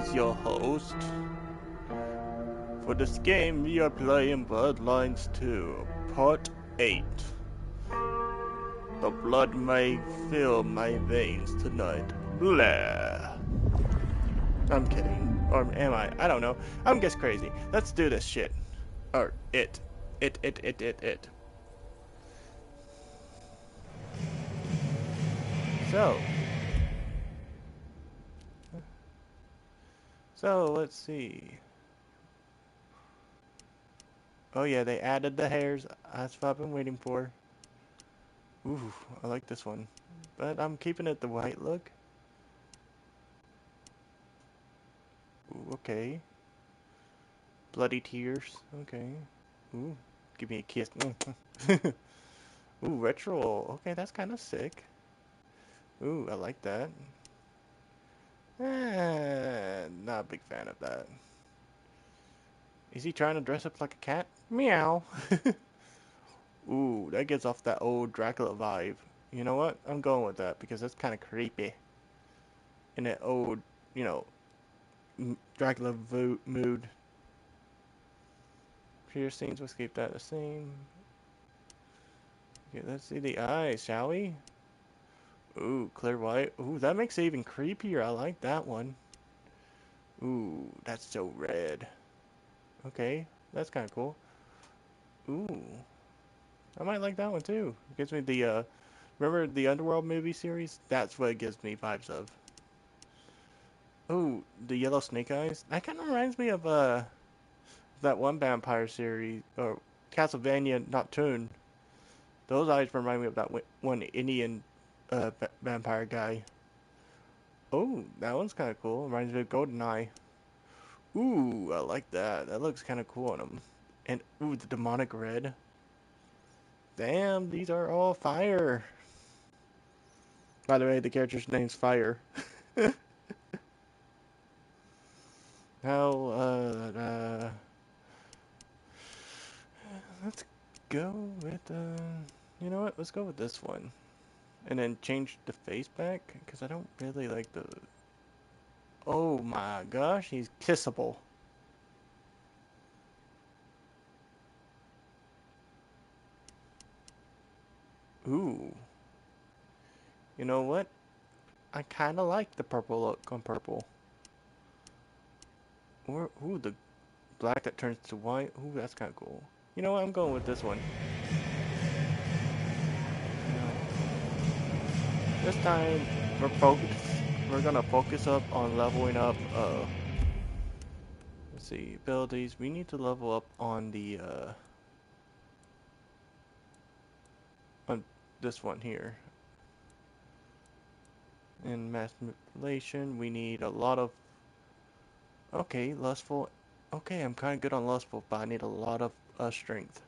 is your host. For this game, we are playing Bloodlines 2, Part 8. The blood may fill my veins tonight. Blah. I'm kidding. Or am I? I don't know. I'm just crazy. Let's do this shit. Or it. It. So let's see. Oh yeah, they added the hairs. That's what I've been waiting for. Ooh, I like this one. But I'm keeping it the white look. Ooh, okay. Bloody tears. Okay. Ooh, give me a kiss. Ooh, retro. Okay, that's kind of sick. Ooh, I like that. Not a big fan of that. Is he trying to dress up like a cat? Meow. Ooh, that gives off that old Dracula vibe. You know what? I'm going with that because that's kind of creepy. In that old, you know, Dracula mood. Piercings, let's keep that the same. Okay, let's see the eyes, shall we? Ooh, clear white. Ooh, that makes it even creepier. I like that one. Ooh, that's so red. Okay, that's kind of cool. Ooh, I might like that one too. It gives me the, remember the Underworld movie series? That's what it gives me vibes of. Ooh, the yellow snake eyes. That kind of reminds me of, that one vampire series, or Castlevania Nocturne. Those eyes remind me of that one Indian, vampire guy. Oh, that one's kind of cool. Reminds me of GoldenEye. Ooh, I like that. That looks kind of cool on him. And, ooh, the demonic red. Damn, these are all fire. By the way, the character's name's Fire. Now, let's go with, you know what? Let's go with this one. And then change the face back, because I don't really like the... Oh my gosh, he's kissable. Ooh. You know what? I kind of like the purple look on purple. Or, ooh, the black that turns to white. Ooh, that's kind of cool. You know what? I'm going with this one. This time, we're gonna focus up on leveling up, let's see, abilities. We need to level up on the, on this one here. In mass manipulation, we need a lot of, okay, lustful. Okay, I'm kind of good on lustful, but I need a lot of, strength.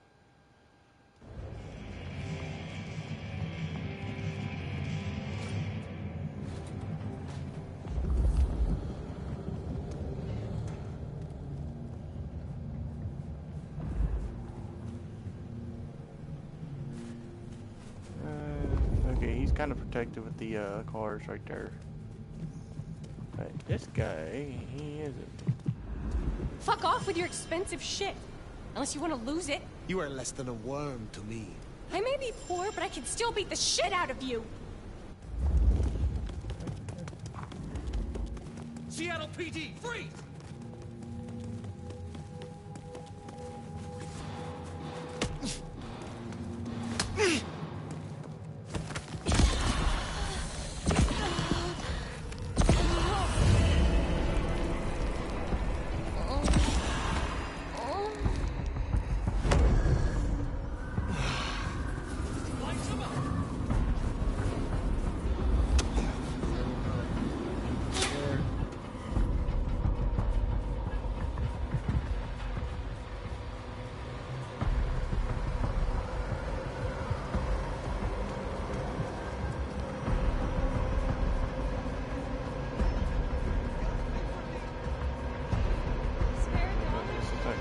Okay, he's kind of protected with the cars right there. But this guy, he isn't. Fuck off with your expensive shit. Unless you want to lose it. You are less than a worm to me. I may be poor, but I can still beat the shit out of you. Seattle PD, freeze!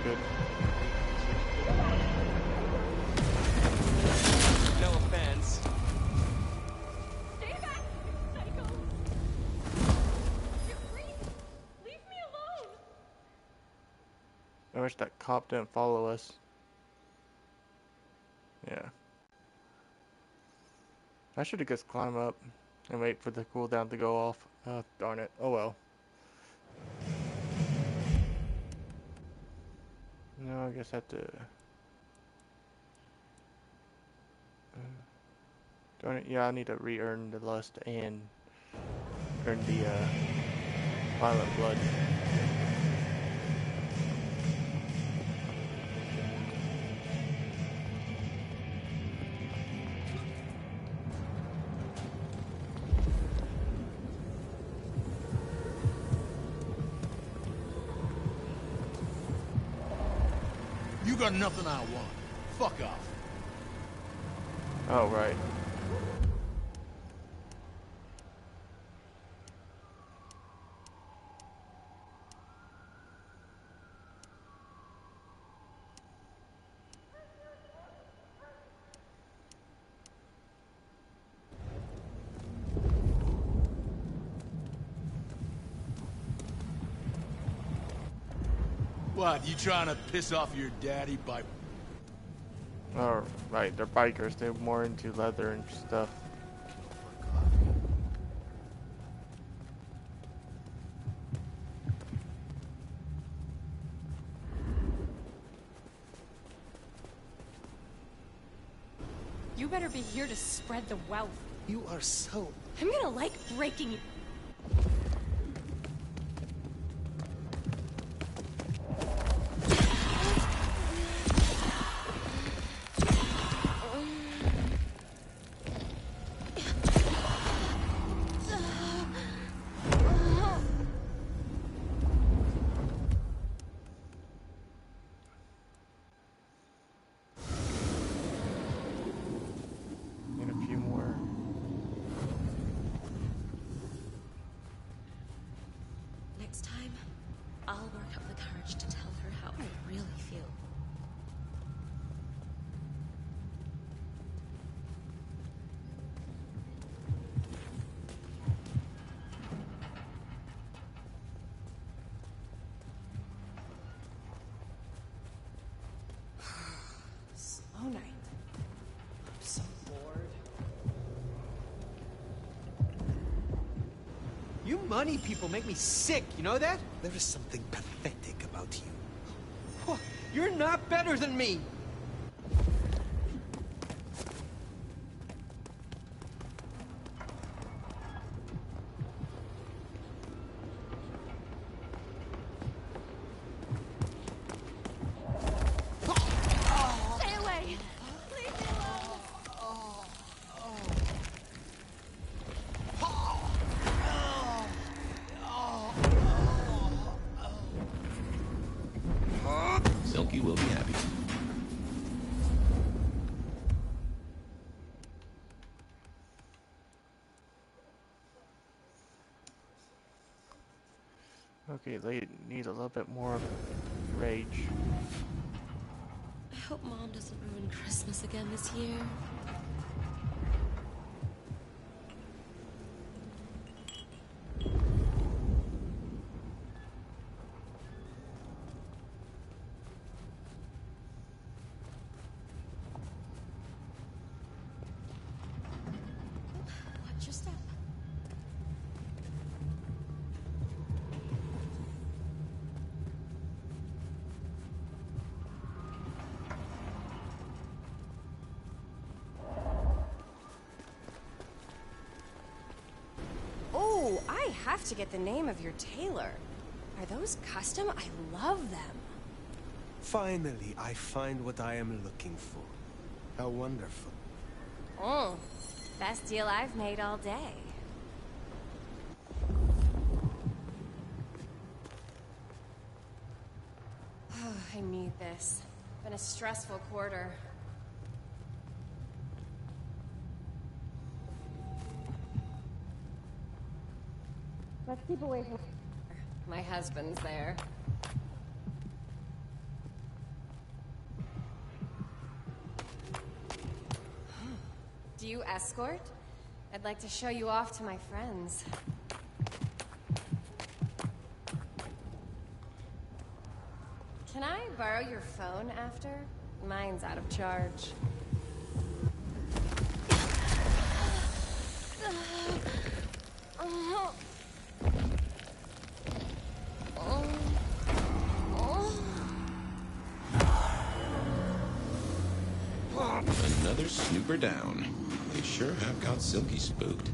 Good. No offense. Stay back, psycho. You're free. Leave me alone. I wish that cop didn't follow us. Yeah. I should have just climbed up and wait for the cooldown to go off. Oh, darn it. Oh well. No, I guess I have to... darn it. Yeah, I need to re-earn the lust and earn the violent blood. You got nothing I want. Fuck off. Oh, right. What, you trying to piss off your daddy by... Oh, right. They're bikers. They're more into leather and stuff. You better be here to spread the wealth. You are so... I'm gonna like breaking you. Need a few more. Next time, I'll work up the courage to tell her how I really feel. Slow night. I'm so bored. You money people make me sick, you know that? There is something pathetic about you. Wha- You're not better than me! Stay away! Leave me alone! Silky will be happy. Okay, they need a little bit more rage. I hope Mom doesn't ruin Christmas again this year. Watch your step. Oh, I have to get the name of your tailor. Are those custom? I love them. Finally, I find what I am looking for. How wonderful. Oh, best deal I've made all day. I need this. Been a stressful quarter. Let's keep away from... My husband's there. Do you escort? I'd like to show you off to my friends. Can I borrow your phone after? Mine's out of charge. Another snooper down. They sure have got Silky spooked.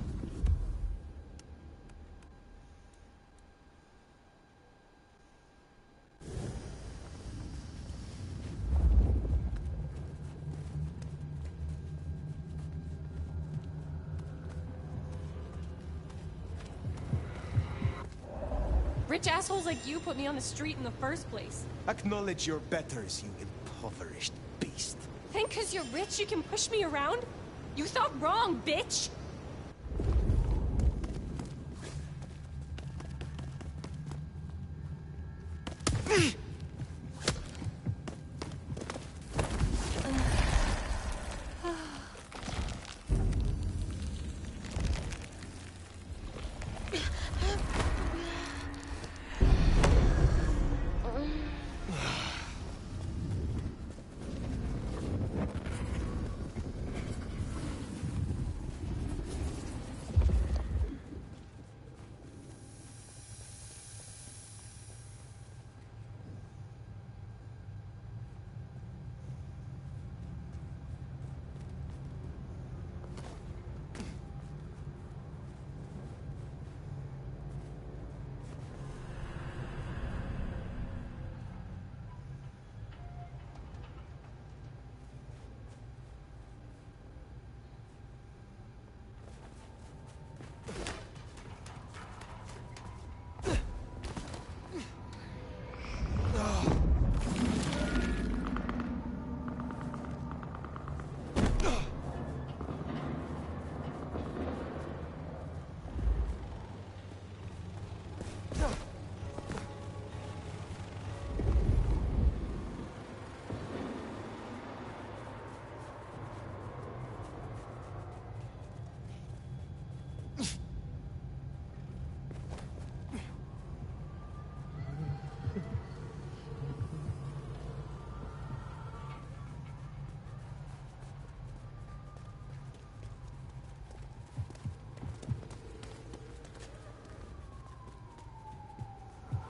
Rich assholes like you put me on the street in the first place. Acknowledge your betters, you impoverished beast. Think 'cause you're rich you can push me around? You thought wrong, bitch!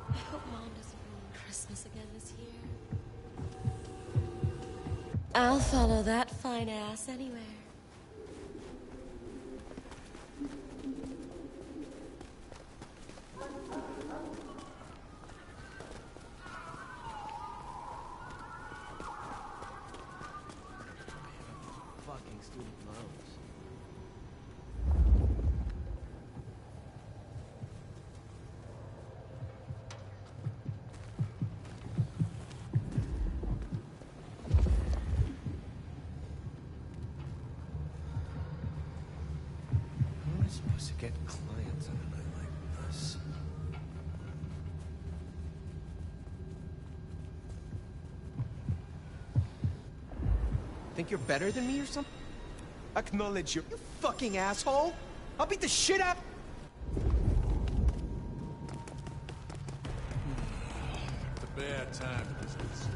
I hope Mom doesn't ruin Christmas again this year. I'll follow that fine ass anywhere. Fucking student loans. How am I supposed to get clients on a night like this? Think you're better than me or something? Acknowledge your... You fucking asshole! I'll beat the shit out... It's a bad time for this concern.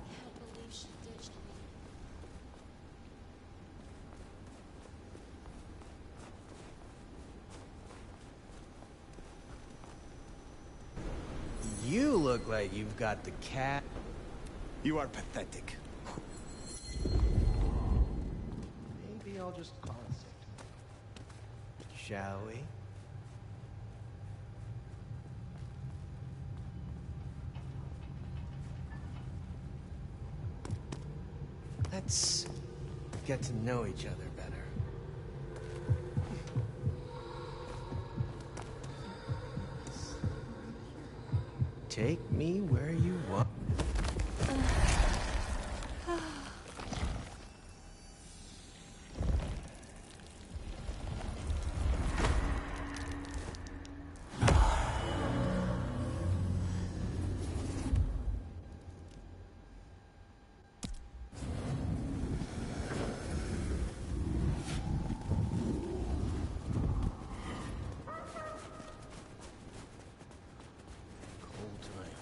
Can't believe she ditched me. You look like you've got the cat. You are pathetic. Maybe I'll just call it sick. Shall we? Let's get to know each other better. Take me where you want. Cold tonight.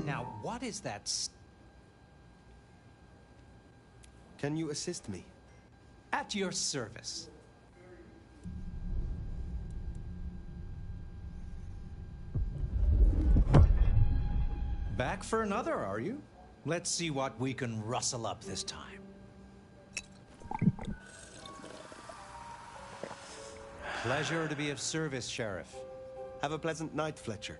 Now, what is that Can you assist me? at your service? Back for another, are you? Let's see what we can rustle up this time. Pleasure to be of service, Sheriff. Have a pleasant night, Fletcher.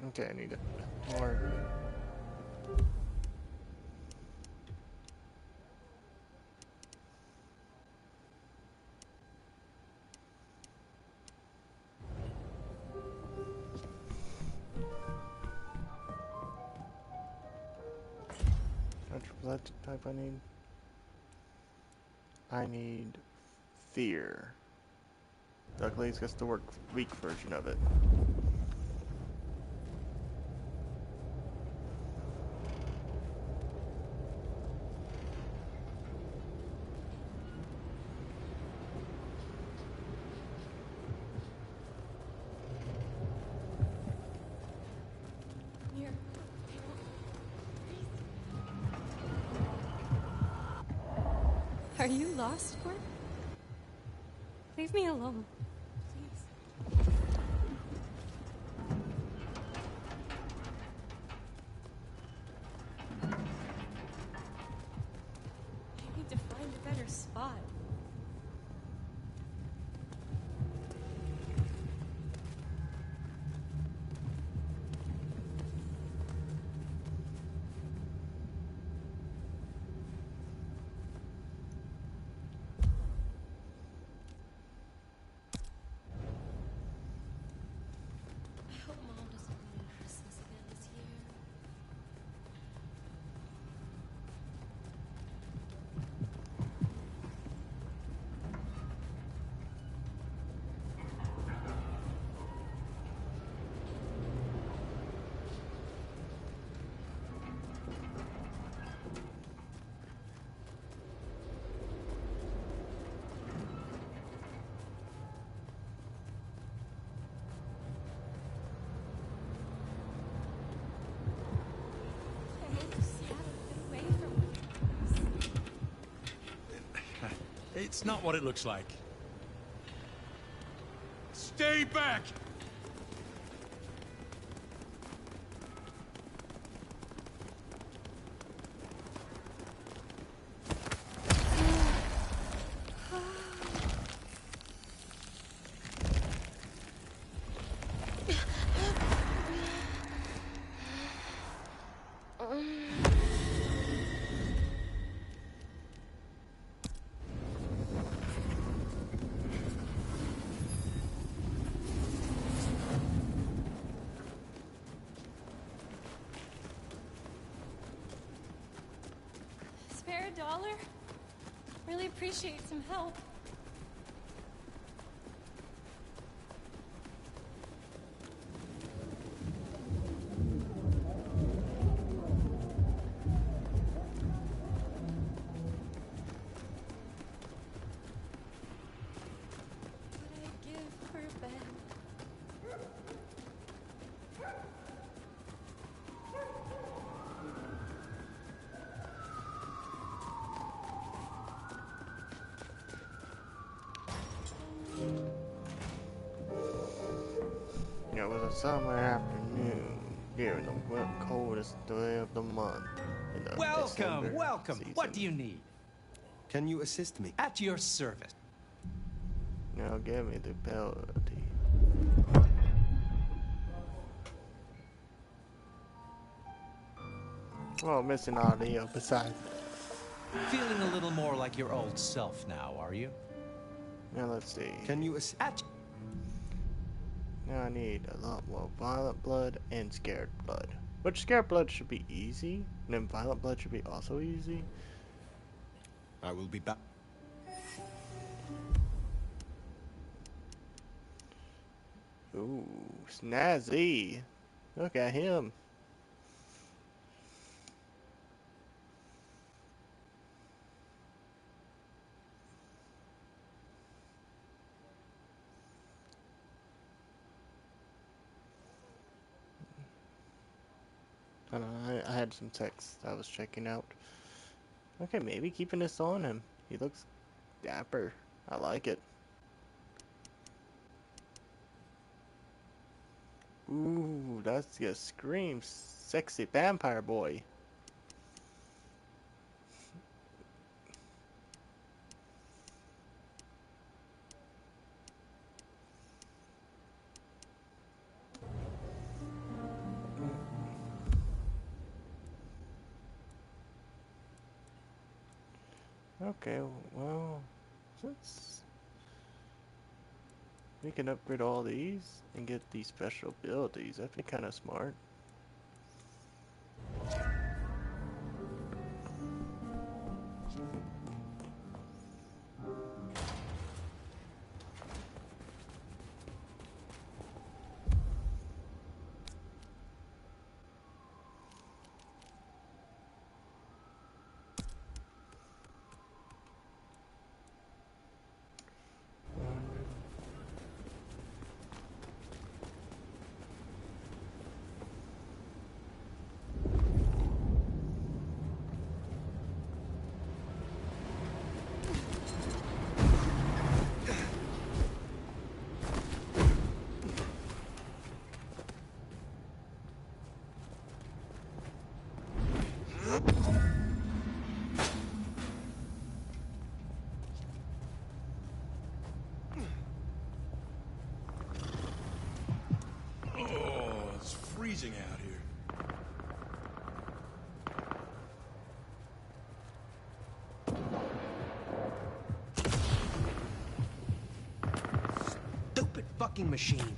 Okay, I need more. How much blood type I need? I need fear. Luckily, it's just the weak version of it. Here. Are you lost, Gwen? Leave me alone, please. I need to find a better spot. I hope Mom doesn't ruin Christmas again this year. I just had to get away from this. It's not what it looks like. Stay back! Spare a dollar? Really appreciate some help. It was a summer afternoon during the coldest day of the month. In the Welcome, December welcome. season. What do you need? Can you assist me? At your service. Now give me the ability. Well, missing audio besides. Feeling a little more like your old self now, are you? Now let's see. Can you assist? Now I need a lot more violent blood and scared blood. Which scared blood should be easy, and then violent blood should be also easy. I will be back. Ooh, snazzy. Look at him. I don't know, I had some text I was checking out. Okay, maybe keeping this on him. He looks dapper. I like it. Ooh, that's just screams sexy vampire boy. Okay, well, since we can upgrade all these and get these special abilities, that'd be kind of smart. Oh, it's freezing out here. Stupid fucking machine.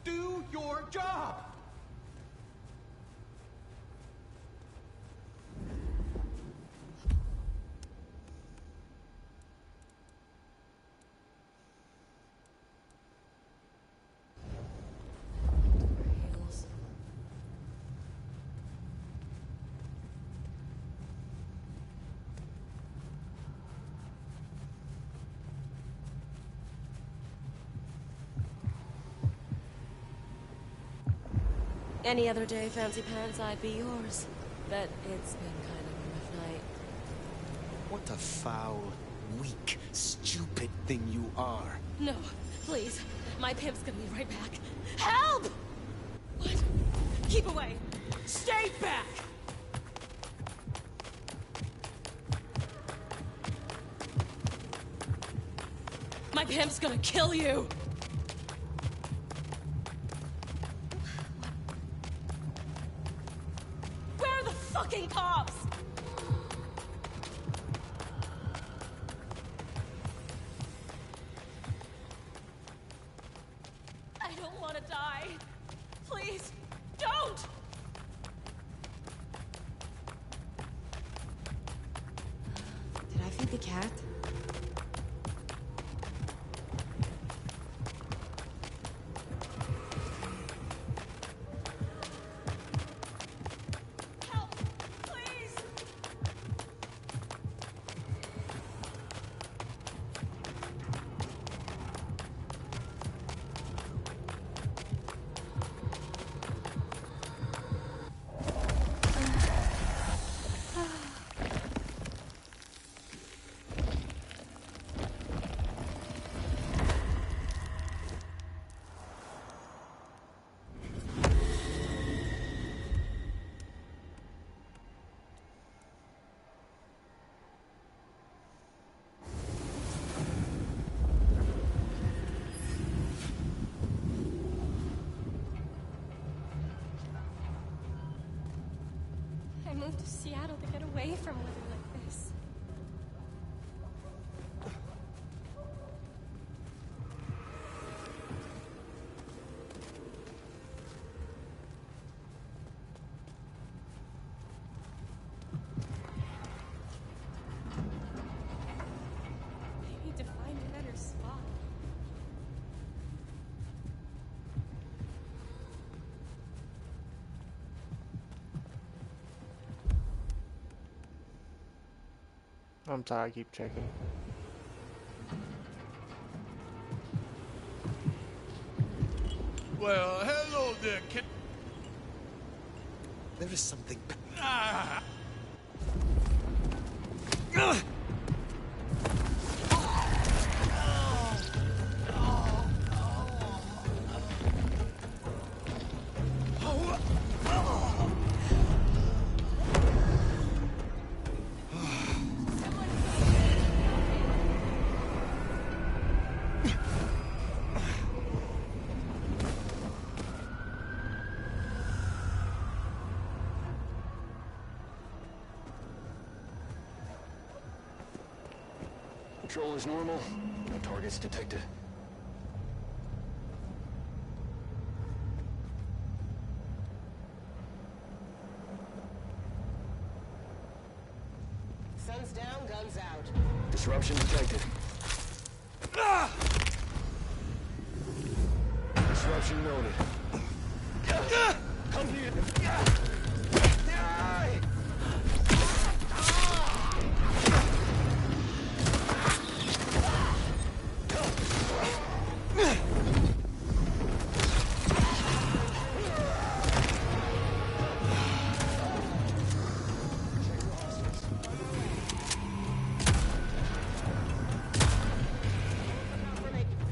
Do your job! Heels. Any other day, Fancy Pants, I'd be yours. But it's been kind of a rough night. What a foul, weak, stupid thing you are. No, please. My pimp's gonna be right back. Help! What? Keep away. Stay back! My pimp's gonna kill you! Where are the fucking cops? I don't want to die. Please, don't! Did I feed the cat? moved to Seattle to get away from weather like this. I need to find a better spot. I'm sorry, I keep checking. Well, hello there, Ken. There is something. Ah! Control is normal. No targets detected. Sun's down, guns out. Disruption detected. Disruption noted. Come here.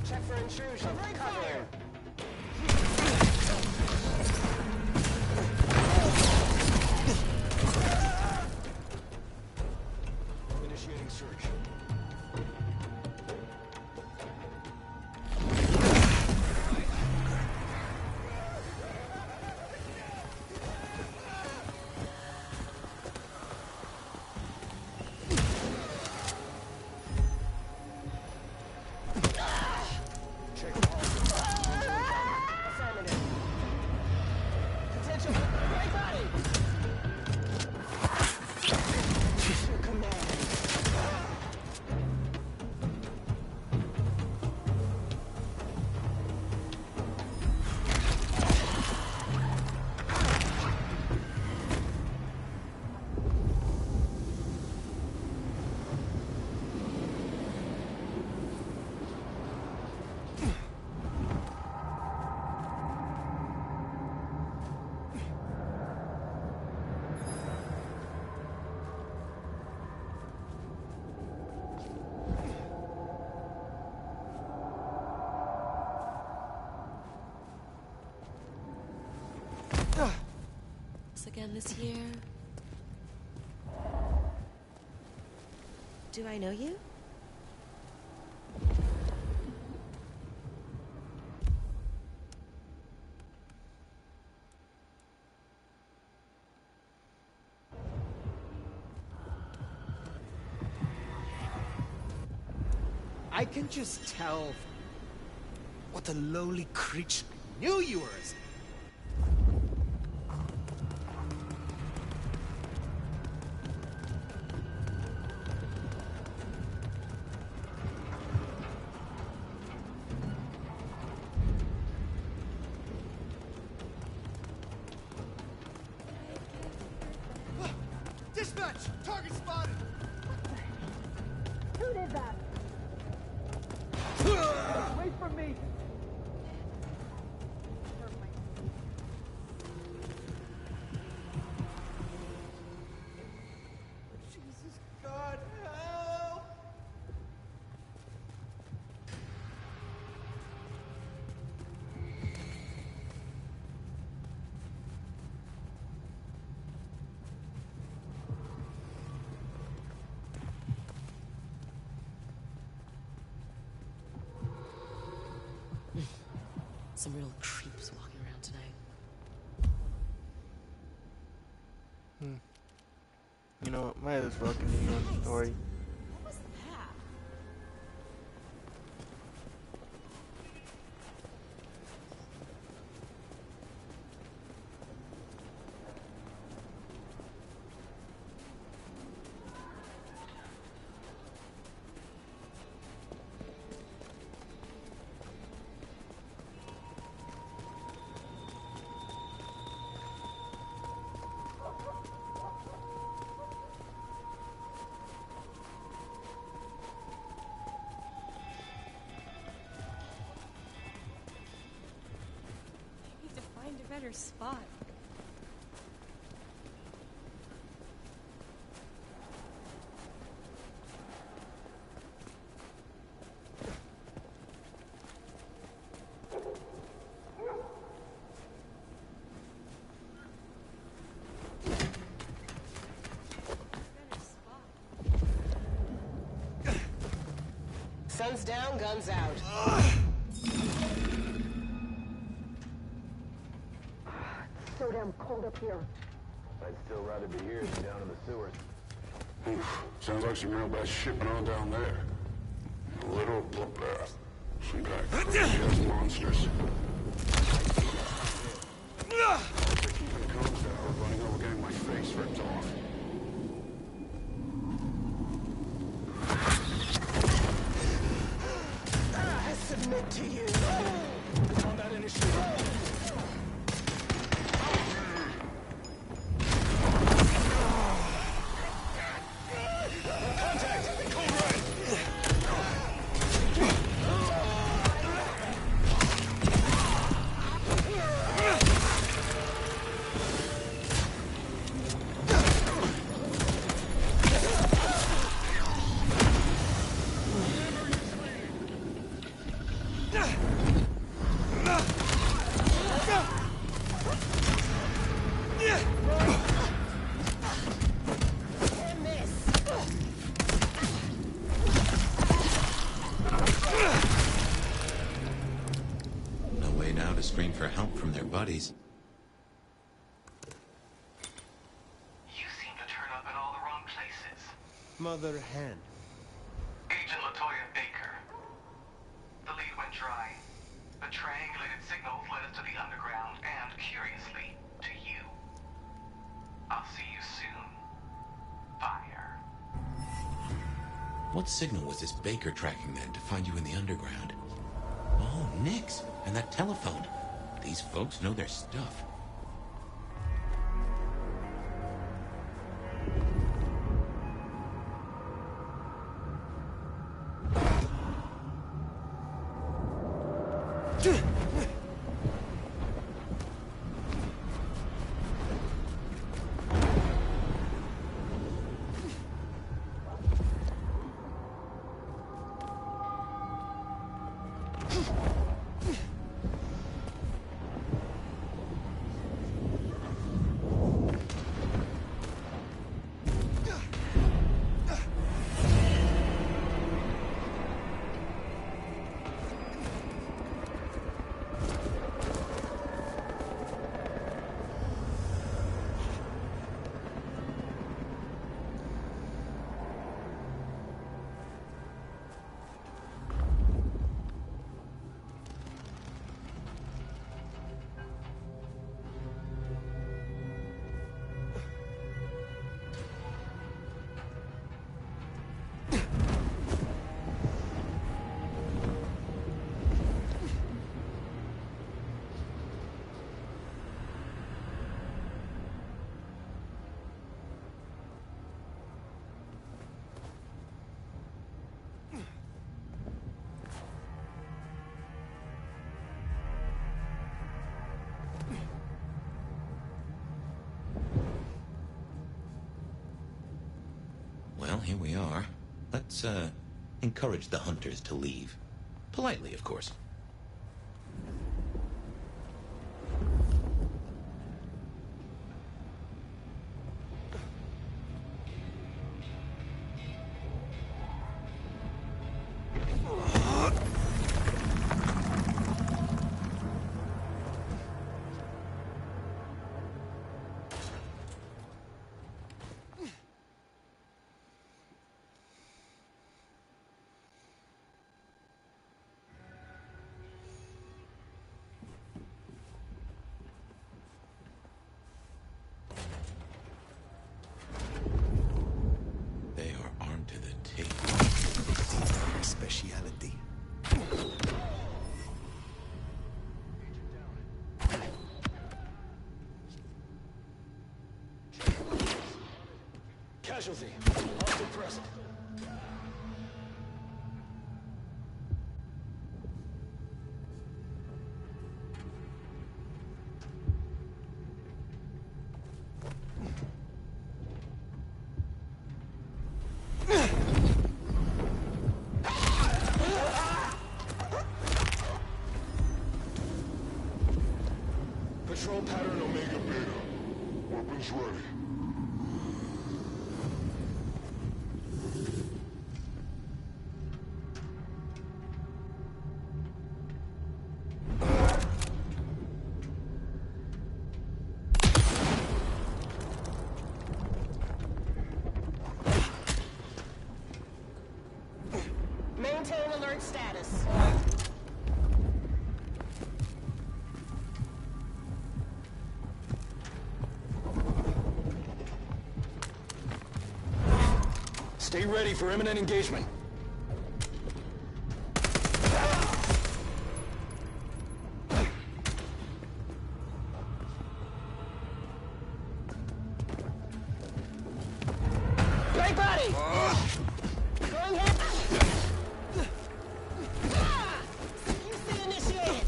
Check for intrusion. Cover. Initiating search. Check the Affirmative. Potential. Right body. Your command. Again this year. Do I know you? I can just tell what a lowly creature I knew you were as. Dispatch! Target spotted! Who did that? Wait for me! Jesus God, help! Some real creeps walking around tonight. You know, might as well continue on the story. What was that? I need to find a better spot. Sun's down, guns out. So damn cold up here. I'd still rather be here than down in the sewers. Oof, sounds like some real bad shit went on down there. A little bloodbath. Some kind of crazy-ass monsters. After keeping cones down, running over getting my face ripped off. I submit to you. Combat initiated. No way now to scream for help from their buddies. You seem to turn up in all the wrong places. Mother hen. Agent Latoya Baker. The lead went dry. The triangulated signals led us to the underground and, curiously, to you. I'll see you soon. Fire. What signal was this Baker tracking then to find you in the underground? Oh, Nix, and that telephone. These folks know their stuff. Well, here we are. Let's, encourage the hunters to leave. Politely, of course. Casualty. Hostile present. Patrol pattern Omega Beta. Weapons ready. Maintain alert status. Stay ready for imminent engagement. Right body! Going head. QC initiated.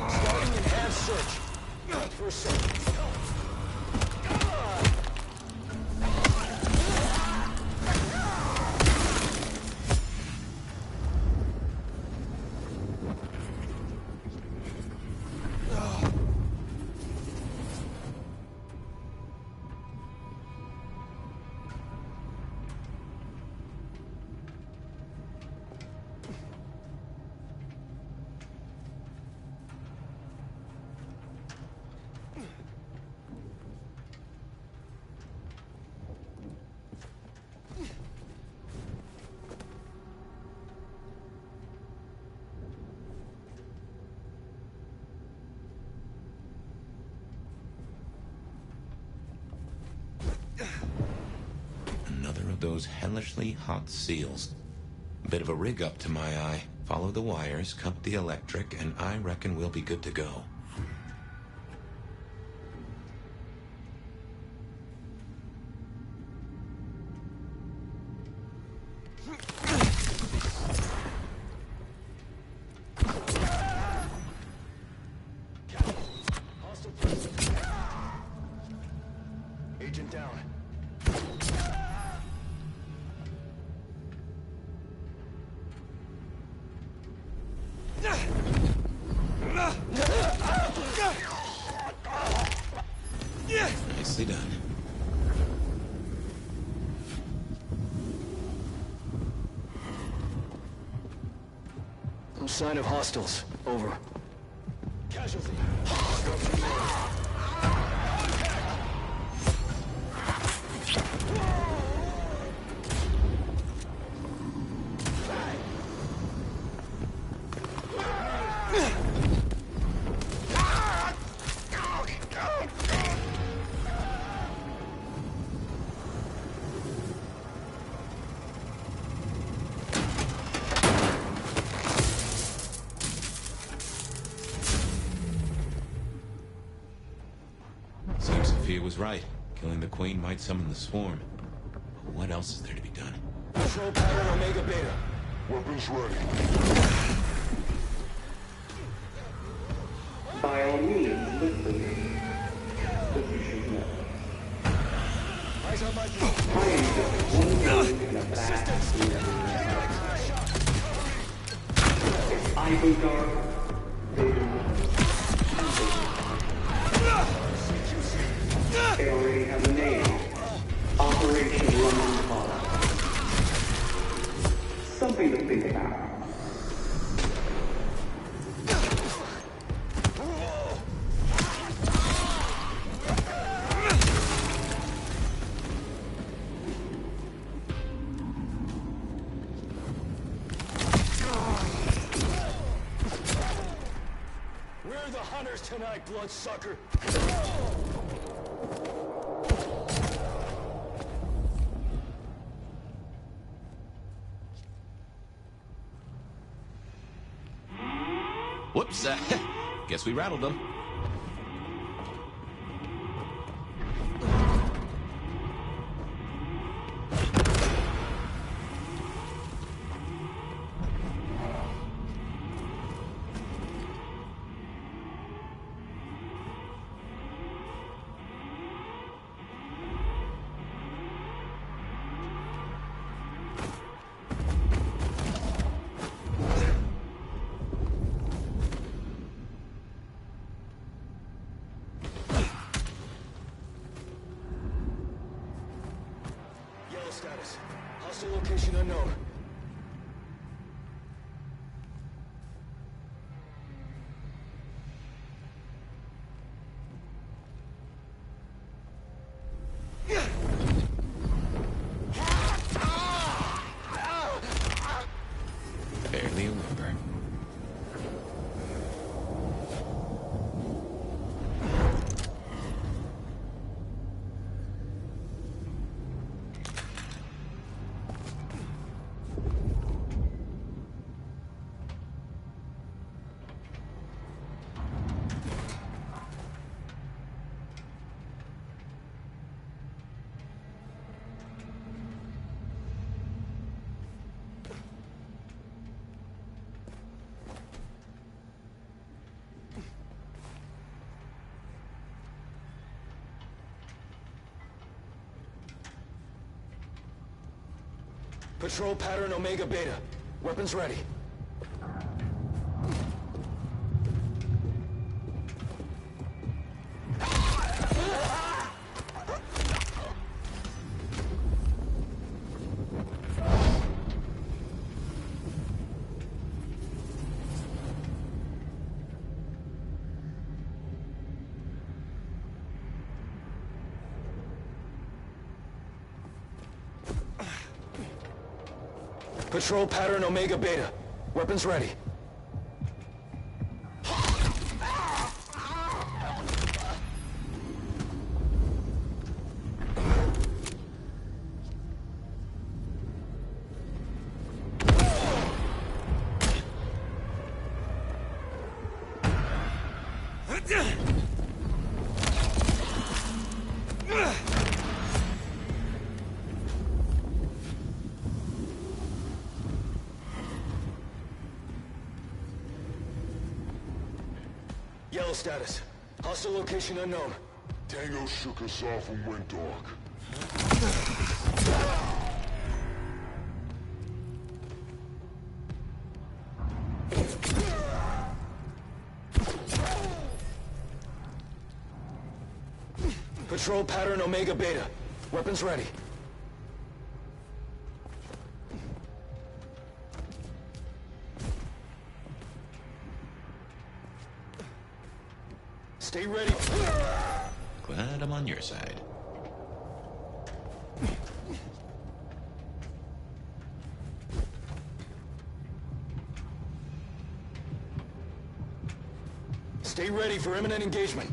Starting enhanced search. For a second. Another of those hellishly hot seals. Bit of a rig up to my eye. Follow the wires, cut the electric, and I reckon we'll be good to go. Hostile present. Agent down. Nicely done. No sign of hostiles. Over. Casualty. Seems Sophia was right. Killing the Queen might summon the swarm. But what else is there to be done? Control pattern Omega Beta. Weapons ready. By all means, listen. Position left. Eyes on my I am just one man in a vast It's either dark, they already have a name. Operation London Fallout. Something to think about. We're the hunt wires tonight, bloodsucker! Whoops, guess we rattled them. Yellow status. Hostile location unknown. Barely a whimper. Patrol pattern Omega Beta. Weapons ready. Patrol pattern Omega Beta. Weapons ready. Yellow status. Hostile location unknown. Tango shook us off and went dark. Patrol pattern Omega Beta. Weapons ready. Stay ready. Glad I'm on your side. Stay ready for imminent engagement.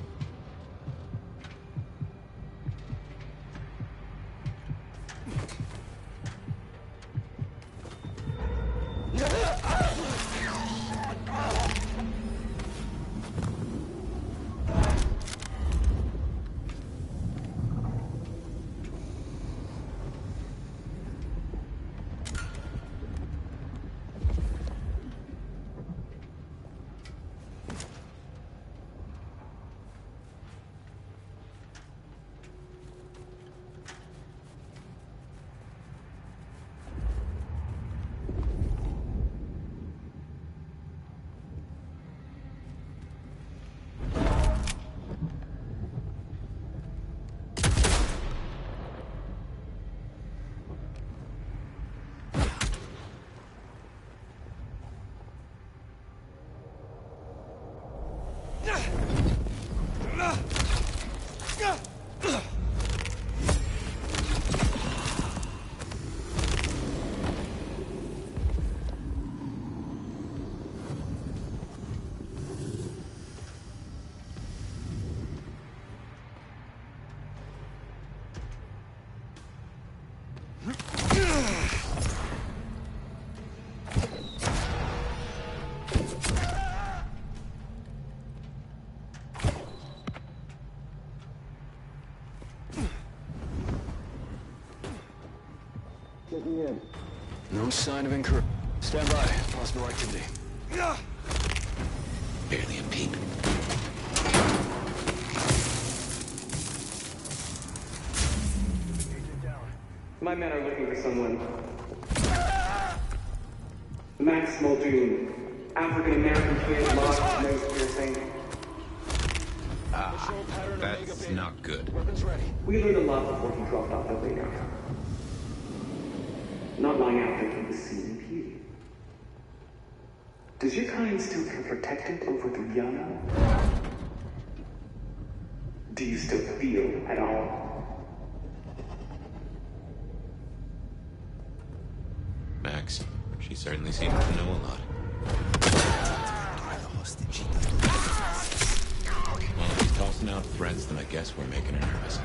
Get me in. No sign of encouragement. Stand by. Possible activity. Barely a peep. My men are looking for someone. Max Muldoon, African-American kid, lost, nose piercing. That's not good. Weapons ready. We learned a lot before he dropped off the radar. Not long after he was seen here. Does your kind still feel protected over the young? Do you still feel at all? Max, she certainly seems to know a lot. Well, if he's tossing out threats, then I guess we're making her nervous.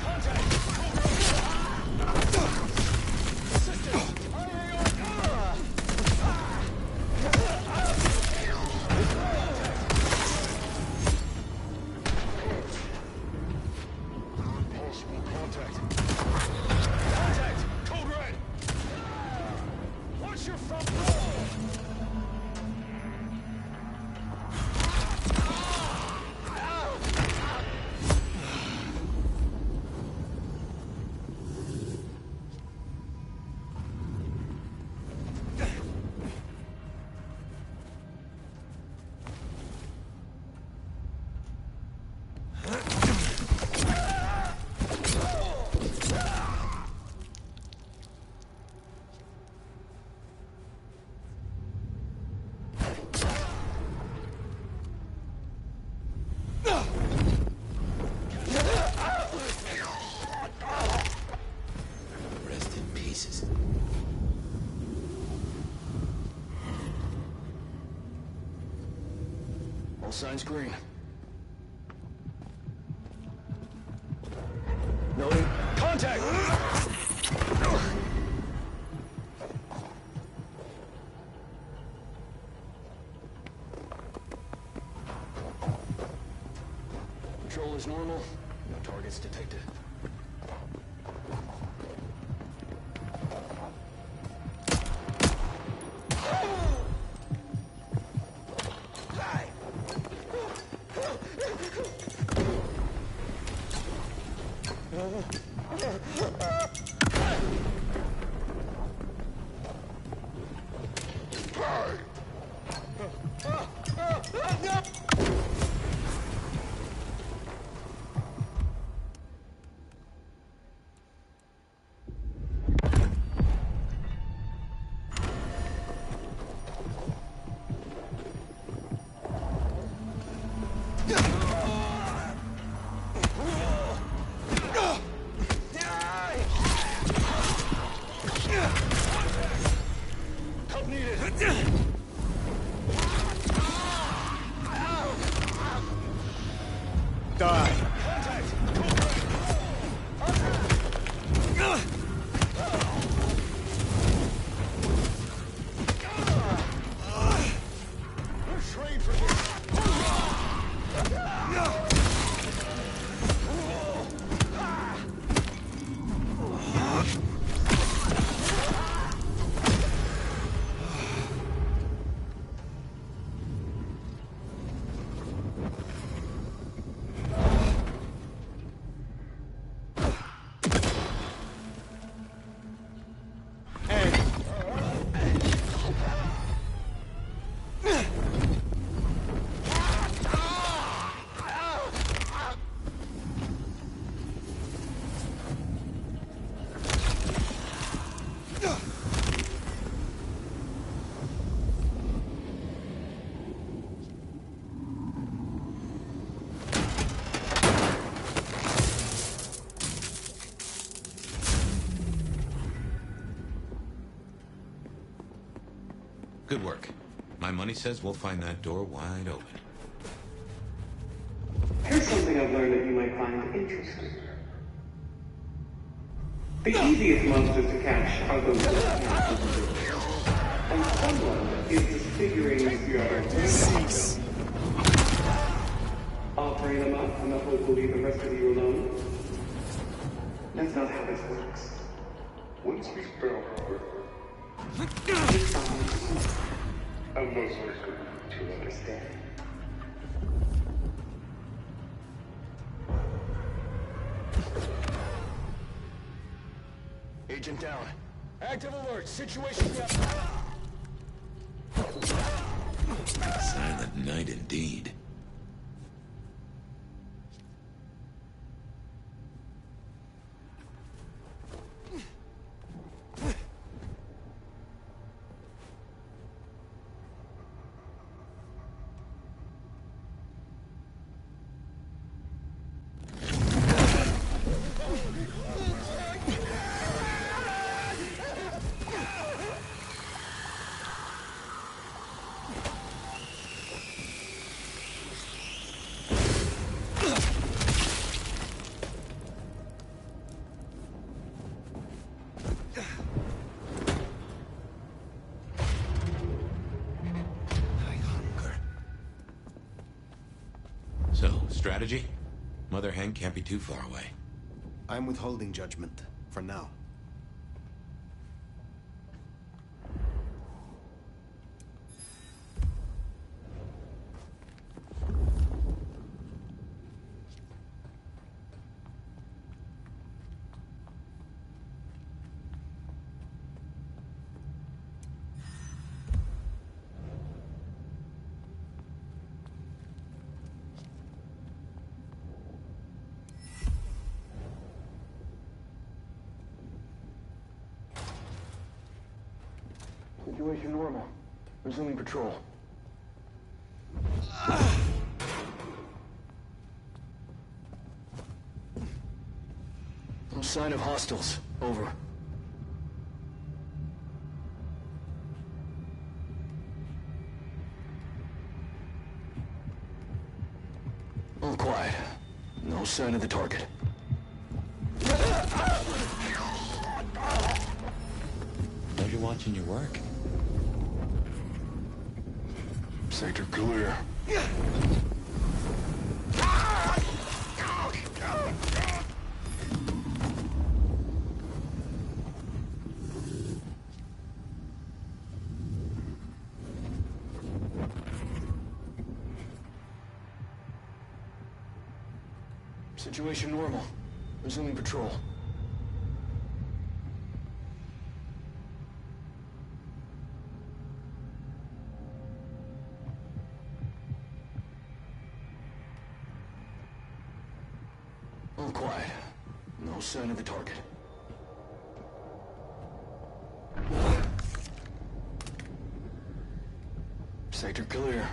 All signs green. Noting. Contact! Control is normal. No targets detected. Good work. My money says we'll find that door wide open. Here's something I've learned that you might find interesting. The easiest monsters to catch are those that can't. And someone is disfiguring your brains. Offering them up in the hope to leave the rest of you alone. That's not how this works. Once we found her, I was to understand. Agent down. Active alert. Situation gap. Silent night indeed. So, strategy? Mother Hen can't be too far away. I'm withholding judgment, for now. Situation normal. Resuming patrol. No sign of hostiles. Over. All quiet. No sign of the target. Glad you're watching your work. Sector clear. Situation normal. Resuming patrol. All quiet. No sign of the target. Sector clear.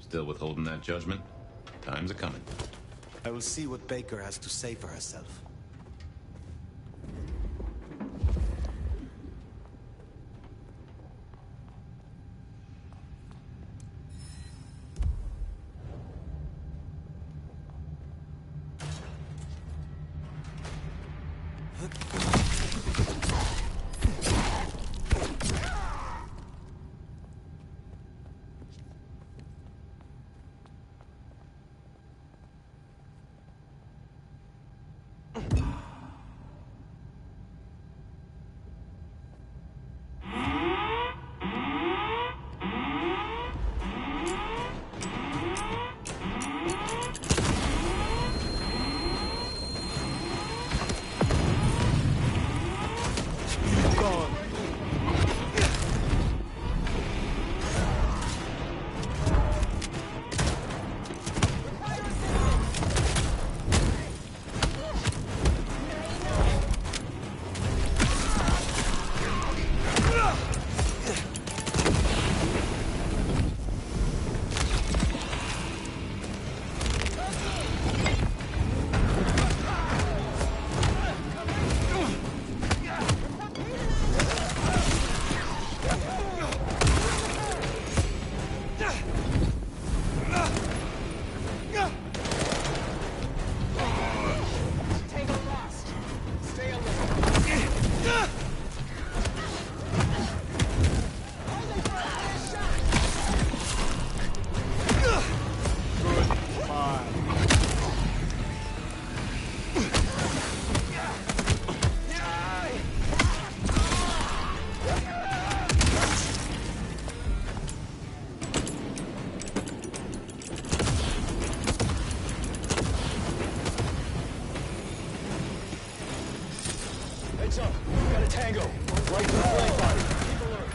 Still withholding that judgment? Time's a-coming. I will see what Baker has to say for herself. Heads up. Got a tango. Right to the flank body. Keep alert.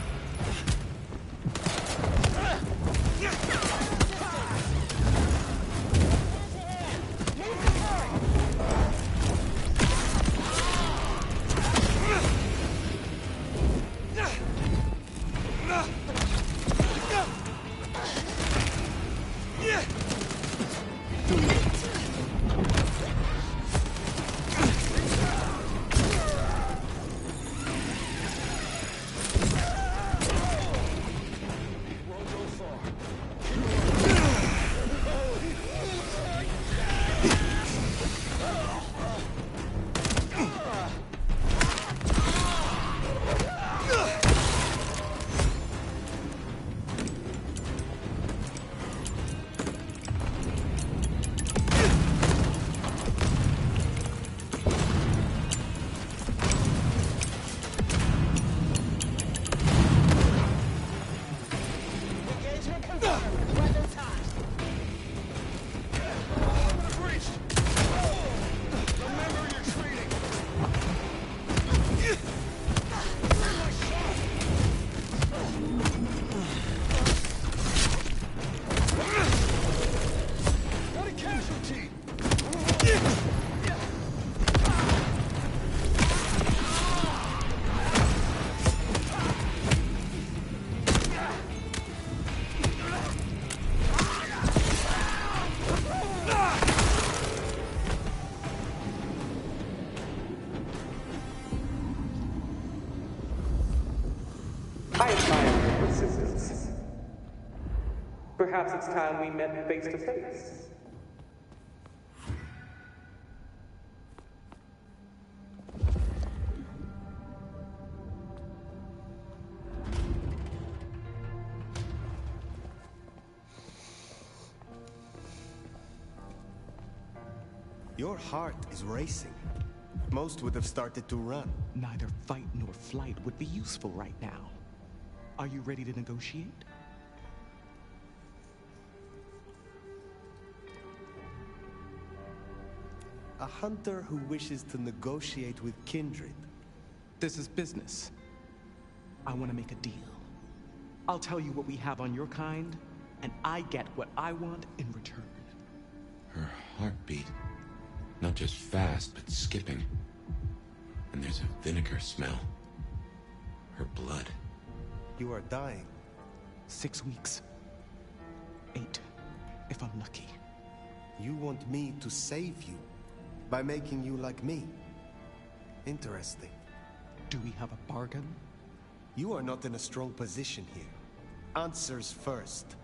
I admire your persistence. Perhaps it's time we met face to face. Your heart is racing. Most would have started to run. Neither fight nor flight would be useful right now. Are you ready to negotiate? A hunter who wishes to negotiate with kindred. This is business. I want to make a deal. I'll tell you what we have on your kind, and I get what I want in return. Her heartbeat. Not just fast, but skipping. And there's a vinegar smell. Her blood. You are dying. 6 weeks. 8, if I'm lucky. You want me to save you by making you like me. Interesting. Do we have a bargain? You are not in a strong position here. Answers first.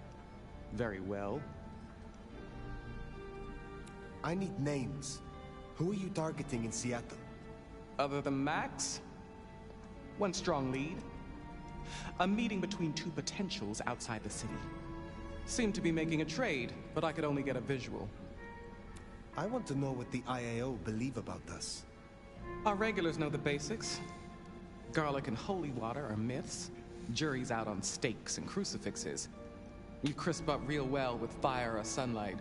Very well. I need names. Who are you targeting in Seattle? Other than Max? One strong lead. A meeting between two potentials outside the city. Seemed to be making a trade, but I could only get a visual. I want to know what the IAO believe about us. Our regulars know the basics. Garlic and holy water are myths. Jury's out on stakes and crucifixes. You crisp up real well with fire or sunlight.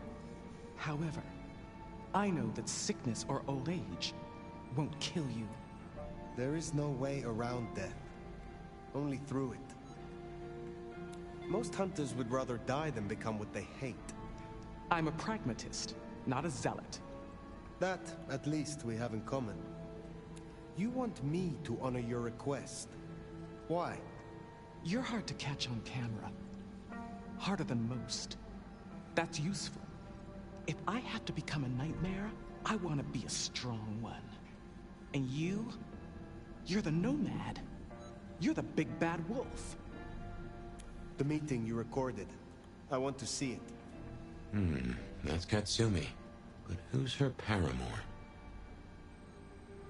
However, I know that sickness or old age won't kill you. There is no way around death. Only through it. Most hunters would rather die than become what they hate. I'm a pragmatist, not a zealot. That, at least, we have in common. You want me to honor your request. Why? You're hard to catch on camera. Harder than most. That's useful. If I have to become a nightmare, I want to be a strong one. And you're the nomad. You're the big bad wolf. The meeting you recorded. I want to see it. That's Katsumi. But who's her paramour?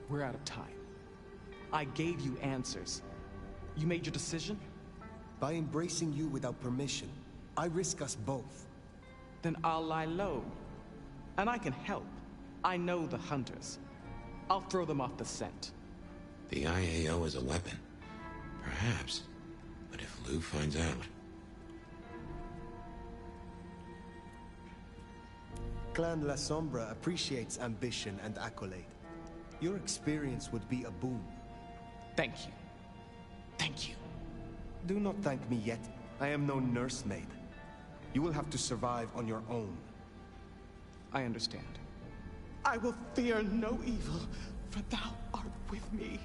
We're out of time. I gave you answers. You made your decision? By embracing you without permission, I risk us both. Then I'll lie low. And I can help. I know the hunters. I'll throw them off the scent. The IAO is a weapon. Perhaps. But if Lou finds out... Clan La Sombra appreciates ambition and accolade. Your experience would be a boon. Thank you. Thank you. Do not thank me yet. I am no nursemaid. You will have to survive on your own. I understand. I will fear no evil, for thou art with me.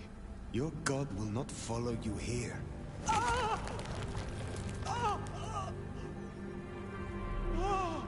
Your god will not follow you here. Ah! Ah! Ah!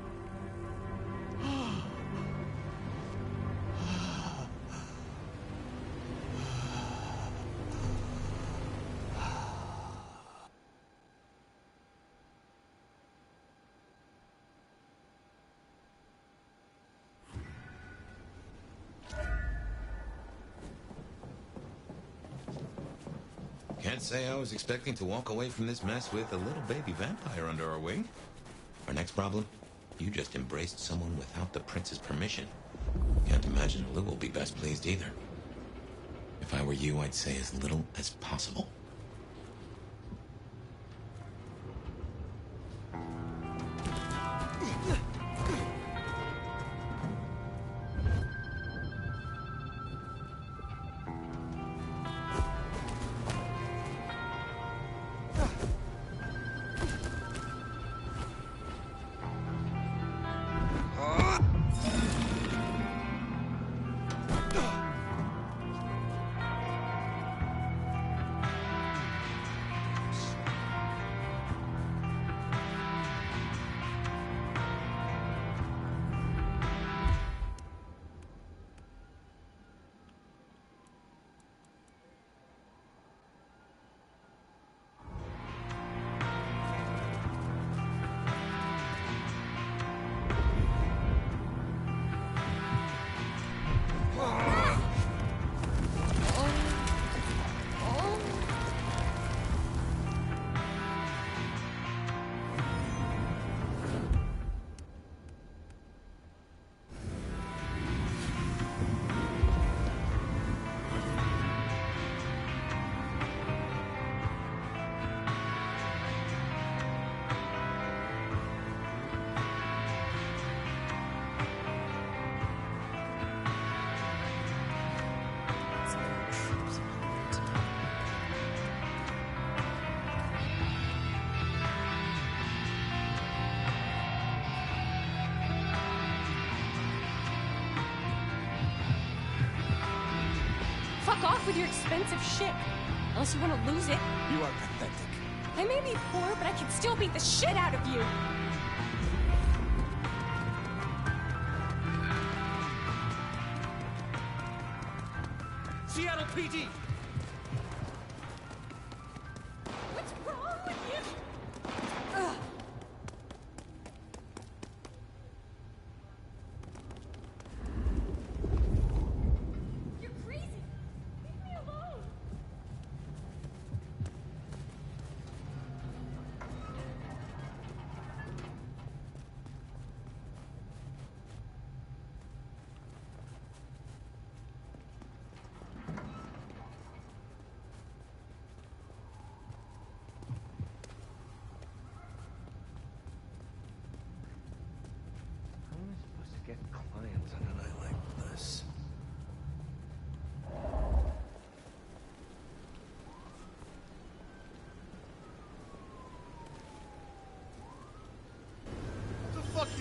Can't say I was expecting to walk away from this mess with a little baby vampire under our wing. Our next problem? You just embraced someone without the prince's permission. Can't imagine Lou will be best pleased either. If I were you, I'd say as little as possible. Fuck off with your expensive shit. Unless you want to lose it. You are pathetic. I may be poor, but I can still beat the shit out of you. Seattle PD! What's wrong with you? Ugh. You're crazy.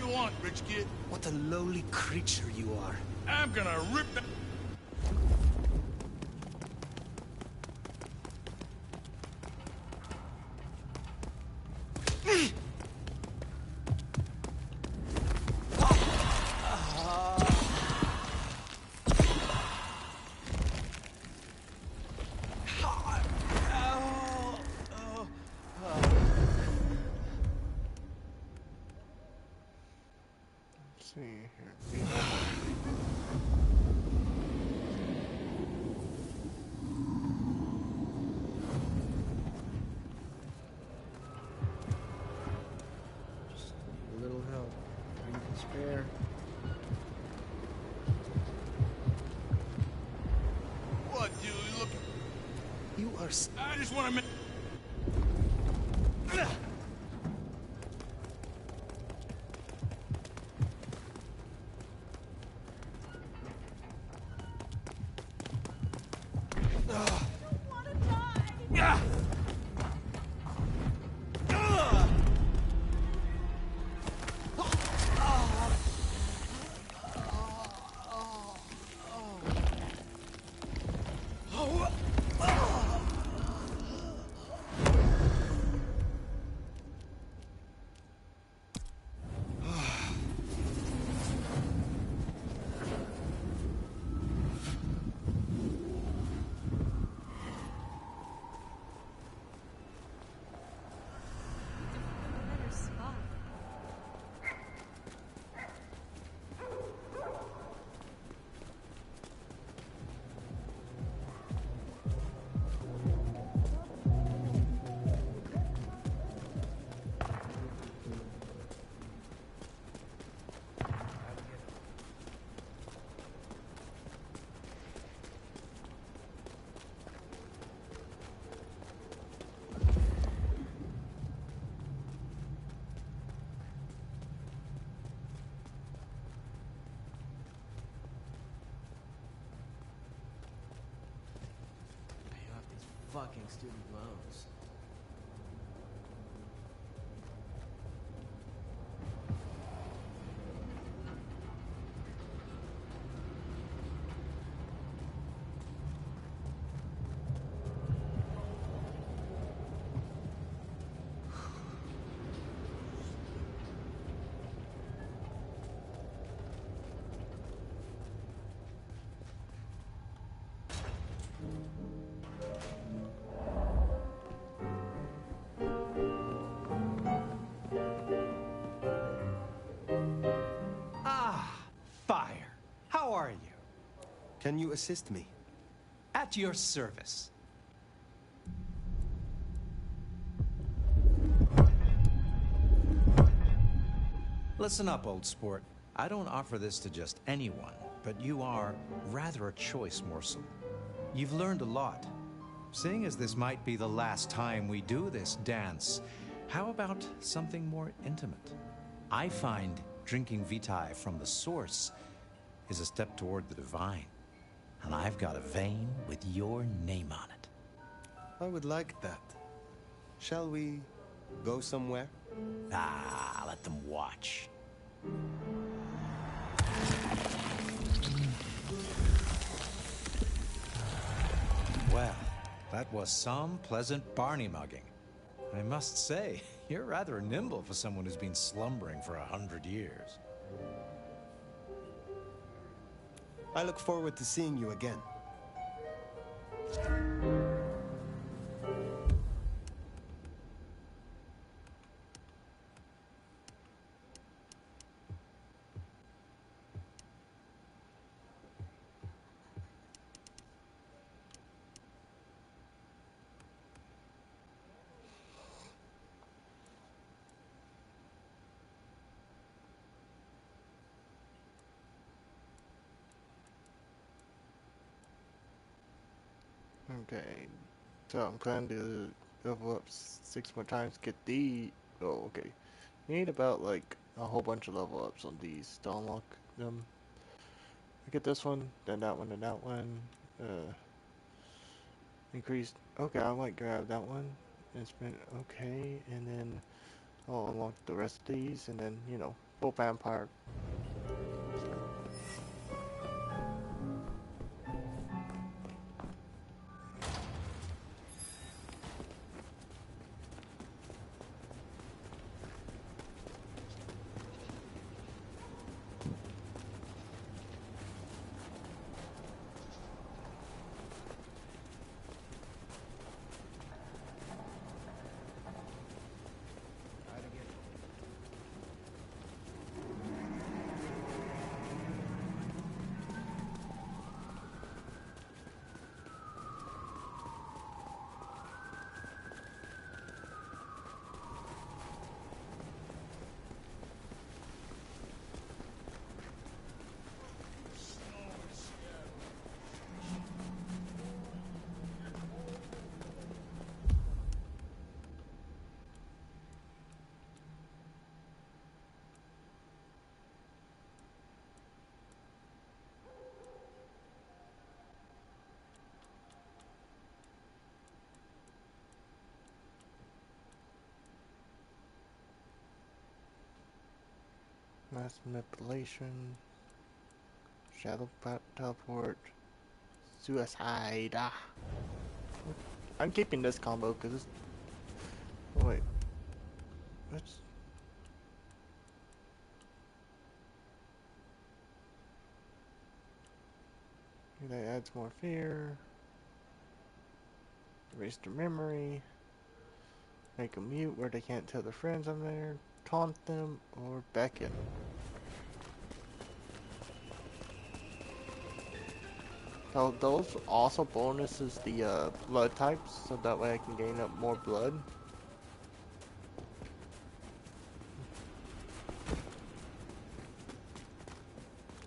you want, rich kid? What a lowly creature you are. I'm gonna rip that. Let's see here. Just a little help. You can spare. What, you looking? You are. I just want to make. Fucking student loans. Fire. How are you? Can you assist me? At your service. Listen up, old sport. I don't offer this to just anyone, but you are rather a choice morsel. You've learned a lot. Seeing as this might be the last time we do this dance, how about something more intimate? I find drinking vitae from the source is a step toward the divine. And I've got a vein with your name on it. I would like that. Shall we go somewhere? Ah, let them watch. Well, that was some pleasant Barney mugging. I must say, you're rather nimble for someone who's been slumbering for 100 years. I look forward to seeing you again. Okay, so I'm trying to level up 6 more times. Get the. Oh, okay. Need about like a whole bunch of level ups on these to unlock them. I get this one, then that one, then that one. Increased. Okay, I might grab that one. It's been okay, and then I'll unlock the rest of these, and then full vampire. Mass manipulation, shadow teleport, suicide. Ah. I'm keeping this combo because. Oh, wait. What's. That adds more fear. Erase their memory. Make them mute where they can't tell their friends I'm there. Taunt them or beckon. So those also bonuses the blood types, so that way I can gain up more blood.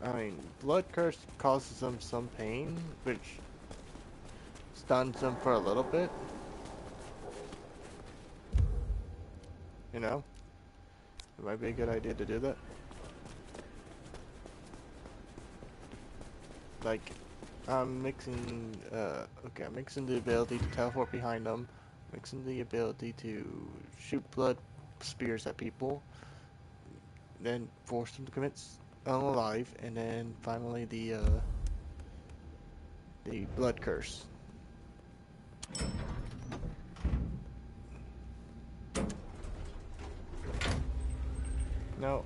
I mean, blood curse causes them some pain, which stuns them for a little bit. You know? It might be a good idea to do that. Like, I'm mixing, okay, I'm mixing the ability to teleport behind them, mixing the ability to shoot blood spears at people, then force them to commit unalive, and then finally the blood curse. No.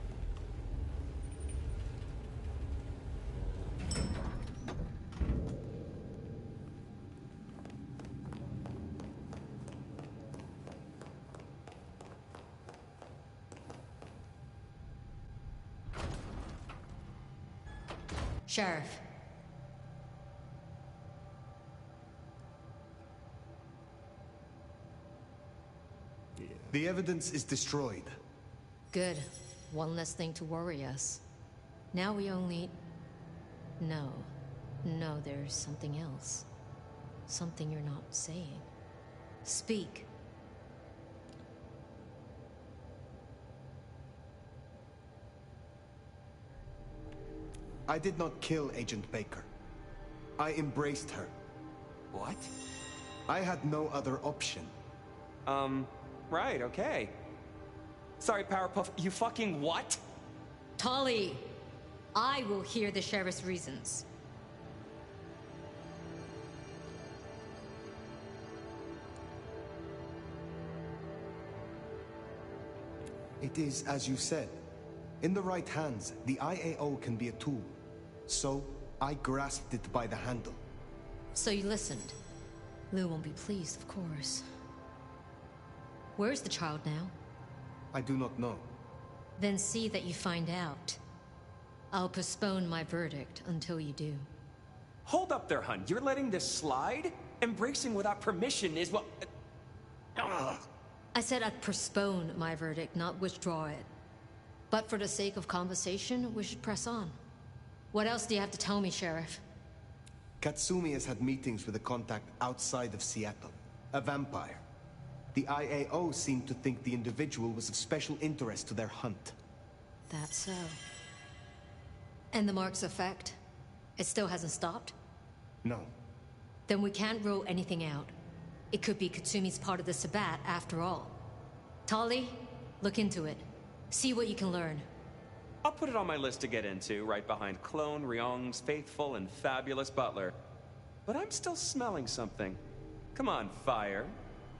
Sheriff. The evidence is destroyed. Good. One less thing to worry us. Now we only... No. No, there's something else. Something you're not saying. Speak. I did not kill Agent Baker. I embraced her. What? I had no other option. Right, okay. Sorry, Powerpuff, you fucking what? Tolly! I will hear the sheriff's reasons. It is as you said. In the right hands, the IAO can be a tool. So, I grasped it by the handle. So you listened. Lou won't be pleased, of course. Where's the child now? I do not know. Then see that you find out. I'll postpone my verdict until you do. Hold up there, hun. You're letting this slide? Embracing without permission is what... I said I'd postpone my verdict, not withdraw it. But for the sake of conversation, we should press on. What else do you have to tell me, Sheriff? Katsumi has had meetings with a contact outside of Seattle. A vampire. The IAO seemed to think the individual was of special interest to their hunt. That's so. And the mark's effect? It still hasn't stopped? No. Then we can't rule anything out. It could be Katsumi's part of the Sabbat after all. Tali, look into it. See what you can learn. I'll put it on my list to get into, right behind Clone Ryong's faithful and fabulous butler. But I'm still smelling something. Come on, Fire.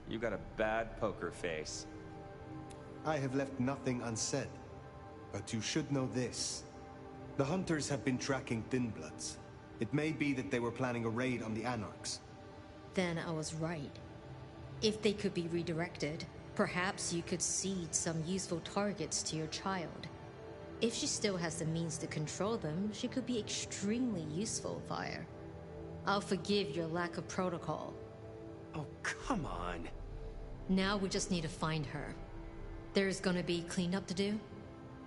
You got a bad poker face. I have left nothing unsaid. But you should know this. The hunters have been tracking Thin Bloods. It may be that they were planning a raid on the Anarchs. Then I was right. If they could be redirected, perhaps you could seed some useful targets to your child. If she still has the means to control them, she could be extremely useful, Fire. I'll forgive your lack of protocol. Oh, come on. Now we just need to find her. There's gonna be cleanup to do,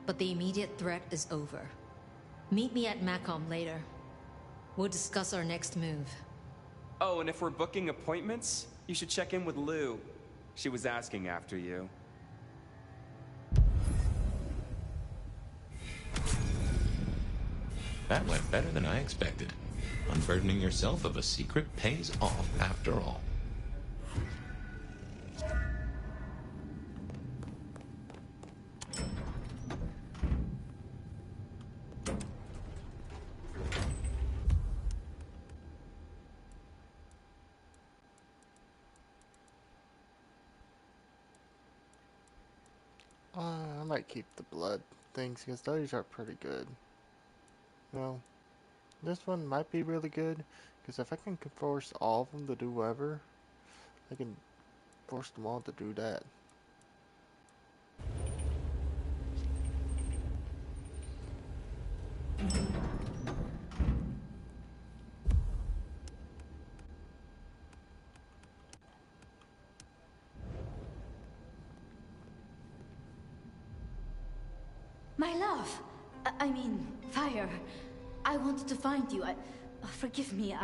but the immediate threat is over. Meet me at Macom later. We'll discuss our next move. Oh, and if we're booking appointments, you should check in with Lou. She was asking after you. That went better than I expected. Unburdening yourself of a secret pays off after all. I might keep the blood things because those are pretty good. Well, this one might be really good because if I can force all of them to do whatever, I can force them all to do that. My love! I mean, Fire. I wanted to find you. Forgive me,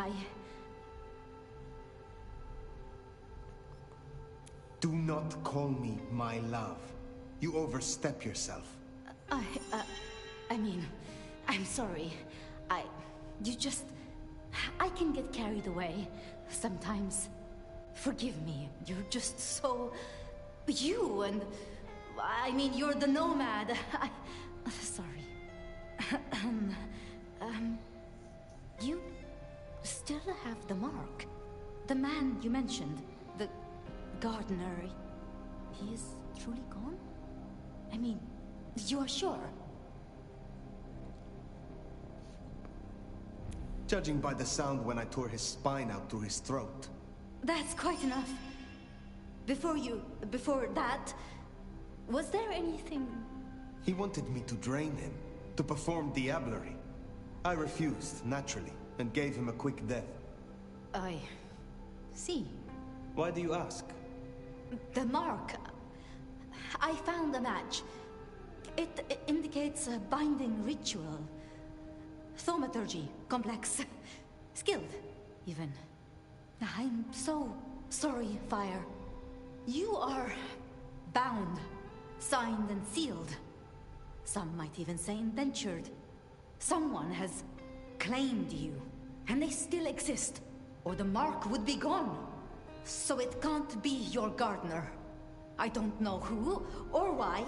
Do not call me my love. You overstep yourself. I mean, I'm sorry. I can get carried away sometimes. Forgive me. You're just so... You and... I mean, you're the nomad. Sorry. You still have the mark. The man you mentioned, the gardener, he is truly gone? I mean, you are sure? Judging by the sound when I tore his spine out through his throat. That's quite enough. Before that, was there anything... He wanted me to drain him, to perform diablerie. I refused, naturally, and gave him a quick death. I... see. Why do you ask? The mark... I found a match. It indicates a binding ritual. Thaumaturgy, complex. Skilled, even. I'm so sorry, Fire. You are... bound. Signed and sealed. Some might even say indentured. Someone has claimed you, and they still exist, or the mark would be gone. So it can't be your gardener. I don't know who, or why,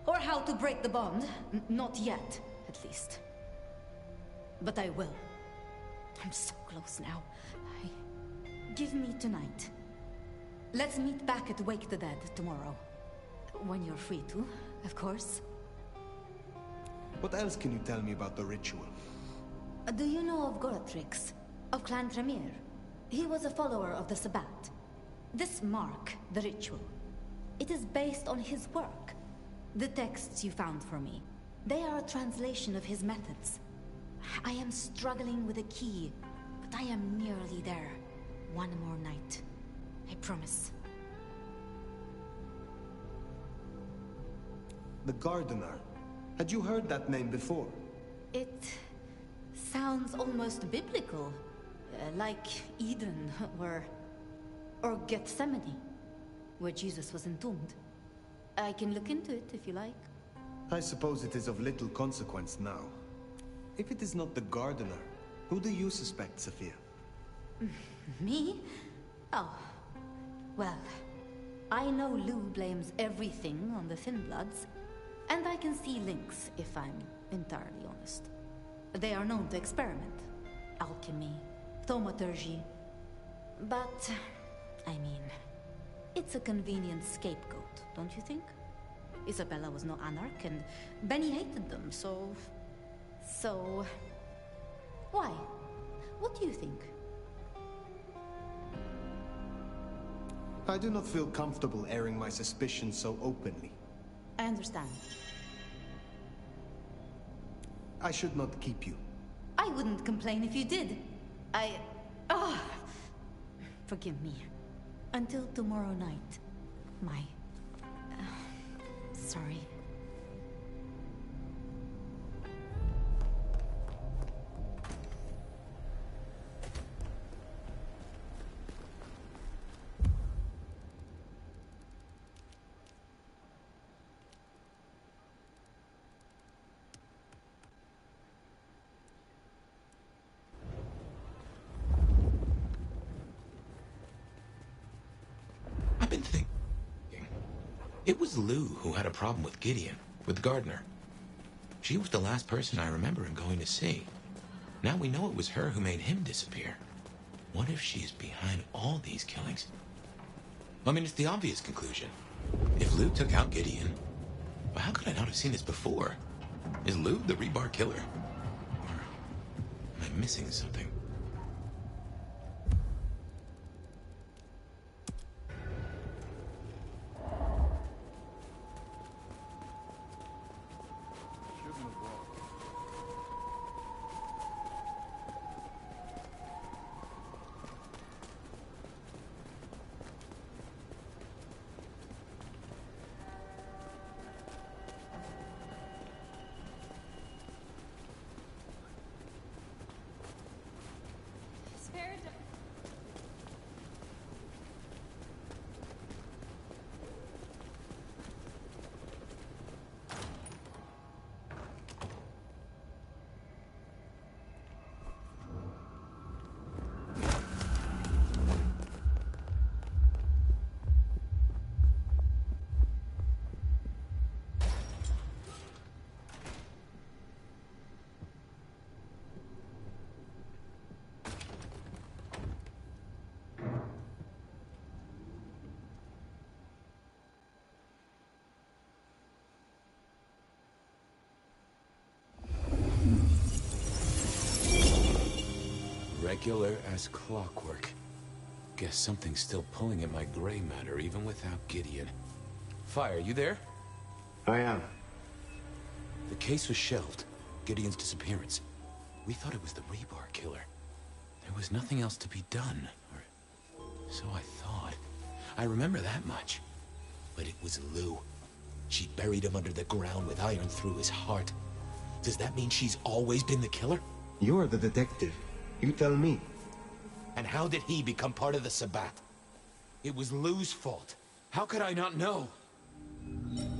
or how to break the bond. Not yet, at least. But I will. I'm so close now. Give me tonight. Let's meet back at Wake the Dead tomorrow. When you're free to, of course. What else can you tell me about the ritual? Do you know of Goratrix, of Clan Tremere? He was a follower of the Sabbat. This mark, the ritual, it is based on his work. The texts you found for me, they are a translation of his methods. I am struggling with a key, but I am nearly there. One more night. I promise. The Gardener. Had you heard that name before? It sounds almost biblical. Like Eden, or Gethsemane, where Jesus was entombed. I can look into it if you like. I suppose it is of little consequence now. If it is not the Gardener, who do you suspect, Sophia? Me? Oh. Well, I know Lou blames everything on the Thin Bloods. And I can see links, if I'm entirely honest. They are known to experiment. Alchemy, thaumaturgy. But, I mean, it's a convenient scapegoat, don't you think? Isabella was no anarch, and Benny hated them, so... Why? What do you think? I do not feel comfortable airing my suspicions so openly. I understand. I should not keep you. I wouldn't complain if you did. Forgive me. Until tomorrow night. Sorry. I've been thinking. It was Lou who had a problem with Gideon, with Gardner. She was the last person I remember him going to see. Now we know it was her who made him disappear. What if she is behind all these killings? I mean, it's the obvious conclusion. If Lou took out Gideon, well, how could I not have seen this before? Is Lou the rebar killer? Or am I missing something? Regular as clockwork. Guess something's still pulling at my gray matter even without Gideon. Fire, you there? I am. The case was shelved. Gideon's disappearance. We thought it was the rebar killer. There was nothing else to be done. Or so I thought. I remember that much. But it was Lou. She buried him under the ground with iron through his heart. Does that mean she's always been the killer? You're the detective. You tell me. And how did he become part of the Sabbat? It was Lou's fault. How could I not know? It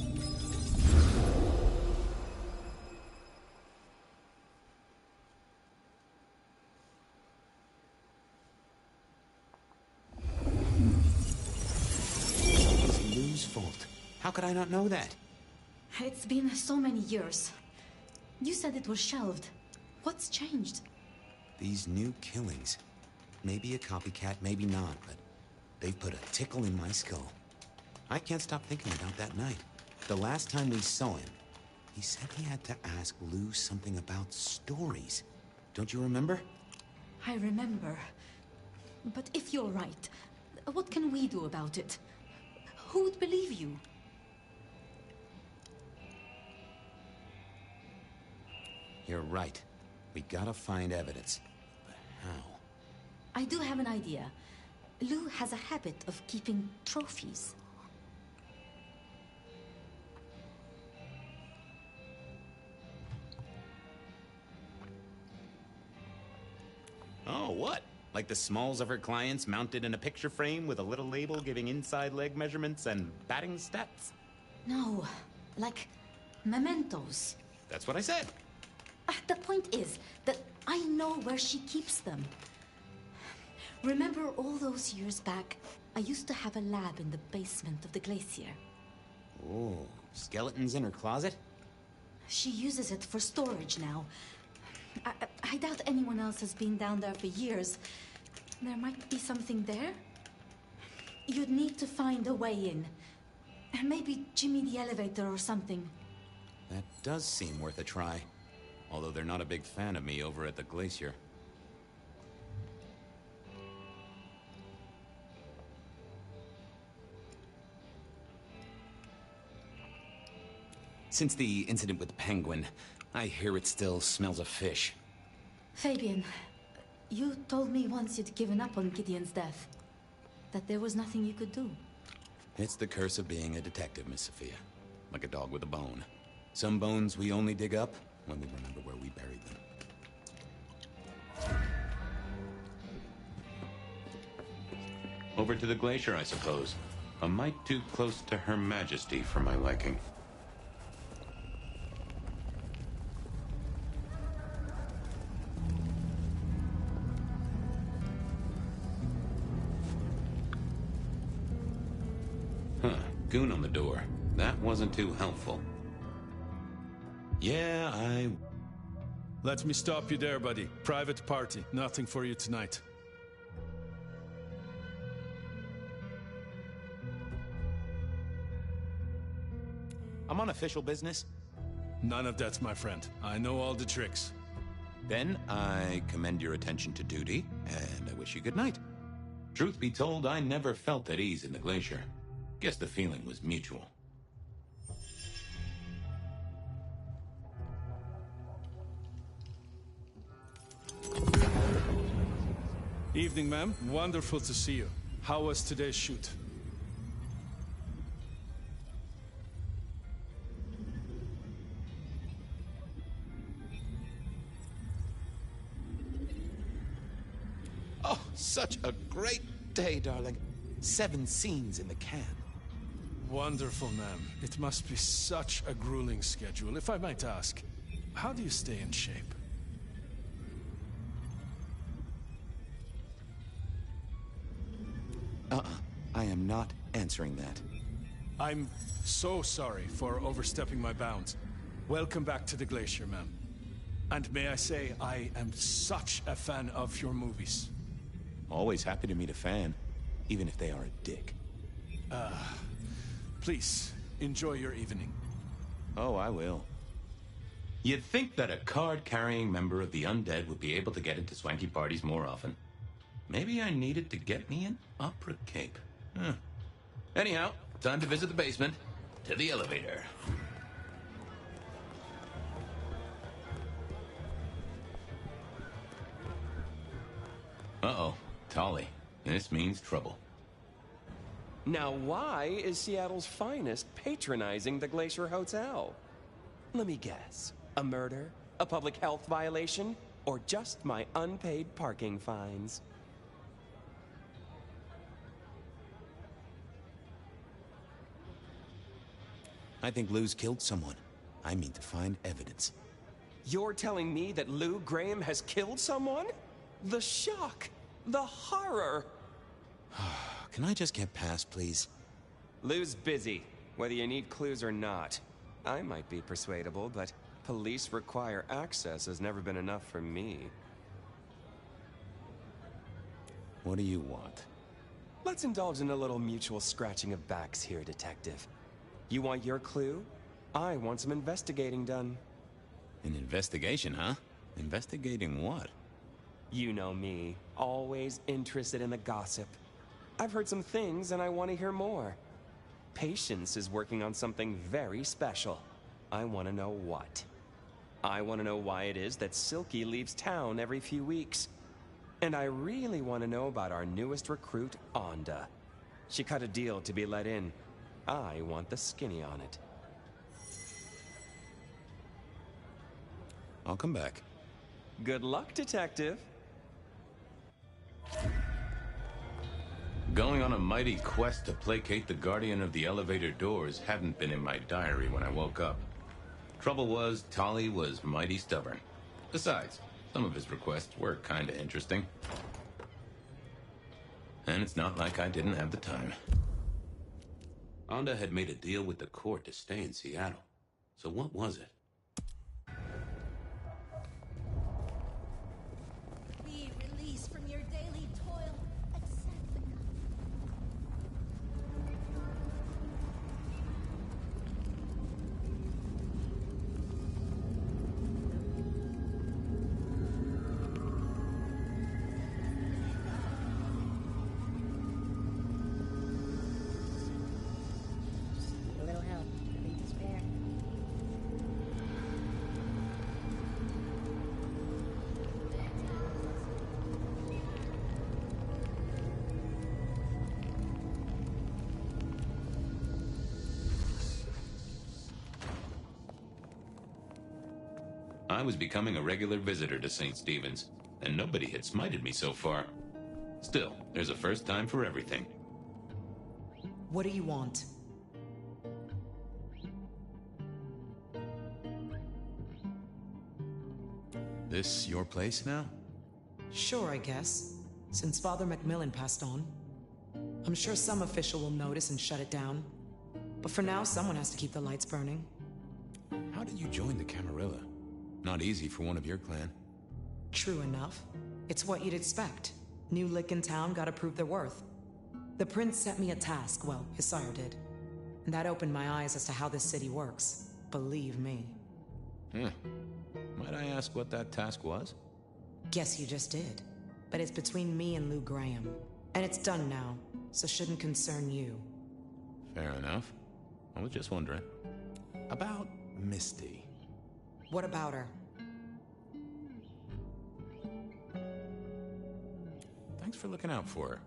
was Lou's fault. How could I not know that? It's been so many years. You said it was shelved. What's changed? These new killings. Maybe a copycat, maybe not, but they've put a tickle in my skull. I can't stop thinking about that night. The last time we saw him, he said he had to ask Lou something about stories. Don't you remember? I remember. But if you're right, what can we do about it? Who would believe you? You're right. We gotta find evidence. But how? I do have an idea. Lou has a habit of keeping trophies. Oh, what? Like the smalls of her clients mounted in a picture frame with a little label giving inside leg measurements and batting stats? No, like mementos. That's what I said. The point is that I know where she keeps them. Remember all those years back, I used to have a lab in the basement of the glacier. Oh, Skeletons in her closet? She uses it for storage now. I doubt anyone else has been down there for years. There might be something there. You'd need to find a way in. Maybe Jimmy the elevator or something. That does seem worth a try. Although they're not a big fan of me over at the Glacier. Since the incident with Penguin, I hear it still smells of fish. Fabian, you told me once you'd given up on Gideon's death. That there was nothing you could do. It's the curse of being a detective, Miss Sophia. Like a dog with a bone. Some bones we only dig up when we remember where we buried them. Over to the Glacier, I suppose. A mite too close to Her Majesty for my liking. Huh, goon on the door. That wasn't too helpful. Yeah, Let me stop you there, buddy. Private party. Nothing for you tonight. I'm on official business. None of that, my friend. I know all the tricks. Then I commend your attention to duty, and I wish you good night. Truth be told, I never felt at ease in the Glacier. Guess the feeling was mutual. Evening, ma'am. Wonderful to see you. How was today's shoot? Oh, such a great day, darling. 7 scenes in the can. Wonderful, ma'am. It must be such a grueling schedule. If I might ask, how do you stay in shape? I am not answering that. I'm so sorry for overstepping my bounds. Welcome back to the Glacier, ma'am. And may I say, I am such a fan of your movies. Always happy to meet a fan, even if they are a dick. Please, enjoy your evening. Oh, I will. You'd think that a card-carrying member of the undead would be able to get into swanky parties more often. Maybe I needed to get me an opera cape. Huh. Anyhow, time to visit the basement. To the elevator. Uh-oh. Tolly. This means trouble. Now why is Seattle's finest patronizing the Glacier Hotel? Let me guess. A murder? A public health violation? Or just my unpaid parking fines? I think Lou's killed someone. I mean to find evidence. You're telling me that Lou Graham has killed someone? The shock! The horror! Can I just get past, please? Lou's busy, whether you need clues or not. I might be persuadable, but police require access has never been enough for me. What do you want? Let's indulge in a little mutual scratching of backs here, Detective. You want your clue? I want some investigating done. An investigation, huh? Investigating what? You know me, always interested in the gossip. I've heard some things and I want to hear more. Patience is working on something very special. I want to know what. I want to know why it is that Silky leaves town every few weeks. And I really want to know about our newest recruit, Onda. She cut a deal to be let in. I want the skinny on it. I'll come back. Good luck, Detective. Going on a mighty quest to placate the guardian of the elevator doors hadn't been in my diary when I woke up. Trouble was, Tolly was mighty stubborn. Besides, some of his requests were kinda interesting. And it's not like I didn't have the time. Anda had made a deal with the court to stay in Seattle. So what was it? Be released from your daily toil. Accept the A little help. Nothing to spare. I was becoming a regular visitor to St. Stephen's, and nobody had smited me so far. Still, there's a first time for everything. What do you want? This your place now? Sure, I guess. Since Father Macmillan passed on. I'm sure some official will notice and shut it down. But for now, someone has to keep the lights burning. How did you join the Camarilla? Not easy for one of your clan. True enough. It's what you'd expect. New lick in town, gotta prove their worth. The prince set me a task, well, his sire did. And that opened my eyes as to how this city works. Believe me. Might I ask what that task was? Guess you just did. But it's between me and Lou Graham. And it's done now, so shouldn't concern you. Fair enough. I was just wondering. About Misty. What about her? Thanks for looking out for her.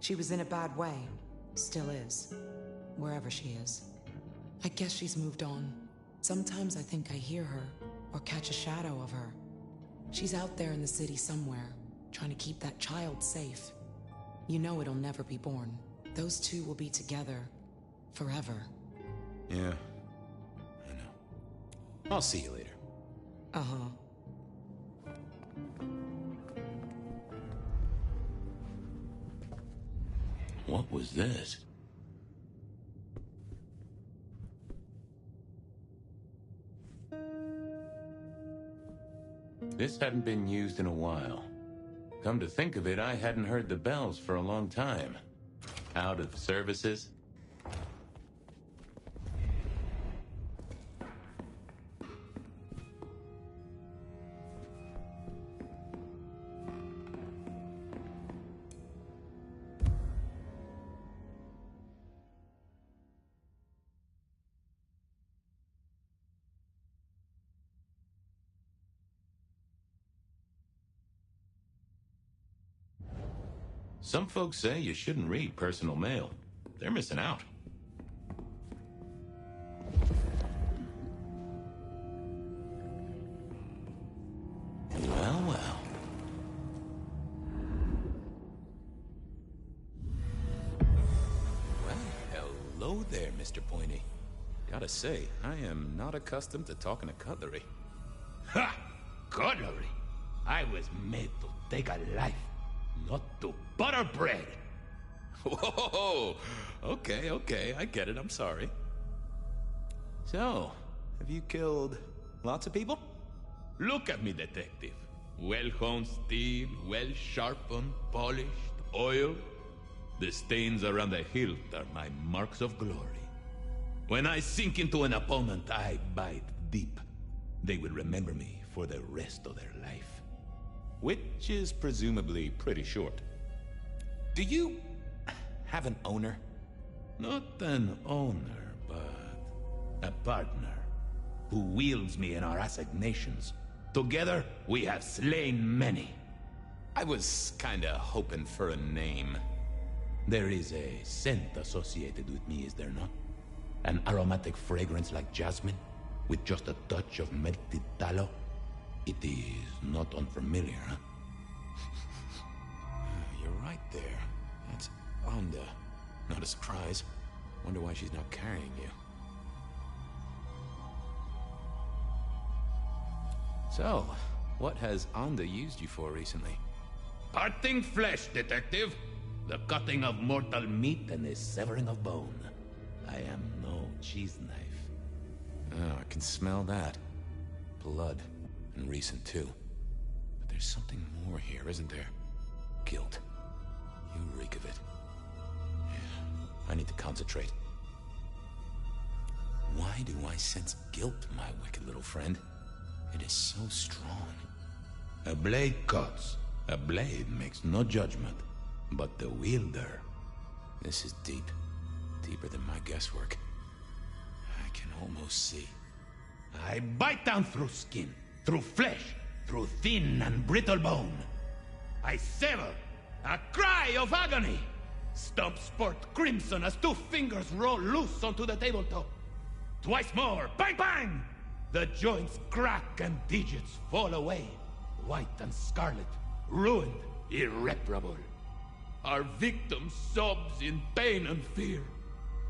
She was in a bad way. Still is. Wherever she is. I guess she's moved on. Sometimes I think I hear her, or catch a shadow of her. She's out there in the city somewhere, trying to keep that child safe. You know it'll never be born. Those two will be together. Forever. Yeah. I know. I'll see you later. Uh-huh. What was this? This hadn't been used in a while. Come to think of it, I hadn't heard the bells for a long time. Out of services? Some folks say you shouldn't read personal mail. They're missing out. Well, well. Well, hello there, Mr. Pointy. Gotta say, I am not accustomed to talking to cutlery. Ha! Cutlery! I was made to take a life, not to butter bread. Whoa! Okay, I get it, I'm sorry. So, have you killed lots of people? Look at me, detective. Well-honed steel, well-sharpened, polished, oiled. The stains around the hilt are my marks of glory. When I sink into an opponent, I bite deep. They will remember me for the rest of their life. Which is presumably pretty short. Do you have an owner? Not an owner, but a partner who wields me in our assignations. Together, we have slain many. I was kinda hoping for a name. There is a scent associated with me, is there not? An aromatic fragrance like jasmine, with just a touch of melted tallow. It is not unfamiliar, huh? You're right there. That's Anda. Not a surprise. Wonder why she's not carrying you. So, what has Anda used you for recently? Parting flesh, detective. The cutting of mortal meat and the severing of bone. I am no cheese knife. Oh, I can smell that. Blood. And recent, too. But there's something more here, isn't there? Guilt. You reek of it. Yeah, I need to concentrate. Why do I sense guilt, my wicked little friend? It is so strong. A blade cuts. A blade makes no judgment. But the wielder... This is deep. Deeper than my guesswork. I can almost see. I bite down through skin, through flesh, through thin and brittle bone. I sever. A cry of agony. Stumps spurt crimson as 2 fingers roll loose onto the tabletop. Twice more. Bang, bang! The joints crack and digits fall away. White and scarlet. Ruined. Irreparable. Our victim sobs in pain and fear,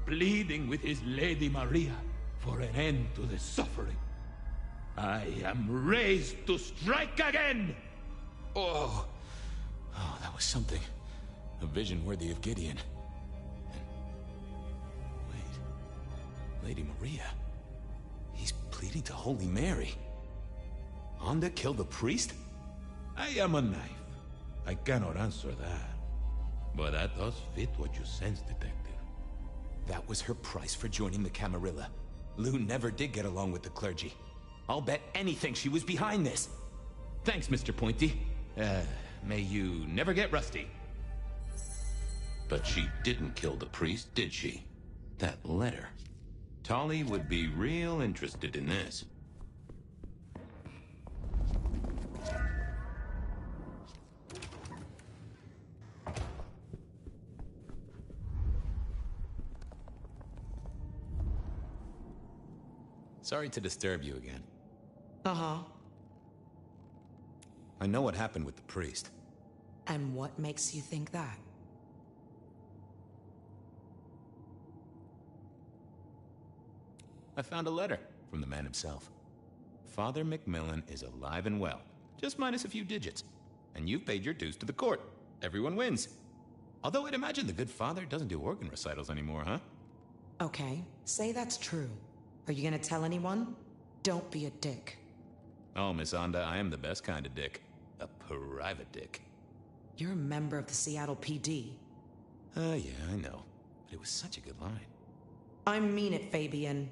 pleading with his Lady Maria for an end to the suffering. I am raised to strike again! Oh, that was something. A vision worthy of Gideon. And... wait. Lady Maria? He's pleading to Holy Mary. Anda killed the priest? I am a knife. I cannot answer that. But that does fit what you sense, Detective. That was her price for joining the Camarilla. Lou never did get along with the clergy. I'll bet anything she was behind this. Thanks, Mr. Pointy. May you never get rusty. But she didn't kill the priest, did she? That letter. Tolly would be real interested in this. Sorry to disturb you again. Uh-huh. I know what happened with the priest. And what makes you think that? I found a letter from the man himself. Father Macmillan is alive and well, just minus a few digits. And you've paid your dues to the court. Everyone wins. Although I'd imagine the good father doesn't do organ recitals anymore, huh? Okay, say that's true. Are you gonna tell anyone? Don't be a dick. Oh, Miss Anda, I am the best kind of dick. A private dick. You're a member of the Seattle PD. Yeah, I know. But it was such a good line. I mean it, Fabian.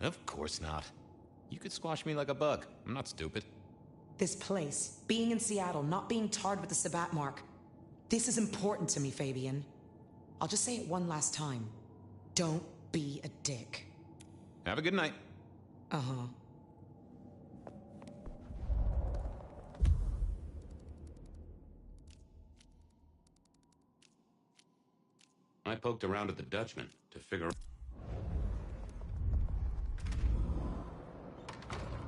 Of course not. You could squash me like a bug. I'm not stupid. This place, being in Seattle, not being tarred with the Sabbat mark. This is important to me, Fabian. I'll just say it one last time. Don't be a dick. Have a good night. Uh-huh. I poked around at the Dutchman to figure...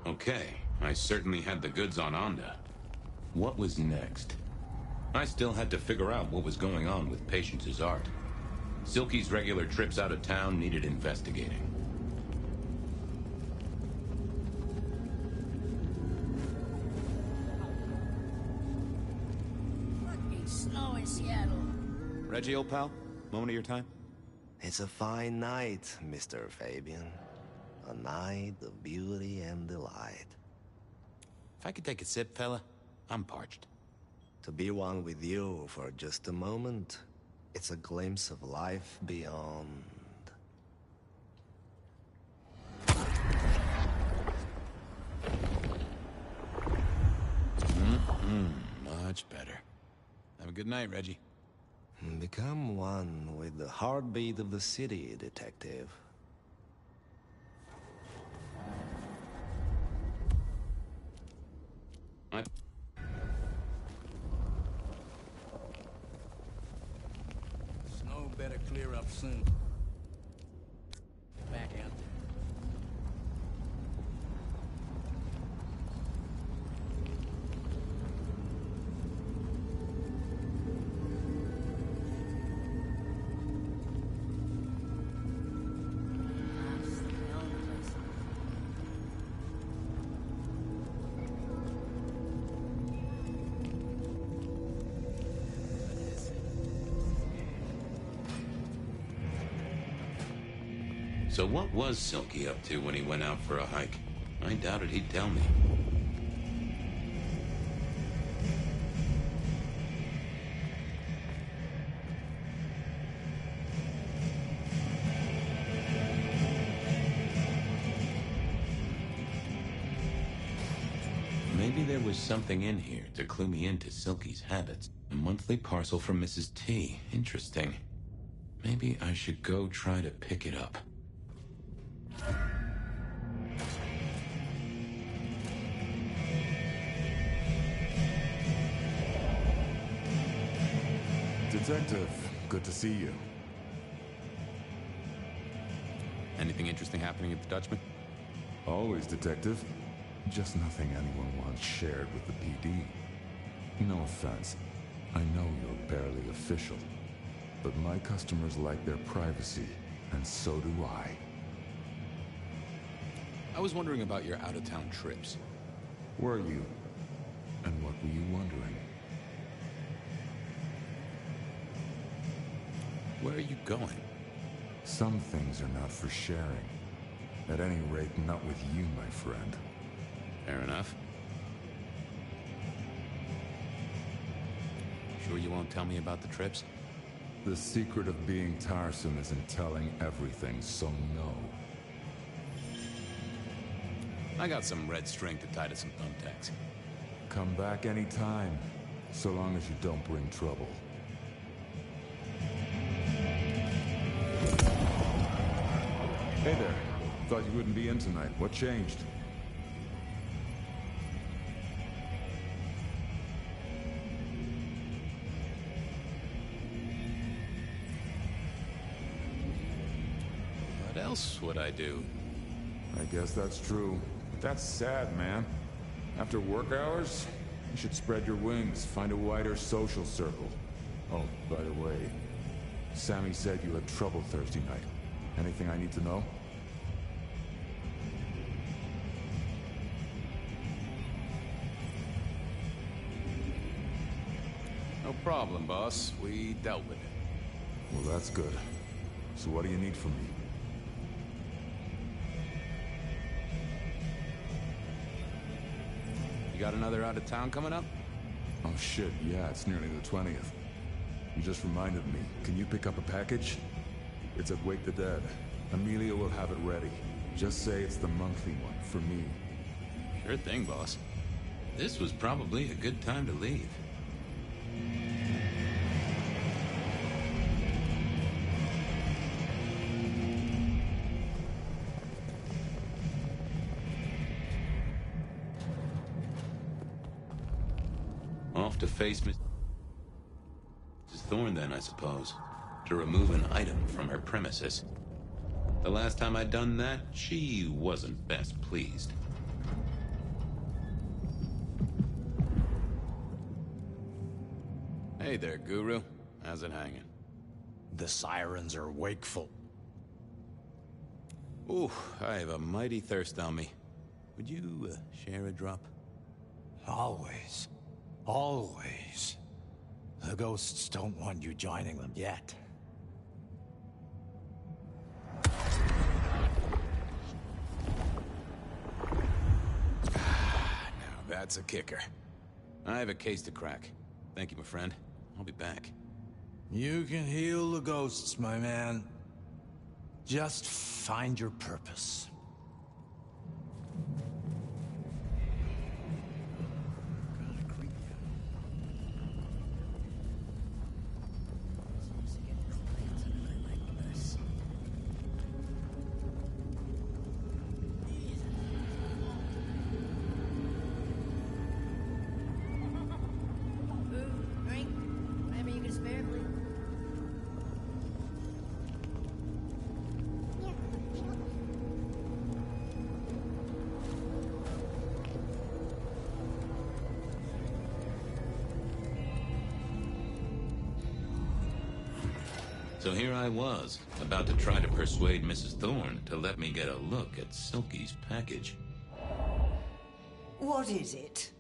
Okay, I certainly had the goods on Anda. What was next? I still had to figure out what was going on with Patience's art. Silky's regular trips out of town needed investigating. Fucking snow in Seattle. Reggie, old pal, moment of your time? It's a fine night, Mr. Fabian. A night of beauty and delight. If I could take a sip, fella, I'm parched. To be one with you for just a moment, it's a glimpse of life beyond. Much better. Have a good night, Reggie. Become one with the heartbeat of the city, Detective. Snow better clear up soon. Back out there. So what was Silky up to when he went out for a hike? I doubted he'd tell me. Maybe there was something in here to clue me into Silky's habits. A monthly parcel from Mrs. T. Interesting. Maybe I should go try to pick it up. Detective, good to see you. Anything interesting happening at the Dutchman? Always, Detective. Just nothing anyone wants shared with the PD. No offense. I know you're barely official. But my customers like their privacy, and so do I. I was wondering about your out-of-town trips. Were you? And what were you wondering? Where are you going? Some things are not for sharing. At any rate, not with you, my friend. Fair enough. Sure you won't tell me about the trips? The secret of being tiresome isn't telling everything, so no. I got some red string to tie to some thumbtacks. Come back anytime, so long as you don't bring trouble. Hey there. Thought you wouldn't be in tonight. What changed? What else would I do? I guess that's true. But that's sad, man. After work hours, you should spread your wings, find a wider social circle. Oh, by the way, Sammy said you had trouble Thursday night. Anything I need to know? No problem, boss. We dealt with it. Well, that's good. So what do you need from me? You got another out of town coming up? Oh shit, yeah, it's nearly the 20th. You just reminded me. Can you pick up a package? It's at Wake the Dead. Amelia will have it ready. Just say it's the monthly one, for me. Sure thing, boss. This was probably a good time to leave. Off to face Mrs. Thorne then, I suppose. To remove an item from her premises. The last time I'd done that, she wasn't best pleased. Hey there, Guru. How's it hanging? The sirens are wakeful. Ooh, I have a mighty thirst on me. Would you share a drop? Always. Always. The ghosts don't want you joining them yet. Now that's a kicker. I have a case to crack. Thank you, my friend. I'll be back. You can heal the ghosts, my man. Just find your purpose. So here I was, about to try to persuade Mrs. Thorne to let me get a look at Silky's package. What is it?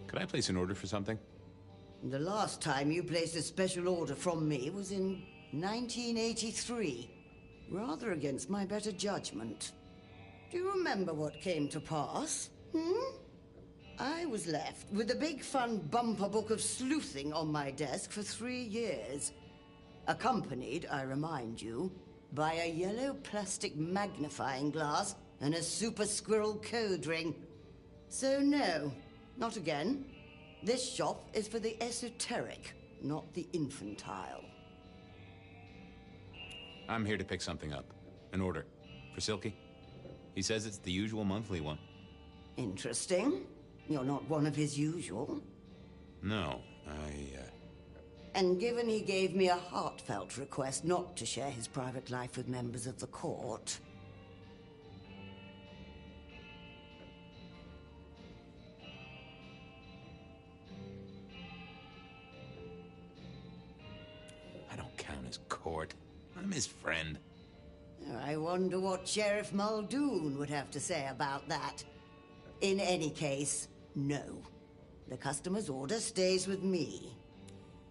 Could I place an order for something? The last time you placed a special order from me was in 1983. Rather against my better judgment. Do you remember what came to pass? I was left with a big fun bumper book of sleuthing on my desk for 3 years. Accompanied, I remind you, by a yellow plastic magnifying glass and a super squirrel code ring. So no, not again. This shop is for the esoteric, not the infantile. I'm here to pick something up. An order. For Silky. He says it's the usual monthly one. Interesting. You're not one of his usual. No, And given he gave me a heartfelt request not to share his private life with members of the court... I don't count as court. I'm his friend. I wonder what Sheriff Muldoon would have to say about that. In any case, no. The customer's order stays with me.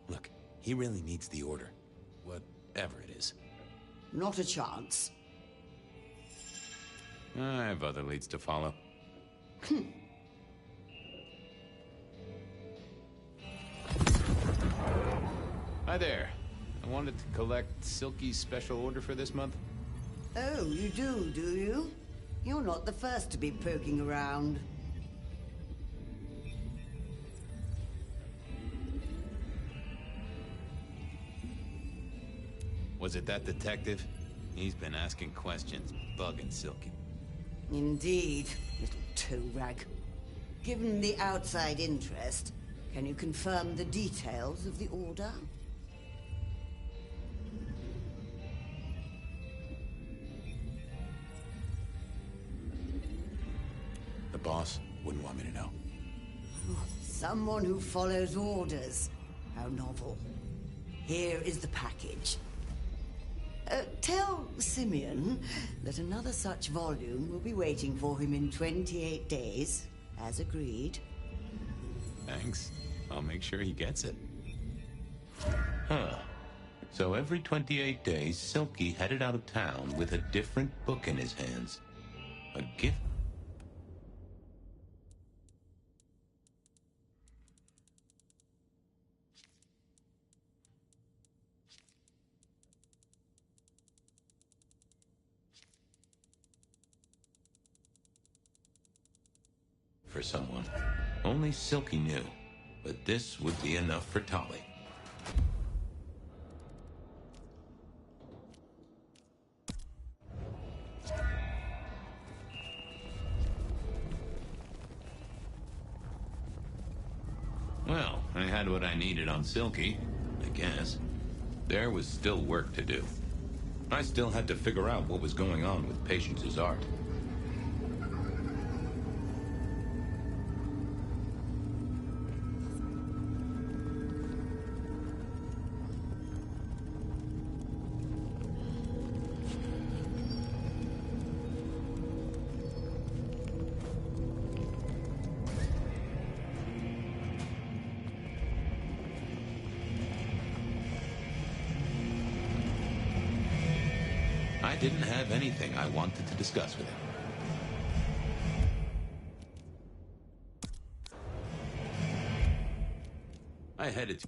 Look, he really needs the order. Whatever it is. Not a chance. I have other leads to follow. Hi there. I wanted to collect Silky's special order for this month. Oh, you do you? You're not the first to be poking around. Was it that detective? He's been asking questions, bugging Silky. Indeed, little toe rag. Given the outside interest, can you confirm the details of the order? The boss wouldn't want me to know. Someone who follows orders. How novel. Here is the package. Tell Simeon that another such volume will be waiting for him in 28 days, as agreed. Thanks. I'll make sure he gets it. Huh. So every 28 days, Silky headed out of town with a different book in his hands. A gift. For someone. Only Silky knew, but this would be enough for Tolly. Well, I had what I needed on Silky, I guess. There was still work to do. I still had to figure out what was going on with Patience's art. I didn't have anything I wanted to discuss with him. I headed to...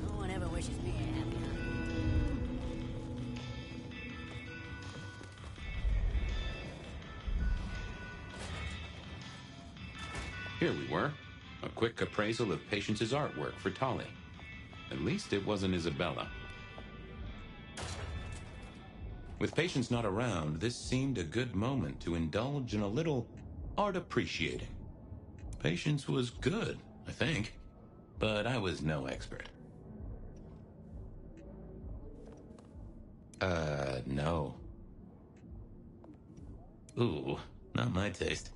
No one ever wishes me a happy Here we were. A quick appraisal of Patience's artwork for Tolly. At least it wasn't Isabella. With Patience not around, this seemed a good moment to indulge in a little art appreciating. Patience was good, I think. but I was no expert. No. Ooh, not my taste.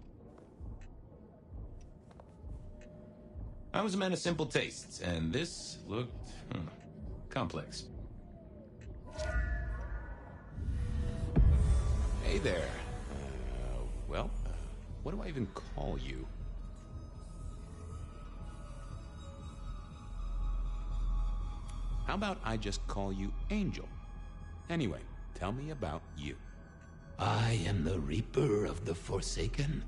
I was a man of simple tastes, and this looked complex. Hey there. Well, what do I even call you? How about I just call you Angel? Anyway, tell me about you. I am the Reaper of the Forsaken,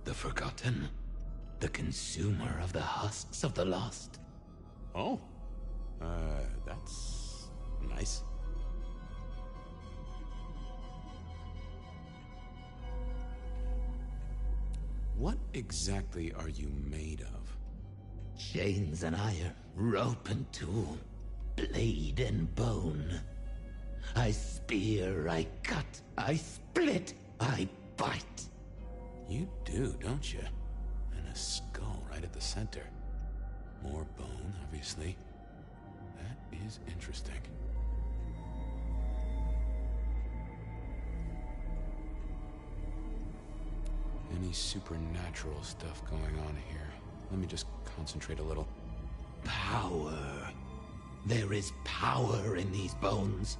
the Forgotten, the consumer of the husks of the lost. Oh, that's nice. What exactly are you made of? Chains and iron, rope and tool, blade and bone. I spear, I cut, I split, I bite. You do, don't you? And a skull right at the center. More bone, obviously. That is interesting. Any supernatural stuff going on here? Let me just concentrate a little. Power. There is power in these bones.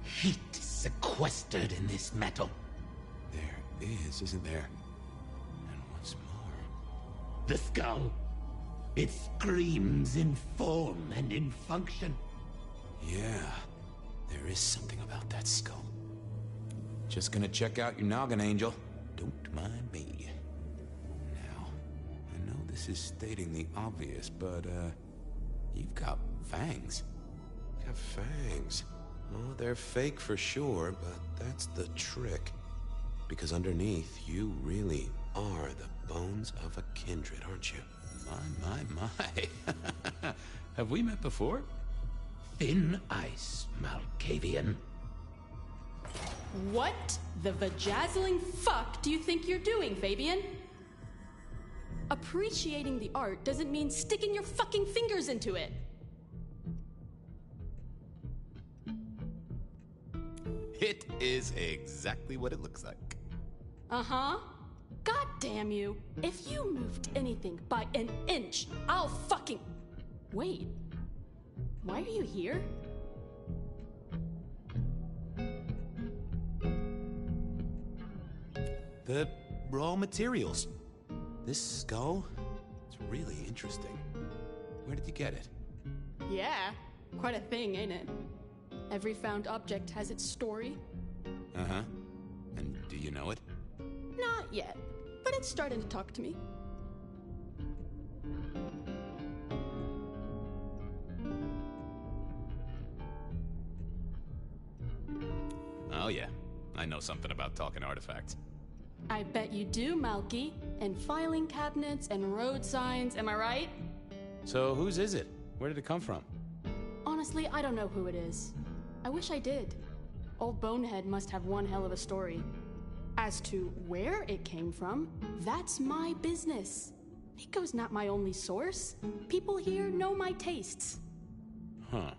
Heat sequestered in this metal. There is, isn't there? And what's more? The skull. It screams in form and in function. Yeah, there is something about that skull. Just gonna check out your noggin, Angel. Don't mind me. Now, I know this is stating the obvious, but, you've got fangs. Got fangs. Oh, they're fake for sure, but that's the trick. Because underneath, you really are the bones of a kindred, aren't you? My. Have we met before? Thin ice, Malkavian. What the vajazzling fuck do you think you're doing, Fabian? Appreciating the art doesn't mean sticking your fucking fingers into it. It is exactly what it looks like. Uh-huh. God damn you. If you moved anything by an inch, I'll fucking... Wait. Why are you here? The raw materials. This skull, it's really interesting. Where did you get it? Yeah, quite a thing, ain't it? Every found object has its story. Uh-huh. And do you know it? Not yet, but it's starting to talk to me. Oh yeah, I know something about talking artifacts. I bet you do, Malky. And filing cabinets and road signs, am I right? So whose is it? Where did it come from? Honestly, I don't know who it is. I wish I did. Old Bonehead must have one hell of a story. As to where it came from, that's my business. Nico's not my only source. People here know my tastes. Huh.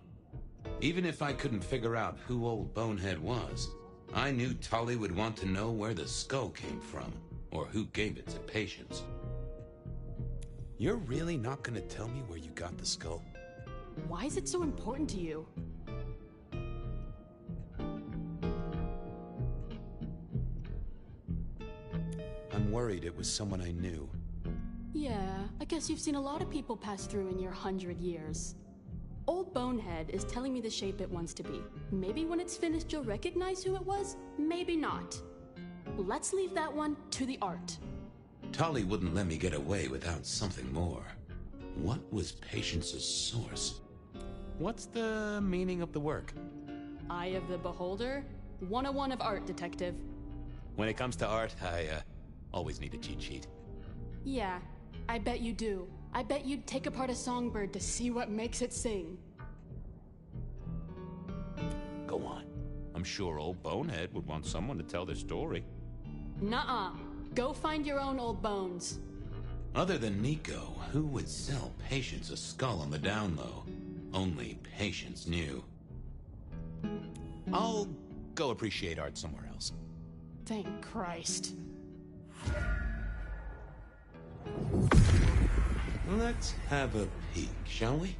Even if I couldn't figure out who Old Bonehead was, I knew Tully would want to know where the skull came from, or who gave it to patients. You're really not gonna tell me where you got the skull? Why is it so important to you? I'm worried it was someone I knew. Yeah, I guess you've seen a lot of people pass through in your 100 years. Old Bonehead is telling me the shape it wants to be. Maybe when it's finished you'll recognize who it was, maybe not. Let's leave that one to the art. Tully wouldn't let me get away without something more. What was Patience's source? What's the meaning of the work? Eye of the Beholder? 101 of art, detective. When it comes to art, I always need a cheat sheet. Yeah, I bet you do. I bet you'd take apart a songbird to see what makes it sing. Go on. I'm sure Old Bonehead would want someone to tell their story. Nuh-uh. Go find your own old bones. Other than Nico, who would sell Patience a skull on the down low? Only Patience knew. I'll go appreciate art somewhere else. Thank Christ. Let's have a peek, shall we?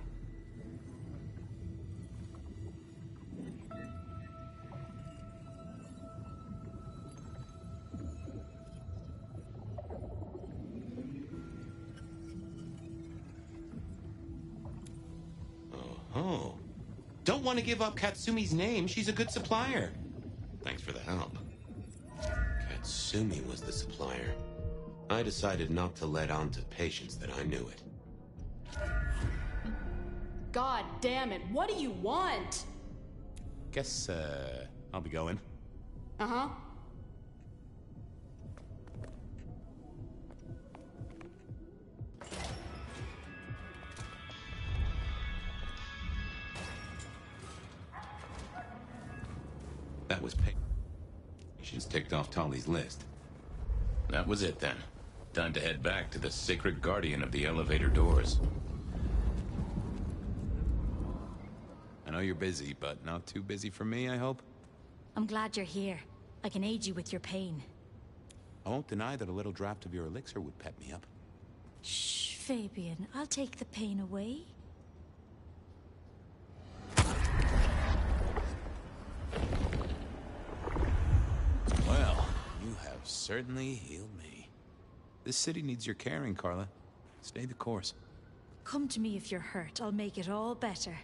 Oh. Don't want to give up Katsumi's name. She's a good supplier. Thanks for the help. Katsumi was the supplier. I decided not to let on to Patience that I knew it. God damn it, what do you want? Guess, I'll be going. Uh-huh. That was Patience ticked off Tolly's list. That was it then. Time to head back to the sacred guardian of the elevator doors. I know you're busy, but not too busy for me, I hope? I'm glad you're here. I can aid you with your pain. I won't deny that a little draft of your elixir would pep me up. Shh, Fabian. I'll take the pain away. Well, you have certainly healed me. This city needs your caring, Carla. Stay the course. Come to me if you're hurt. I'll make it all better.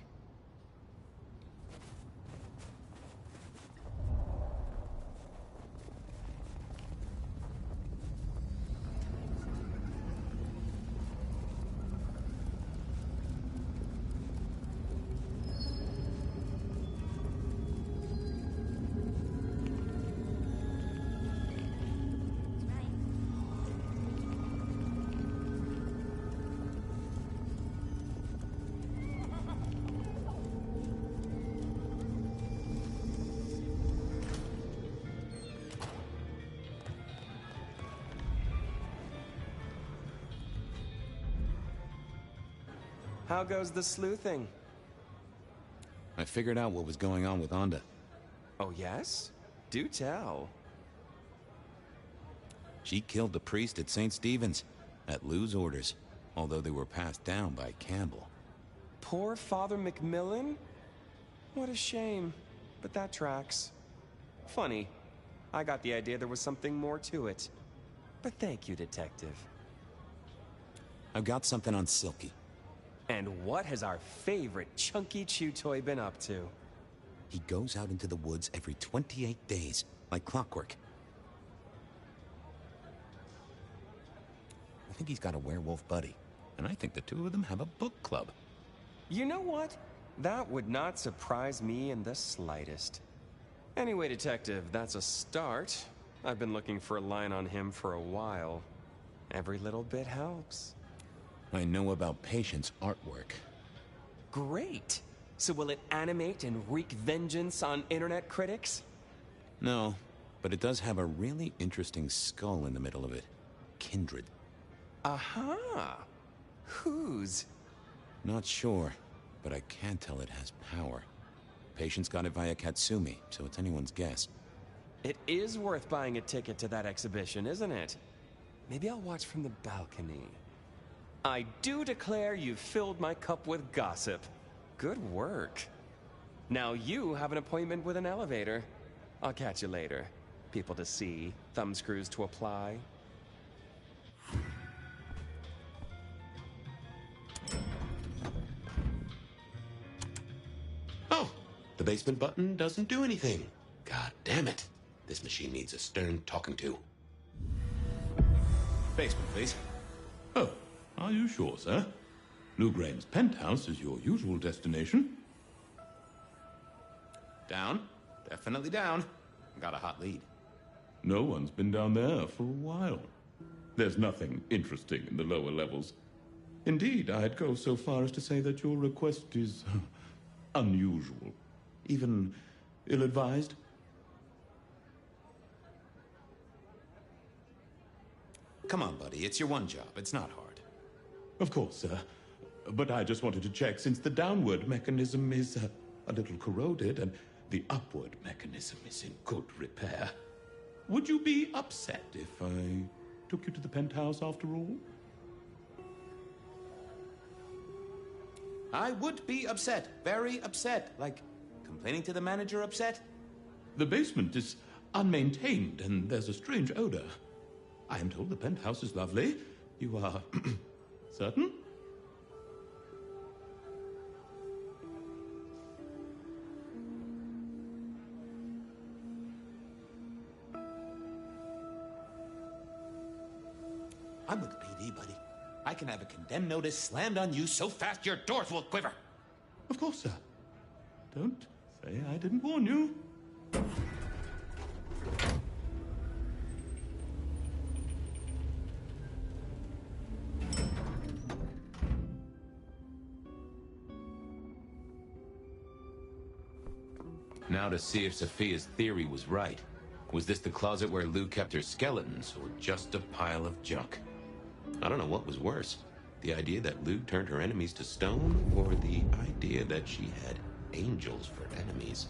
How goes the sleuthing? I figured out what was going on with Onda. Oh, yes? Do tell. She killed the priest at St. Stephen's, at Lou's orders, although they were passed down by Campbell. Poor Father Macmillan? What a shame, but that tracks. Funny. I got the idea there was something more to it. But thank you, Detective. I've got something on Silky. And what has our favorite chunky chew toy been up to? He goes out into the woods every 28 days, like clockwork. I think he's got a werewolf buddy, and I think the two of them have a book club. You know what? That would not surprise me in the slightest. Anyway, Detective, that's a start. I've been looking for a line on him for a while. Every little bit helps. I know about Patience artwork. Great! So will it animate and wreak vengeance on internet critics? No, but it does have a really interesting skull in the middle of it. Kindred. Aha! Whose? Not sure, but I can tell it has power. Patience got it via Katsumi, so it's anyone's guess. It is worth buying a ticket to that exhibition, isn't it? Maybe I'll watch from the balcony. I do declare you've filled my cup with gossip. Good work. Now you have an appointment with an elevator. I'll catch you later. People to see, thumbscrews to apply. Oh, the basement button doesn't do anything. God damn it. This machine needs a stern talking to. Basement, please. Oh, are you sure, sir? Lugrain's penthouse is your usual destination. Down. Definitely down. Got a hot lead. No one's been down there for a while. There's nothing interesting in the lower levels. Indeed, I'd go so far as to say that your request is unusual, even ill-advised. Come on, buddy. It's your one job. It's not hard. Of course, sir. But I just wanted to check since the downward mechanism is a little corroded and the upward mechanism is in good repair. Would you be upset if I took you to the penthouse after all? I would be upset. Very upset. Like, complaining to the manager upset? The basement is unmaintained and there's a strange odor. I am told the penthouse is lovely. You are certain? I'm with the PD, buddy. I can have a condemned notice slammed on you so fast your doors will quiver. Of course, sir. Don't say I didn't warn you. Now to see if Sophia's theory was right. Was this the closet where Lou kept her skeletons, or just a pile of junk? I don't know what was worse. The idea that Lou turned her enemies to stone, or the idea that she had angels for enemies?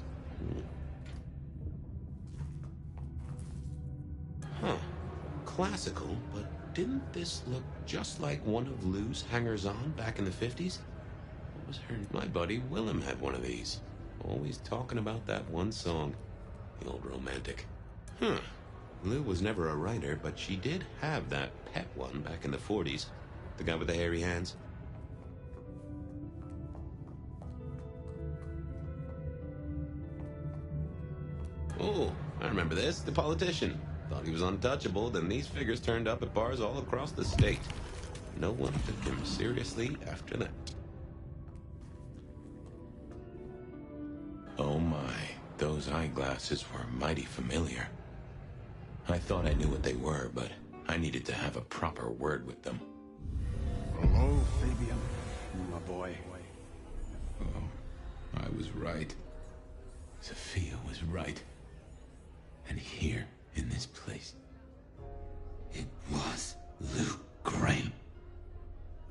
Huh. Classical, but didn't this look just like one of Lou's hangers-on back in the 50s? What was her... My buddy Willem had one of these. Always talking about that one song. The old romantic. Huh. Lou was never a writer, but she did have that pet one back in the 40s. The guy with the hairy hands. Oh, I remember this. The politician. Thought he was untouchable, then these figures turned up at bars all across the state. No one took him seriously after that. Oh my, those eyeglasses were mighty familiar. I thought I knew what they were, but I needed to have a proper word with them. Hello, Fabian, my boy. Oh, I was right. Sophia was right. And here, in this place, it was Lou Graham.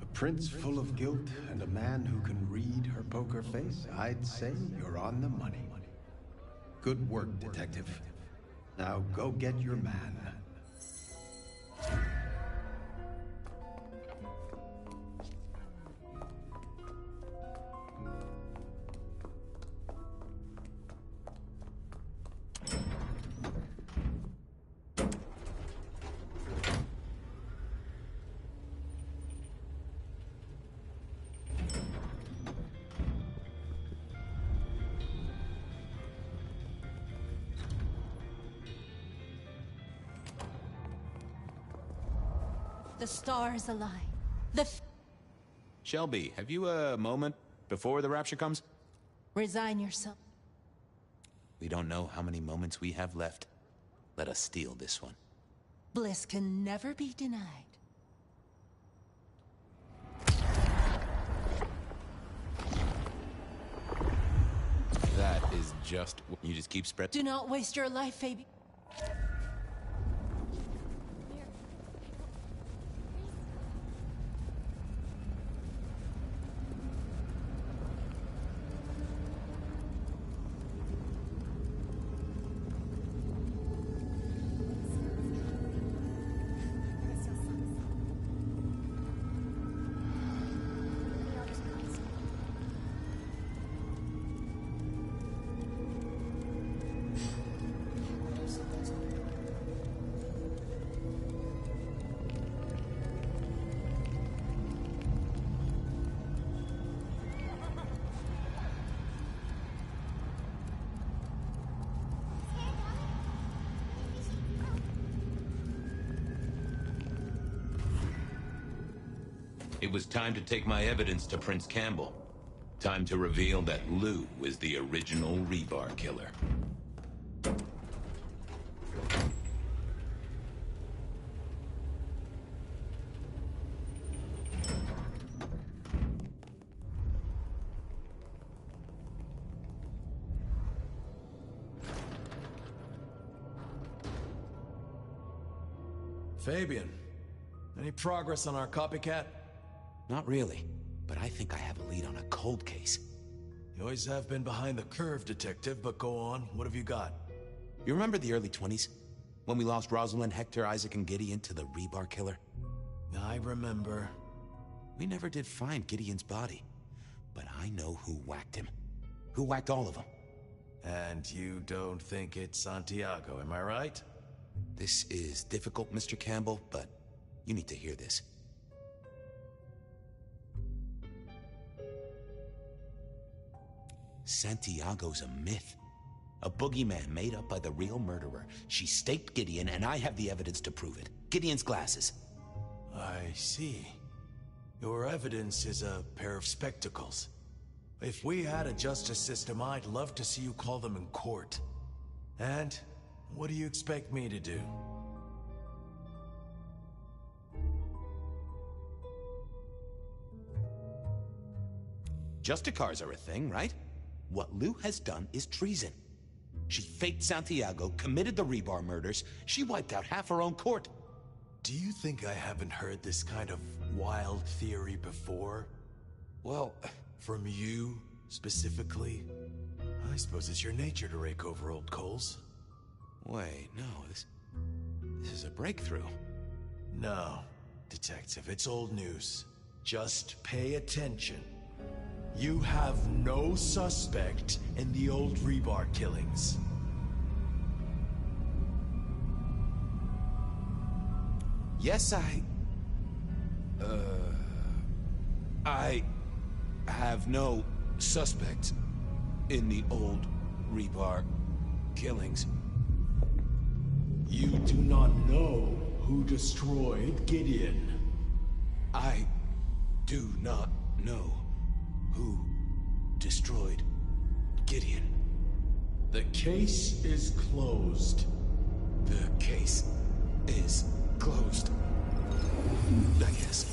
A prince full of guilt and a man who can read her poker face. I'd say you're on the money. Good work, detective. Now go get your man. The stars align. Shelby, have you a moment before the rapture comes? Resign yourself. We don't know how many moments we have left. Let us steal this one. Bliss can never be denied. That is just... You just keep spreading... Do not waste your life, Fabian. It was time to take my evidence to Prince Campbell. Time to reveal that Lou is the original rebar killer. Fabian, Any progress on our copycat? Not really, but I think I have a lead on a cold case. You always have been behind the curve, Detective, but go on. What have you got? You remember the early 20s? When we lost Rosalind, Hector, Isaac, and Gideon to the rebar killer? I remember. We never did find Gideon's body, but I know who whacked him. Who whacked all of them. And you don't think it's Santiago, am I right? This is difficult, Mr. Campbell, but you need to hear this. Santiago's a myth. A boogeyman made up by the real murderer. She staked Gideon, and I have the evidence to prove it. Gideon's glasses. I see. Your evidence is a pair of spectacles. If we had a justice system, I'd love to see you call them in court. And what do you expect me to do? Justicars are a thing, right? What Lou has done is treason. She faked Santiago, committed the rebar murders. She wiped out half her own court. Do you think I haven't heard this kind of wild theory before? Well, from you, specifically? I suppose it's your nature to rake over old coals. Wait, no, this is a breakthrough. No, Detective, it's old news. Just pay attention. You have no suspect in the old rebar killings. Yes, I have no suspect in the old rebar killings. You do not know who destroyed Gideon. I do not know who destroyed Gideon. The case is closed. The case is closed. I guess.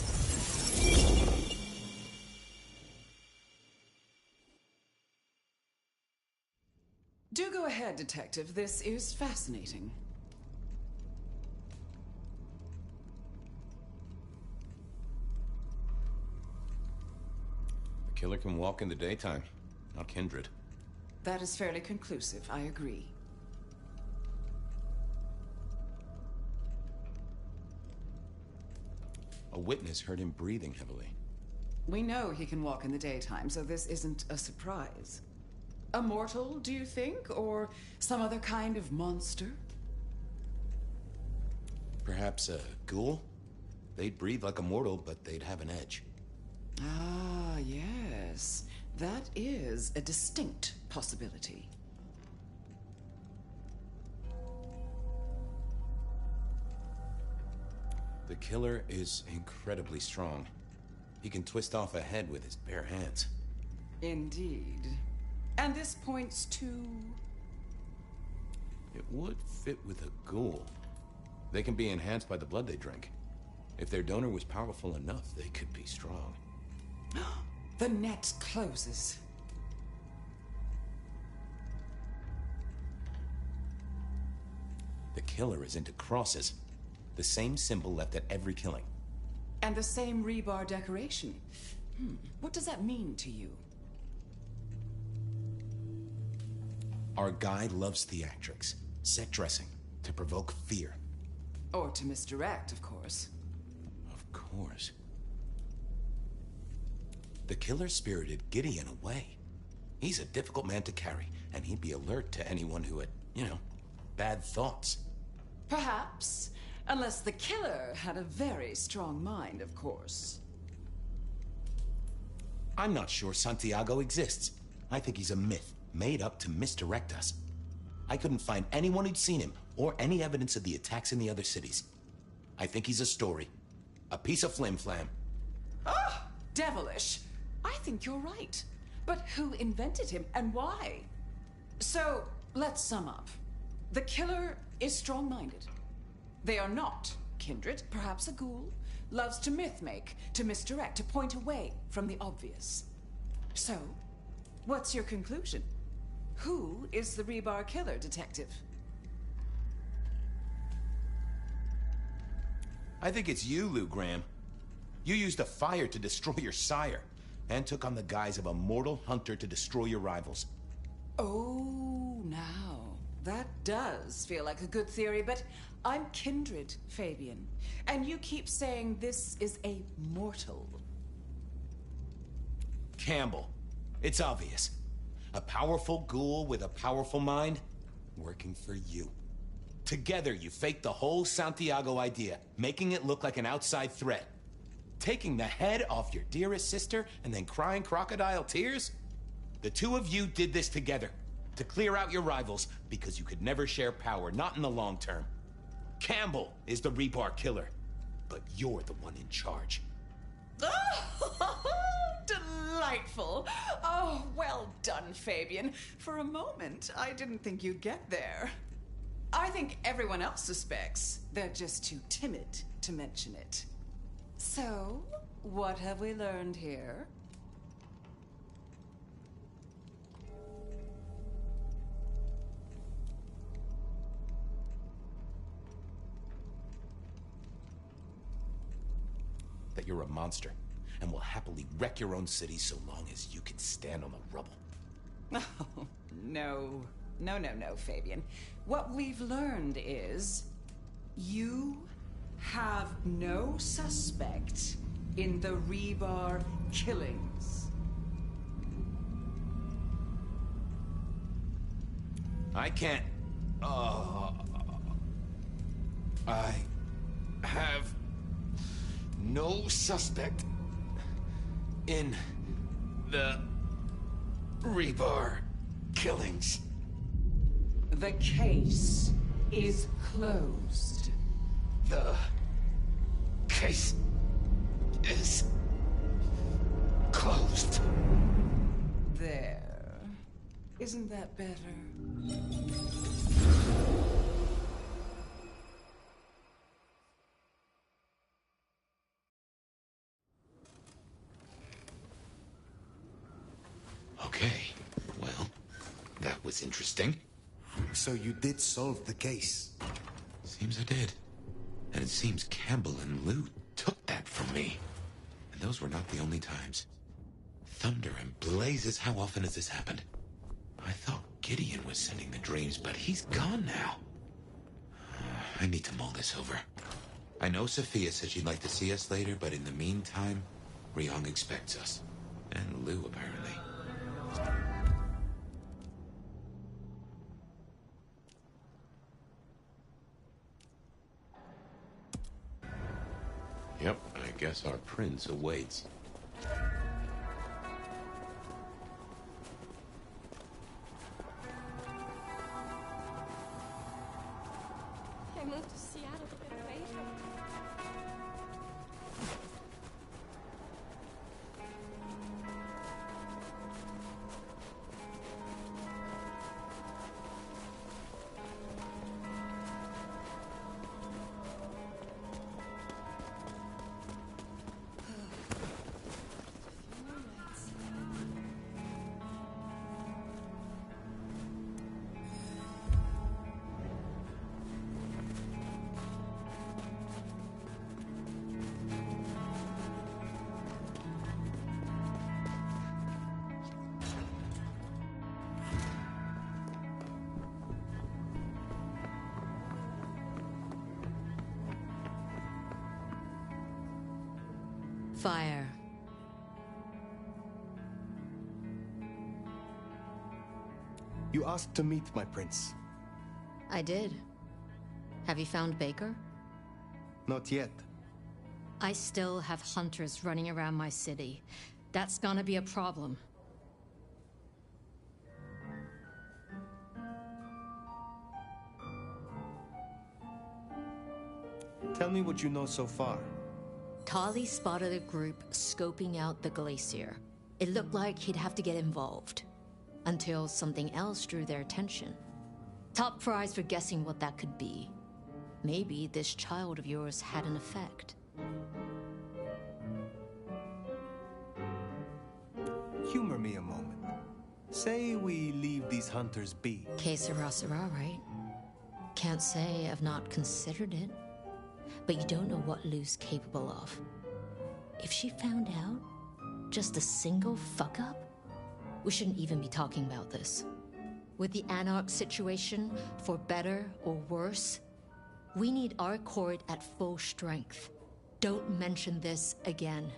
Do go ahead, Detective. This is fascinating. The killer can walk in the daytime, not Kindred. That is fairly conclusive, I agree. A witness heard him breathing heavily. We know he can walk in the daytime, so this isn't a surprise. A mortal, do you think? Or some other kind of monster? Perhaps a ghoul? They'd breathe like a mortal, but they'd have an edge. Ah, yes. That is a distinct possibility. The killer is incredibly strong. He can twist off a head with his bare hands. Indeed. And this points to... It would fit with a ghoul. They can be enhanced by the blood they drink. If their donor was powerful enough, they could be strong. The net closes. The killer is into crosses. The same symbol left at every killing. And the same rebar decoration. What does that mean to you? Our guy loves theatrics, set dressing, to provoke fear. Or to misdirect, of course. Of course. The killer spirited Gideon away. He's a difficult man to carry, and he'd be alert to anyone who had, bad thoughts. Perhaps. Unless the killer had a very strong mind, of course. I'm not sure Santiago exists. I think he's a myth, made up to misdirect us. I couldn't find anyone who'd seen him, or any evidence of the attacks in the other cities. I think he's a story. A piece of flim-flam. Ah! Devilish! I think you're right. But who invented him, and why? So, let's sum up. The killer is strong-minded. They are not kindred, perhaps a ghoul, loves to myth-make, to misdirect, to point away from the obvious. So, what's your conclusion? Who is the rebar killer, Detective? I think it's you, Lou Graham. You used a fire to destroy your sire, and took on the guise of a mortal hunter to destroy your rivals. Oh, now. That does feel like a good theory, but I'm kindred, Fabian. And you keep saying this is a mortal. Campbell. It's obvious. A powerful ghoul with a powerful mind, working for you. Together, you faked the whole Santiago idea, making it look like an outside threat. Taking the head off your dearest sister and then crying crocodile tears? The two of you did this together, to clear out your rivals, because you could never share power, not in the long term. Campbell is the rebar killer, but you're the one in charge. Delightful. Oh, well done, Fabian. For a moment, I didn't think you'd get there. I think everyone else suspects. They're just too timid to mention it. So, what have we learned here? That you're a monster, and will happily wreck your own city so long as you can stand on the rubble. Oh, no. No, Fabian. What we've learned is you have no suspect in the rebar killings. I can't... I have no suspect in the rebar killings. The case is closed. The case is closed. There. Isn't that better? Okay, well, that was interesting. So you did solve the case? Seems I did. And it seems Campbell and Lou took that from me. And those were not the only times. Thunder and blazes, how often has this happened? I thought Gideon was sending the dreams, but he's gone now. I need to mull this over. I know Sophia said she'd like to see us later, but in the meantime, Ryong expects us. And Lou, apparently. Yep, I guess our prince awaits. I moved to Seattle to get away from Fire. You asked to meet my prince. I did. Have you found Baker? Not yet. I still have hunters running around my city. That's gonna be a problem. Tell me what you know so far. Tali spotted a group scoping out the glacier. It looked like he'd have to get involved. Until something else drew their attention. Top prize for guessing what that could be. Maybe this child of yours had an effect. Humor me a moment. Say we leave these hunters be. Que sera, sera, right? Can't say I've not considered it. but you don't know what Lou's capable of. If she found out, just a single fuck-up, we shouldn't even be talking about this. With the Anarch situation, for better or worse, we need our court at full strength. Don't mention this again.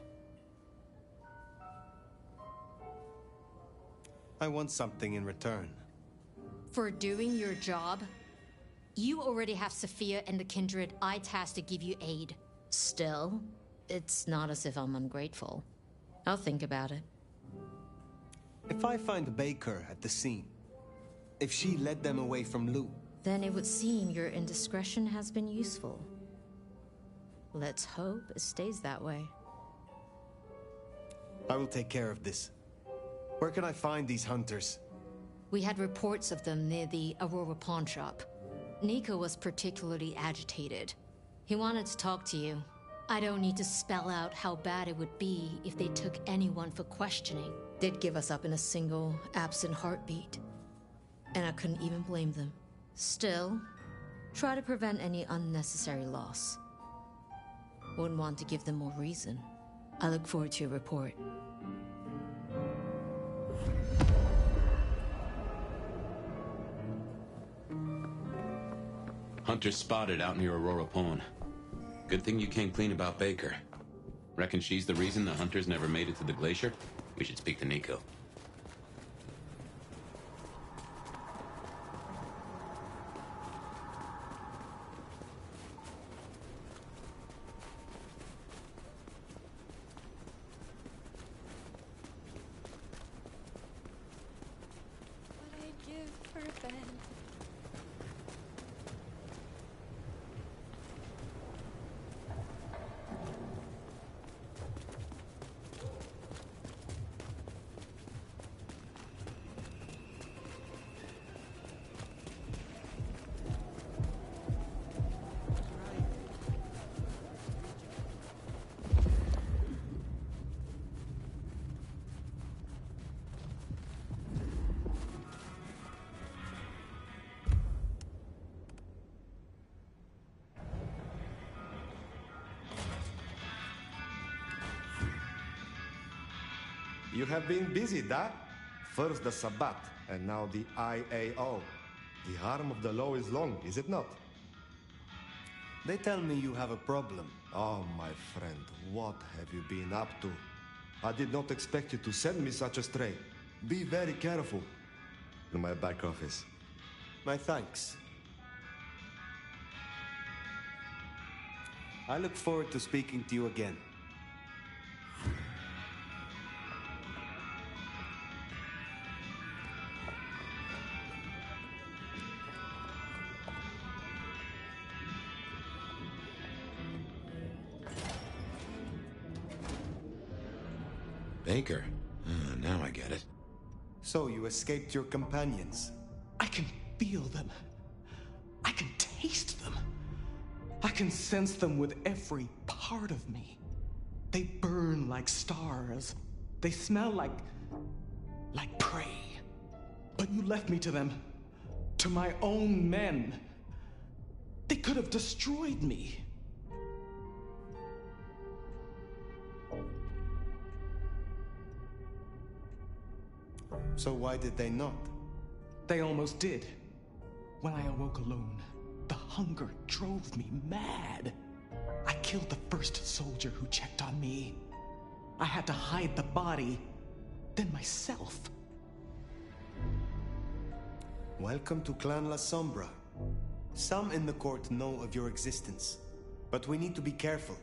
I want something in return. For doing your job, you already have Sophia and the Kindred I tasked to give you aid. Still, it's not as if I'm ungrateful. I'll think about it. If I find Baker at the scene, if she led them away from Lou, then it would seem your indiscretion has been useful. Let's hope it stays that way. I will take care of this. Where can I find these hunters? We had reports of them near the Aurora pawn shop. Nico was particularly agitated. He wanted to talk to you. I don't need to spell out how bad it would be if they took anyone for questioning. They'd give us up in a single, absent heartbeat. And I couldn't even blame them. Still, try to prevent any unnecessary loss. Wouldn't want to give them more reason. I look forward to your report. Hunter spotted out near Aurora Pawn. Good thing you came clean about Baker. Reckon she's the reason the hunters never made it to the glacier? We should speak to Nico. What I'd give for Ben. You have been busy, da? First the Sabbat, and now the IAO. The arm of the law is long, is it not? They tell me you have a problem. Oh, my friend, what have you been up to? I did not expect you to send me such a stray. Be very careful. In my back office. My thanks. I look forward to speaking to you again. Baker? Now I get it. So you escaped your companions? I can feel them. I can taste them. I can sense them with every part of me. They burn like stars. They smell like prey. But you left me to them. To my own men. They could have destroyed me. So why did they not? They almost did. When I awoke alone, the hunger drove me mad. I killed the first soldier who checked on me. I had to hide the body, then myself. Welcome to Clan La Sombra. Some in the court know of your existence, but we need to be careful.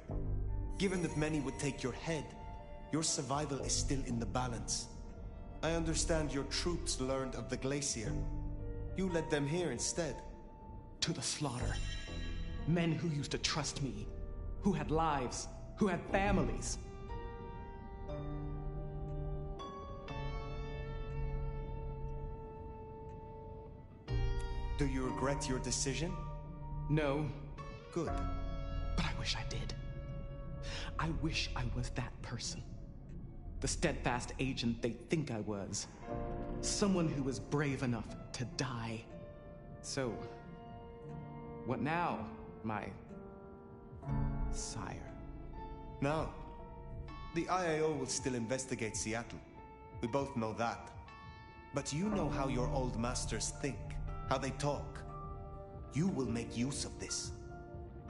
Given that many would take your head, your survival is still in the balance. I understand your troops learned of the glacier. You led them here instead. To the slaughter. Men who used to trust me, who had lives, who had families. Do you regret your decision? No. Good. But I wish I did. I wish I was that person. The steadfast agent they think I was. Someone who was brave enough to die. So, what now, my sire. Now, the IAO will still investigate Seattle. We both know that. But you know how your old masters think, how they talk. You will make use of this.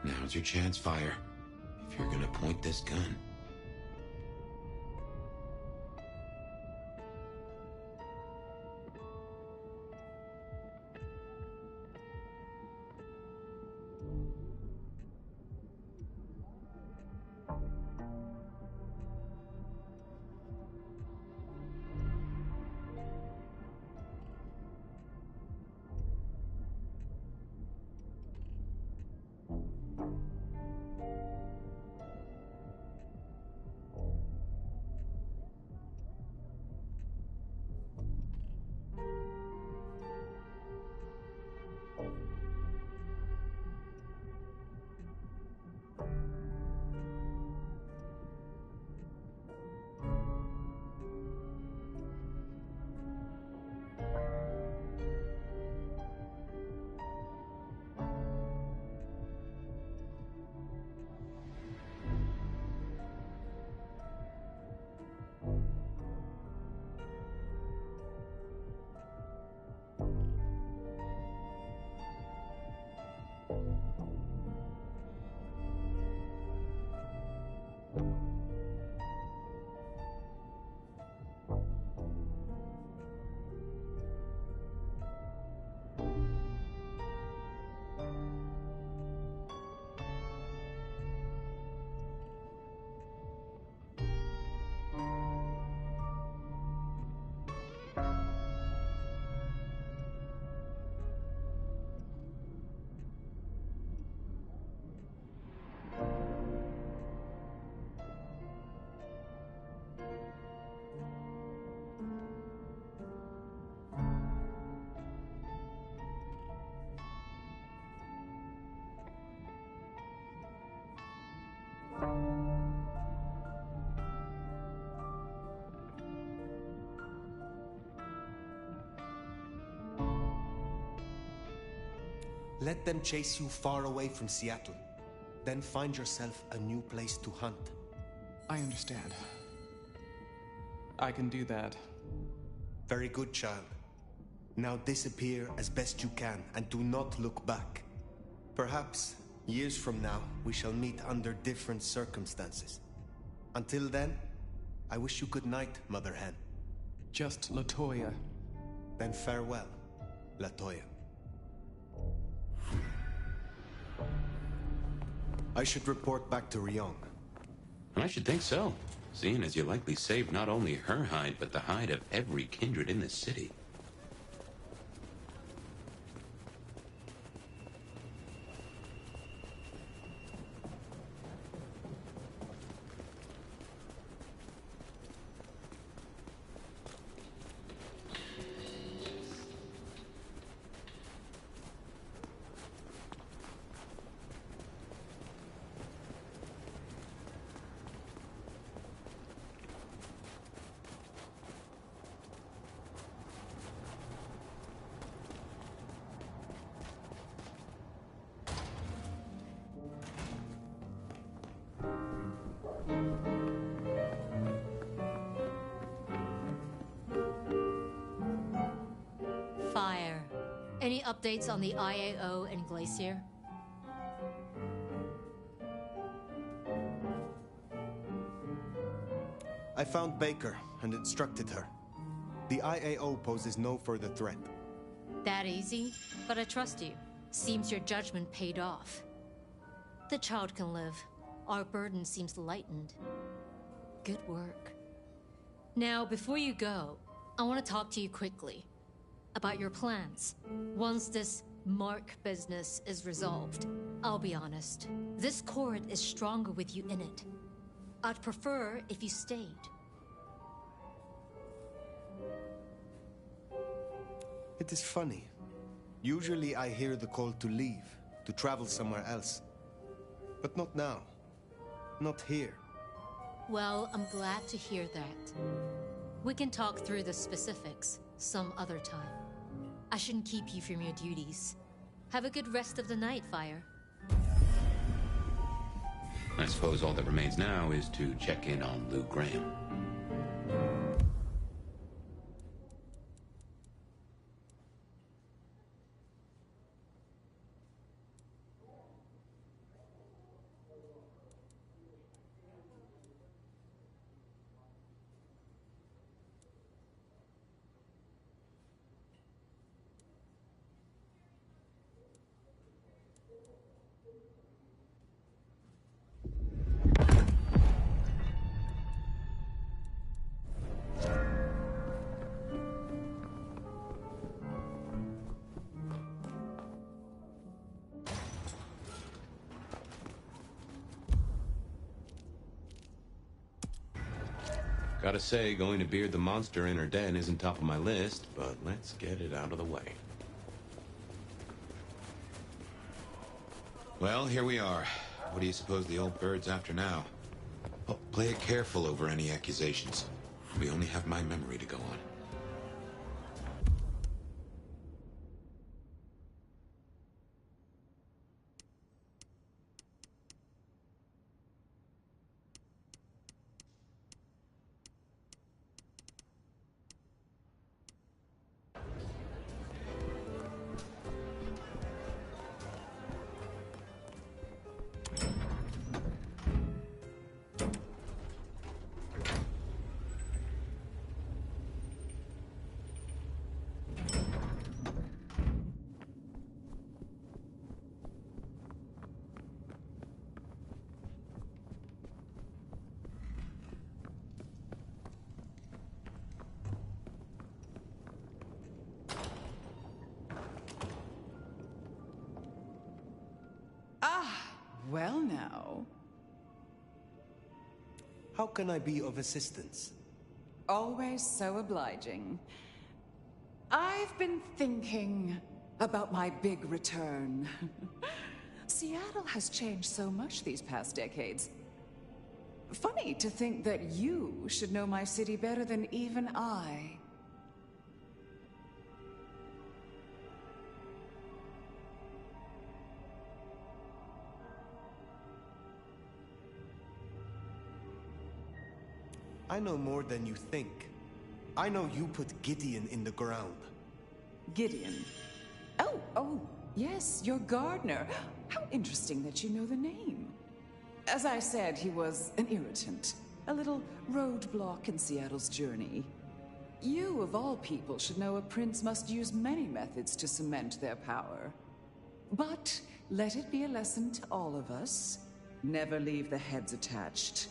Now's your chance, Fire. If you're gonna point this gun. Let them chase you far away from Seattle. Then find yourself a new place to hunt. I understand. I can do that. Very good, child. Now disappear as best you can and do not look back. Perhaps, years from now, we shall meet under different circumstances. Until then, I wish you good night, Mother Hen. Just Latoya. Then farewell, Latoya. I should report back to Ryong. I should think so, seeing as you likely saved not only her hide, but the hide of every kindred in the city. Fire. Any updates on the IAO and Glacier? I found Baker and instructed her. The IAO poses no further threat. That easy? But I trust you. Seems your judgment paid off. The child can live. Our burden seems lightened. Good work. Now, before you go, I want to talk to you quickly about your plans. Once this Mark business is resolved, I'll be honest, this court is stronger with you in it. I'd prefer if you stayed. It is funny. Usually I hear the call to leave, to travel somewhere else. But not now. Not here. Well, I'm glad to hear that. We can talk through the specifics some other time. I shouldn't keep you from your duties. Have a good rest of the night, Fire. I suppose all that remains now is to check in on Lou Graham. Gotta say, going to beard the monster in her den isn't top of my list, but let's get it out of the way. Well, here we are. What do you suppose the old bird's after now? Oh, play it careful over any accusations. We only have my memory to go on. Well now. How can I be of assistance? Always so obliging. I've been thinking about my big return. Seattle has changed so much these past decades. Funny to think that you should know my city better than even I. I know more than you think. I know you put Gideon in the ground. Gideon? Oh, yes, your gardener. How interesting that you know the name. As I said, he was an irritant. A little roadblock in Seattle's journey. You, of all people, should know a prince must use many methods to cement their power. But let it be a lesson to all of us. Never leave the heads attached.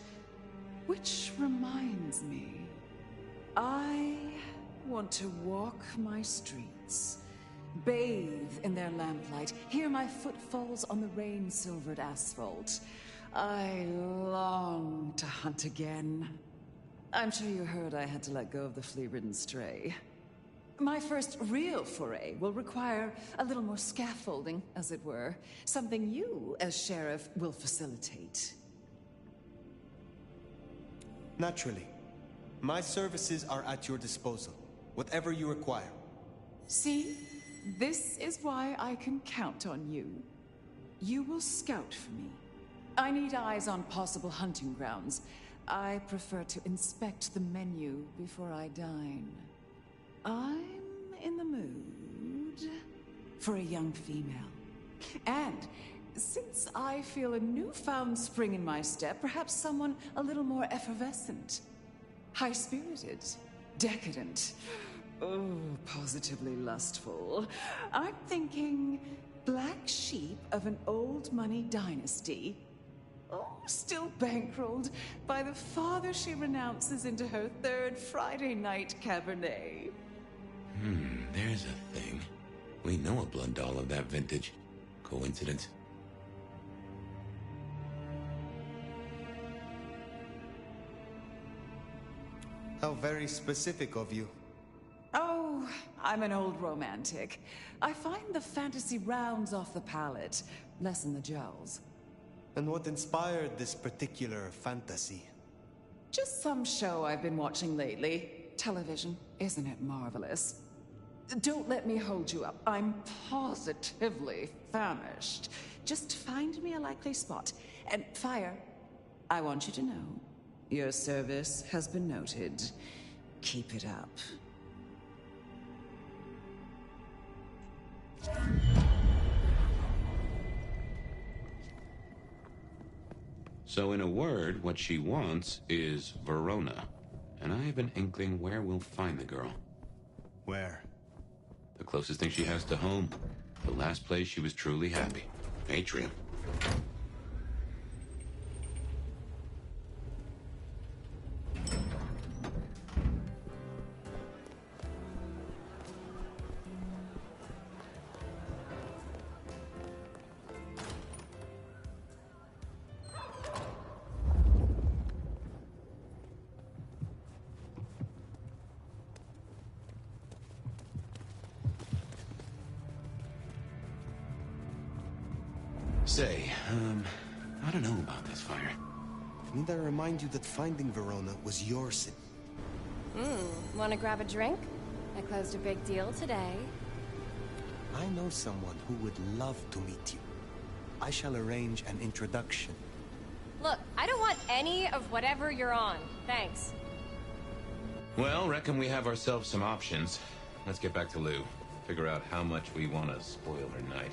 Which reminds me, I want to walk my streets, bathe in their lamplight, hear my footfalls on the rain-silvered asphalt. I long to hunt again. I'm sure you heard I had to let go of the flea-ridden stray. My first real foray will require a little more scaffolding, as it were. Something you, as sheriff, will facilitate. Naturally. My services are at your disposal. Whatever you require. See? This is why I can count on you. You will scout for me. I need eyes on possible hunting grounds. I prefer to inspect the menu before I dine. I'm in the mood for a young female. And since I feel a newfound spring in my step, perhaps someone a little more effervescent. High-spirited. Decadent. Oh, positively lustful. I'm thinking black sheep of an old money dynasty. Oh, still bankrolled by the father she renounces into her third Friday night Cabernet. There's a thing. We know a blood doll of that vintage. Coincidence? How very specific of you. Oh, I'm an old romantic. I find the fantasy rounds off the palate, lessen the jowls. And what inspired this particular fantasy? Just some show I've been watching lately. Television, isn't it marvelous? Don't let me hold you up. I'm positively famished. Just find me a likely spot. And fire, I want you to know, your service has been noted. Keep it up. So in a word, what she wants is Verona. And I have an inkling where we'll find the girl. Where? The closest thing she has to home. The last place she was truly happy. Atrium. Say, I don't know about this fire. Need I remind you that finding Verona was your sin? Wanna grab a drink? I closed a big deal today. I know someone who would love to meet you. I shall arrange an introduction. Look, I don't want any of whatever you're on. Thanks. Well, reckon we have ourselves some options. Let's get back to Lou. Figure out how much we want to spoil her night.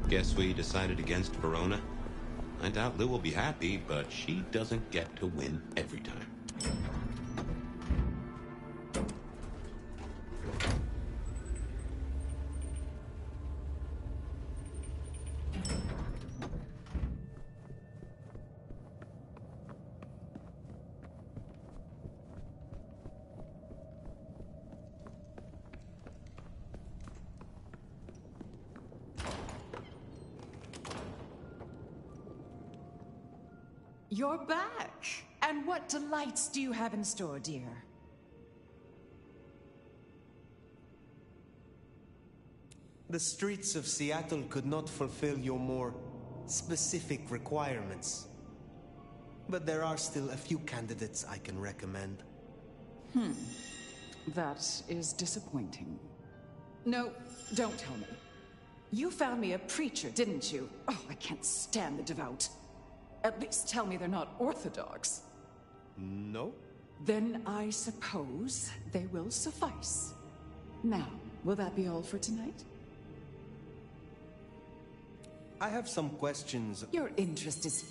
Guess we decided against Verona. I doubt Lou will be happy, but she doesn't get to win every time. You're back! And what delights do you have in store, dear? The streets of Seattle could not fulfill your more specific requirements. But there are still a few candidates I can recommend. That is disappointing. No, don't tell me. You found me a preacher, didn't you? Oh, I can't stand the devout. At least tell me they're not orthodox. No? Then I suppose they will suffice. Now, will that be all for tonight? I have some questions. Your interest is...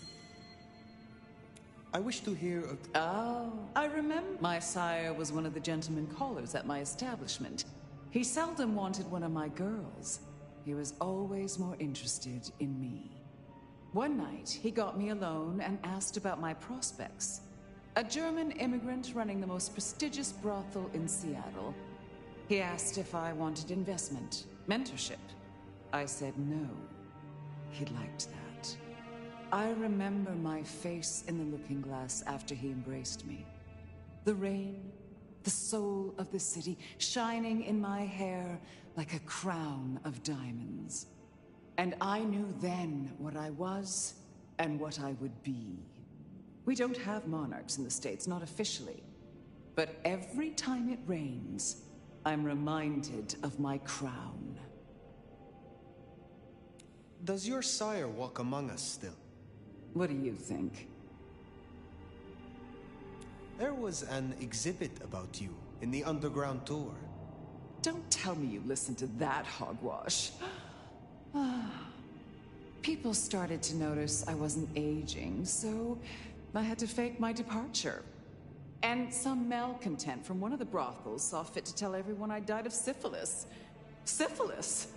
I wish to hear of... Oh, I remember. My sire was one of the gentlemen callers at my establishment. He seldom wanted one of my girls. He was always more interested in me. One night, he got me alone and asked about my prospects. A German immigrant running the most prestigious brothel in Seattle. He asked if I wanted investment, mentorship. I said no. He liked that. I remember my face in the looking glass after he embraced me. The rain, the soul of the city, shining in my hair like a crown of diamonds. And I knew then what I was and what I would be. We don't have monarchs in the States, not officially. But every time it rains, I'm reminded of my crown. Does your sire walk among us still? What do you think? There was an exhibit about you in the underground tour. Don't tell me you listened to that hogwash. People started to notice I wasn't aging, so I had to fake my departure. And some malcontent from one of the brothels saw fit to tell everyone I died of syphilis. Syphilis!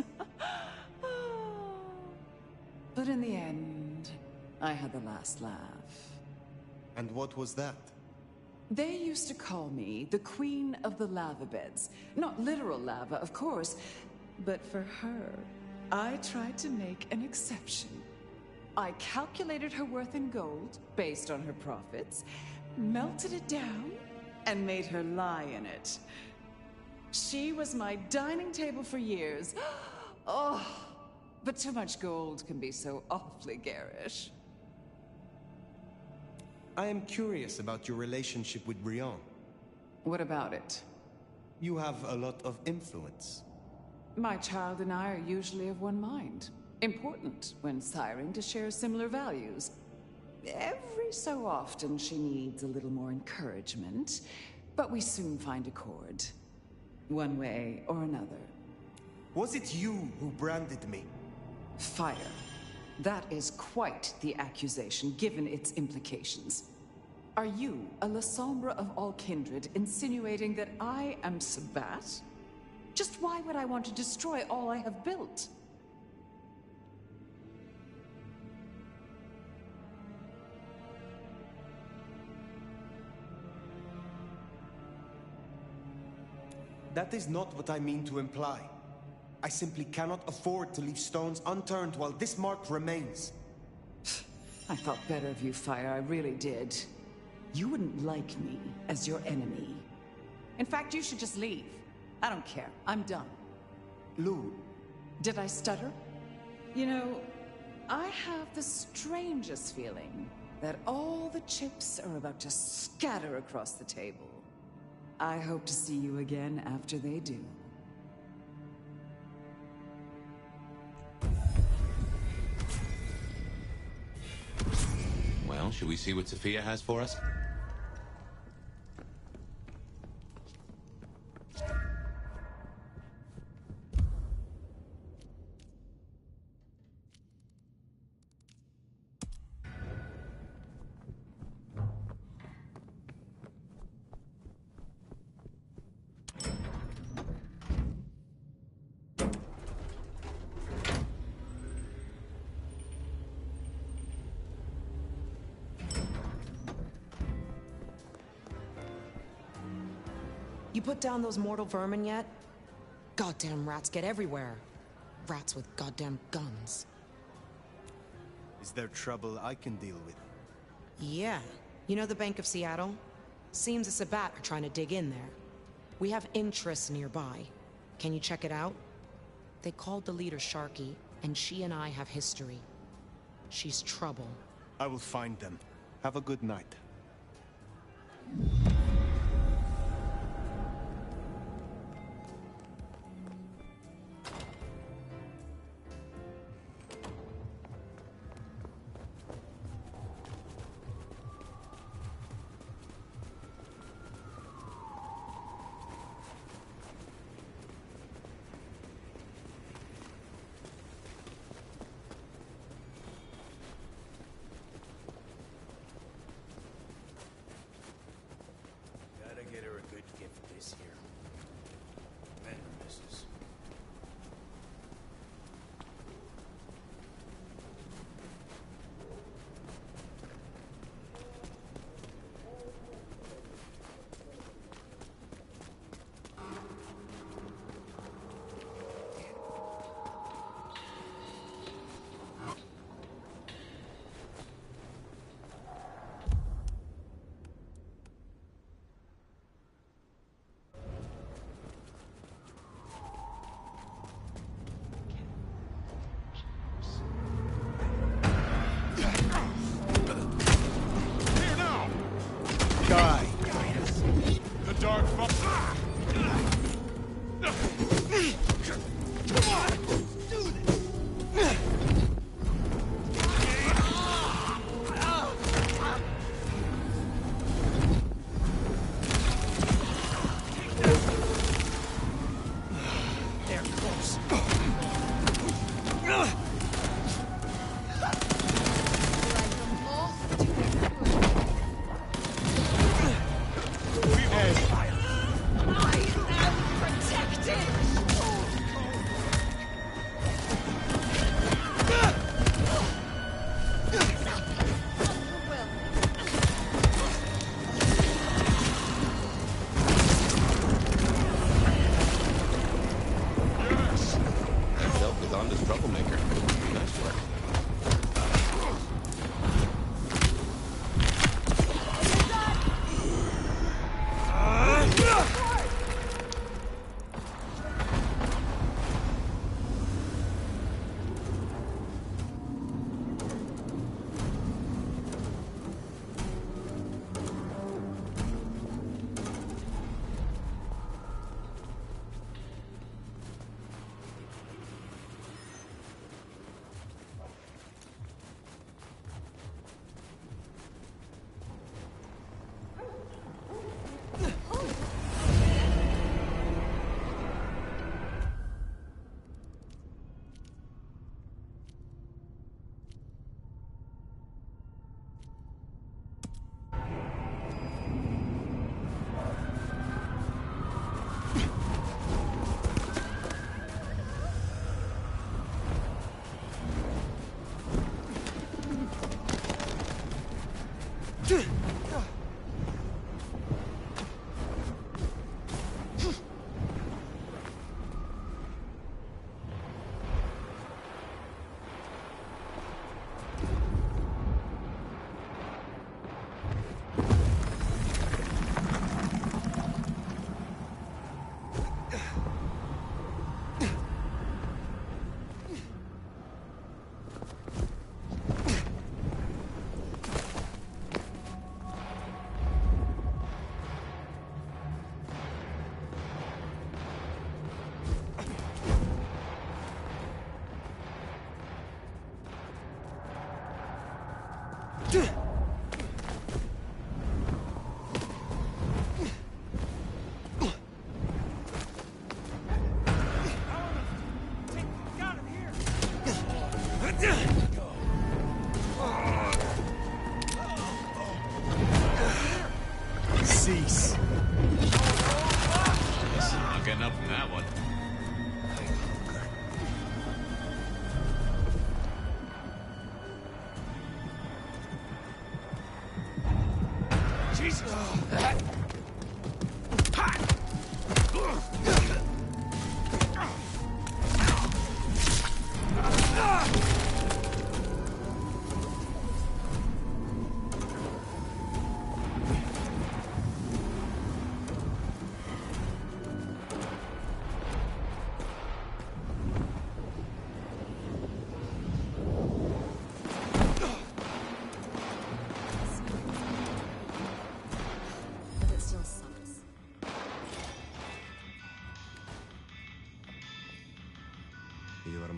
But in the end, I had the last laugh. And what was that? They used to call me the Queen of the Lava Beds. Not literal lava, of course, but for her, I tried to make an exception. I calculated her worth in gold, based on her profits, melted it down, and made her lie in it. She was my dining table for years. Oh, but too much gold can be so awfully garish. I am curious about your relationship with Brion. What about it? You have a lot of influence. My child and I are usually of one mind. Important when siring to share similar values. Every so often she needs a little more encouragement, but we soon find accord. One way or another. Was it you who branded me? Fire. That is quite the accusation, given its implications. Are you, a La Sombre of all kindred, insinuating that I am Sabat? Just why would I want to destroy all I have built? That is not what I mean to imply. I simply cannot afford to leave stones unturned while this mark remains. I thought better of you, Fire, I really did. You wouldn't like me as your enemy. In fact, you should just leave. I don't care. I'm done. Lou. Did I stutter? You know, I have the strangest feeling that all the chips are about to scatter across the table. I hope to see you again after they do. Well, should we see what Sophia has for us? You put down those mortal vermin yet? Goddamn rats get everywhere. Rats with goddamn guns. Is there trouble I can deal with? Yeah. You know the Bank of Seattle? Seems the Sabat are trying to dig in there. We have interests nearby. Can you check it out? They called the leader Sharky, and she and I have history. She's trouble. I will find them. Have a good night. Get her a good gift this year. Men or misses. I am protected!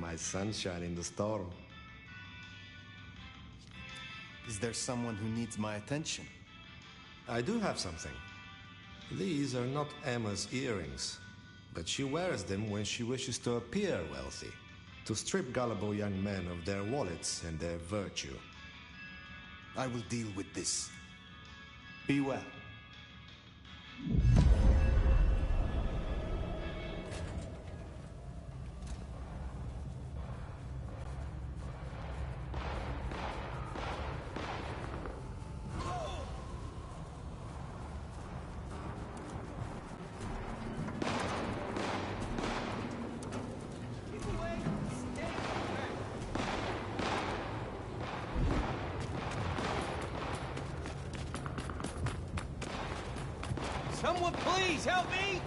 my sunshine in the storm. Is there someone who needs my attention? I do have something. These are not Emma's earrings, but she wears them when she wishes to appear wealthy, to strip gullible young men of their wallets and their virtue. I will deal with this. Be well. Someone please help me!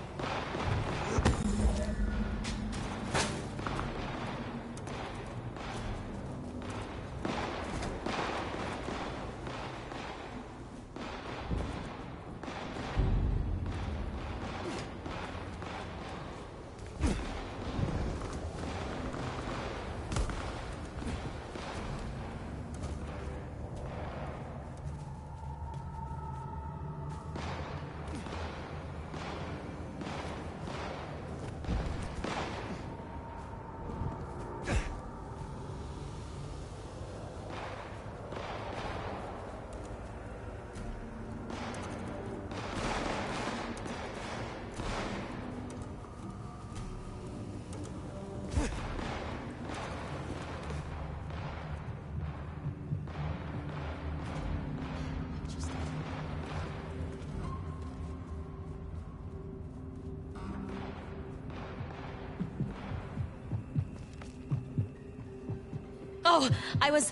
Oh, I was...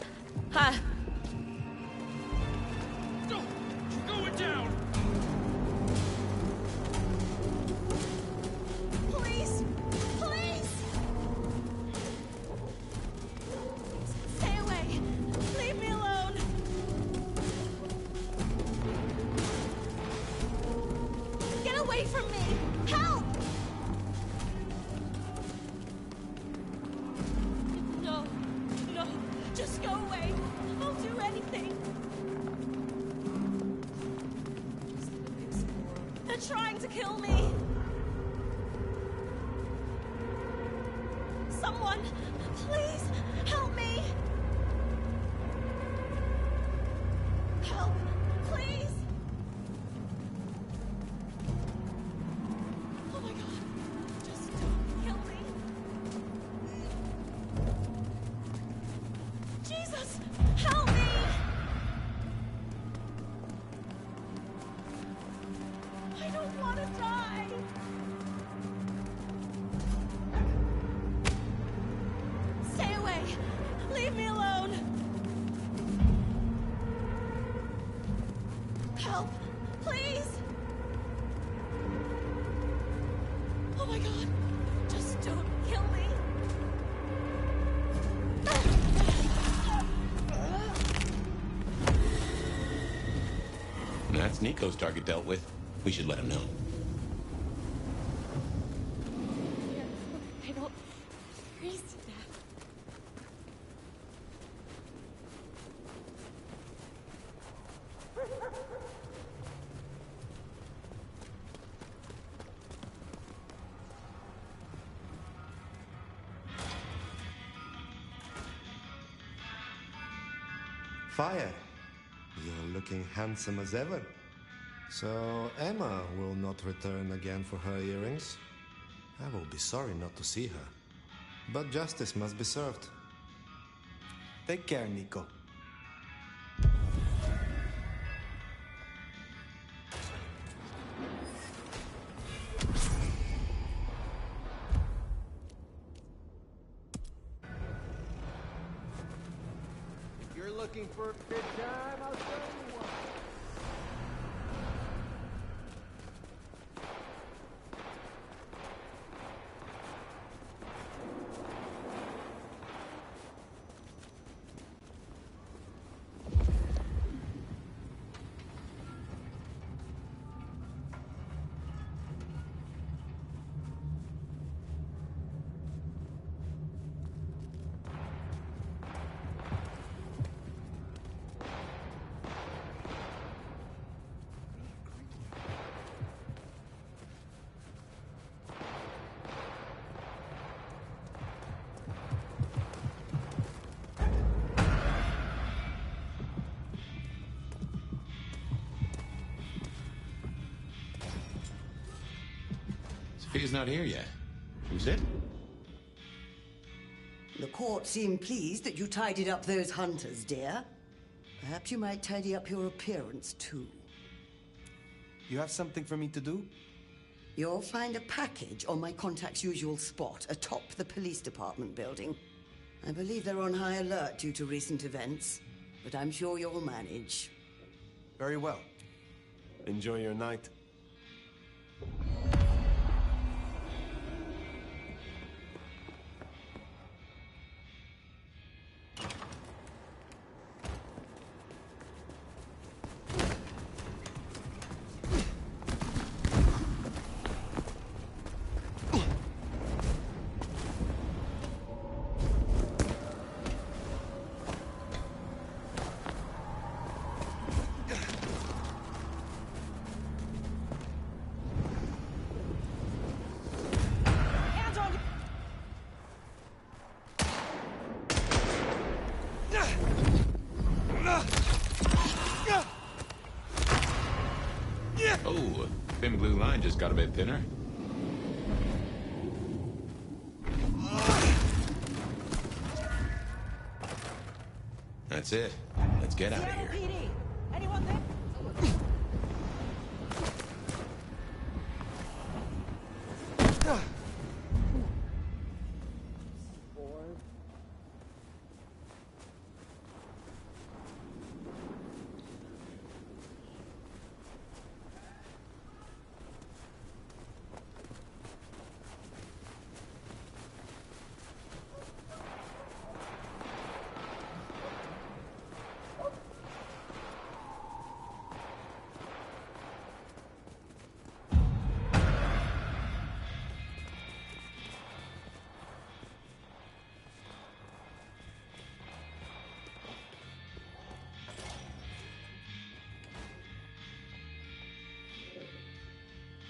You're going down! Please! Please! Stay away! Leave me alone! Get away from me! Help! No. No. Just go away. I'll do anything. They're trying to kill me. Someone, please help me. Help, please. Oh my God. Just don't kill me. Jesus, help me! I don't want to die! Stay away! Leave me alone! Help! Please! Oh my God! Just don't kill me! That's Nico's target dealt with. We should let him know. I don't freeze to death. Fire, you're looking handsome as ever. So Emma will not return again for her earrings. I will be sorry not to see her. But justice must be served. Take care, Nico. If you're looking for a good time, I'll show you one. He's not here yet. Who's it? The court seemed pleased that you tidied up those hunters, dear. Perhaps you might tidy up your appearance, too. You have something for me to do? You'll find a package on my contact's usual spot, atop the police department building. I believe they're on high alert due to recent events, but I'm sure you'll manage. Very well. Enjoy your night. Oh, thin blue line just got a bit thinner. That's it. Let's get out of here. Anyone there?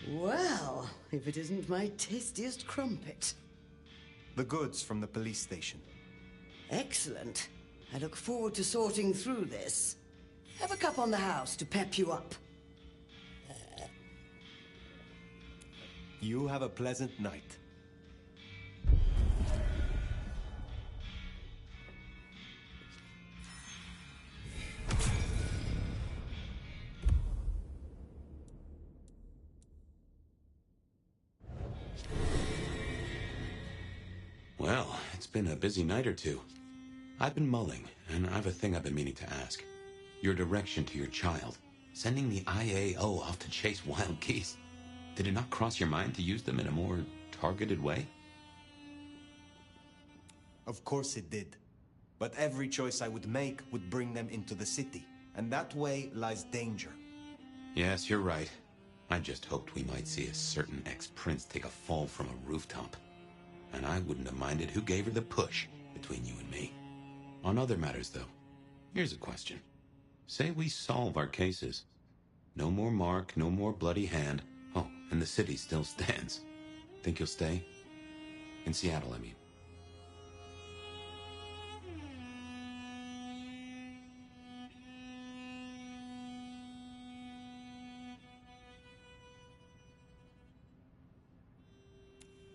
Well, if it isn't my tastiest crumpet. The goods from the police station. Excellent. I look forward to sorting through this. Have a cup on the house to pep you up. You have a pleasant night. Well, it's been a busy night or two. I've been mulling, and I have a thing I've been meaning to ask. Your direction to your child, sending the IAO off to chase wild geese. Did it not cross your mind to use them in a more targeted way? Of course it did. But every choice I would make would bring them into the city, and that way lies danger. Yes, you're right. I just hoped we might see a certain ex-prince take a fall from a rooftop. And I wouldn't have minded who gave her the push between you and me. On other matters, though, here's a question. Say we solve our cases. No more Mark, no more bloody hand. Oh, and the city still stands. Think you'll stay? In Seattle, I mean.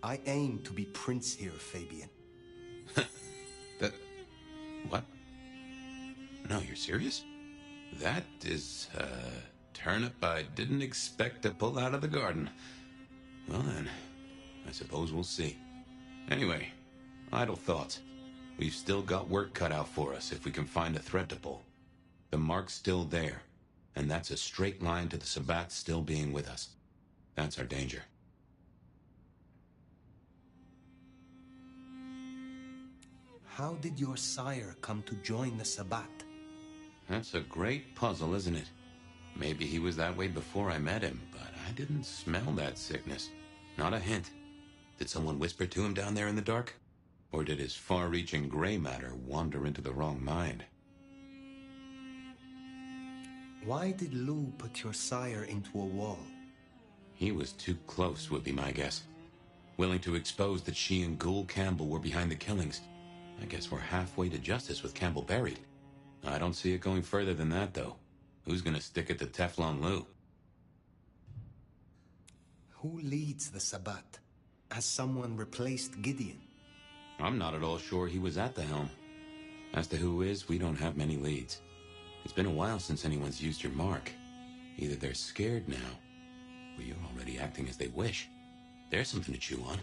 I aim to be prince here, Fabian. What? No, you're serious? That is a turnip I didn't expect to pull out of the garden. Well then, I suppose we'll see. Anyway, idle thoughts. We've still got work cut out for us if we can find a thread to pull. The mark's still there, and that's a straight line to the Sabbats still being with us. That's our danger. How did your sire come to join the Sabbat? That's a great puzzle, isn't it? Maybe he was that way before I met him, but I didn't smell that sickness. Not a hint. Did someone whisper to him down there in the dark? Or did his far-reaching gray matter wander into the wrong mind? Why did Lou put your sire into a wall? He was too close, would be my guess. Willing to expose that she and Ghoul Campbell were behind the killings. I guess we're halfway to justice with Campbell buried. I don't see it going further than that, though. Who's gonna stick it to Teflon Lou? Who leads the Sabbat? has someone replaced Gideon? I'm not at all sure he was at the helm. As to who is, we don't have many leads. It's been a while since anyone's used your mark. Either they're scared now, or you're already acting as they wish. There's something to chew on.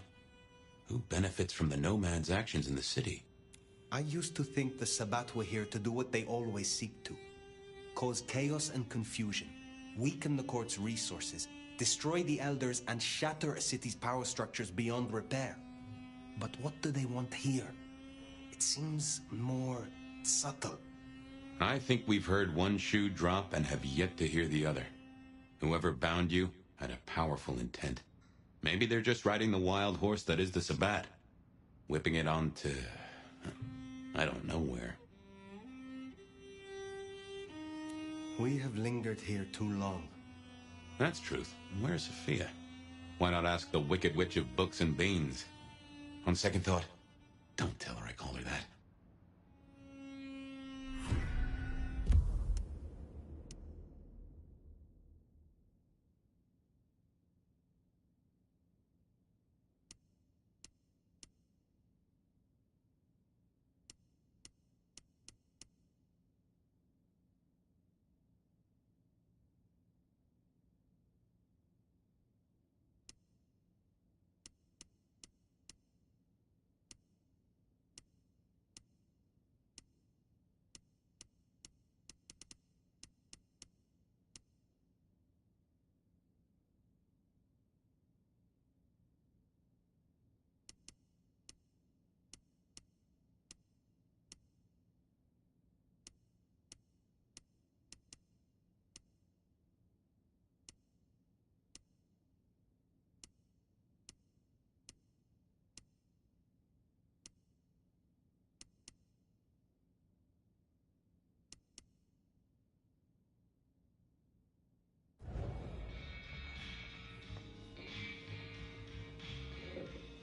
Who benefits from the Nomad's actions in the city? I used to think the Sabbat were here to do what they always seek to. Cause chaos and confusion, weaken the court's resources, destroy the elders, and shatter a city's power structures beyond repair. But what do they want here? It seems more subtle. I think we've heard one shoe drop and have yet to hear the other. Whoever bound you had a powerful intent. Maybe they're just riding the wild horse that is the Sabbat, whipping it onto... I don't know where. We have lingered here too long. That's truth. Where's Sophia? Why not ask the Wicked Witch of Books and Beans? On second thought, don't tell her I call her that.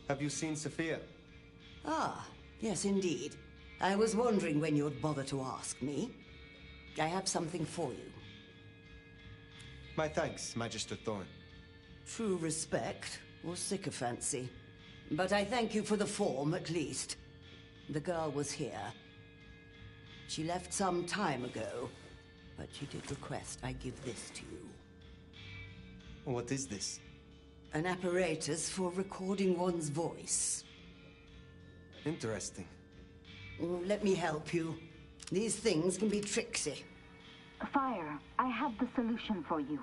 Have you seen Sophia? Ah, yes indeed. I was wondering when you'd bother to ask me. I have something for you. My thanks, Magister Thorn. True respect or sycophancy. But I thank you for the form, at least. The girl was here. She left some time ago, but she did request I give this to you. What is this? An apparatus for recording one's voice. Interesting. Let me help you. These things can be tricksy. Fire, I have the solution for you.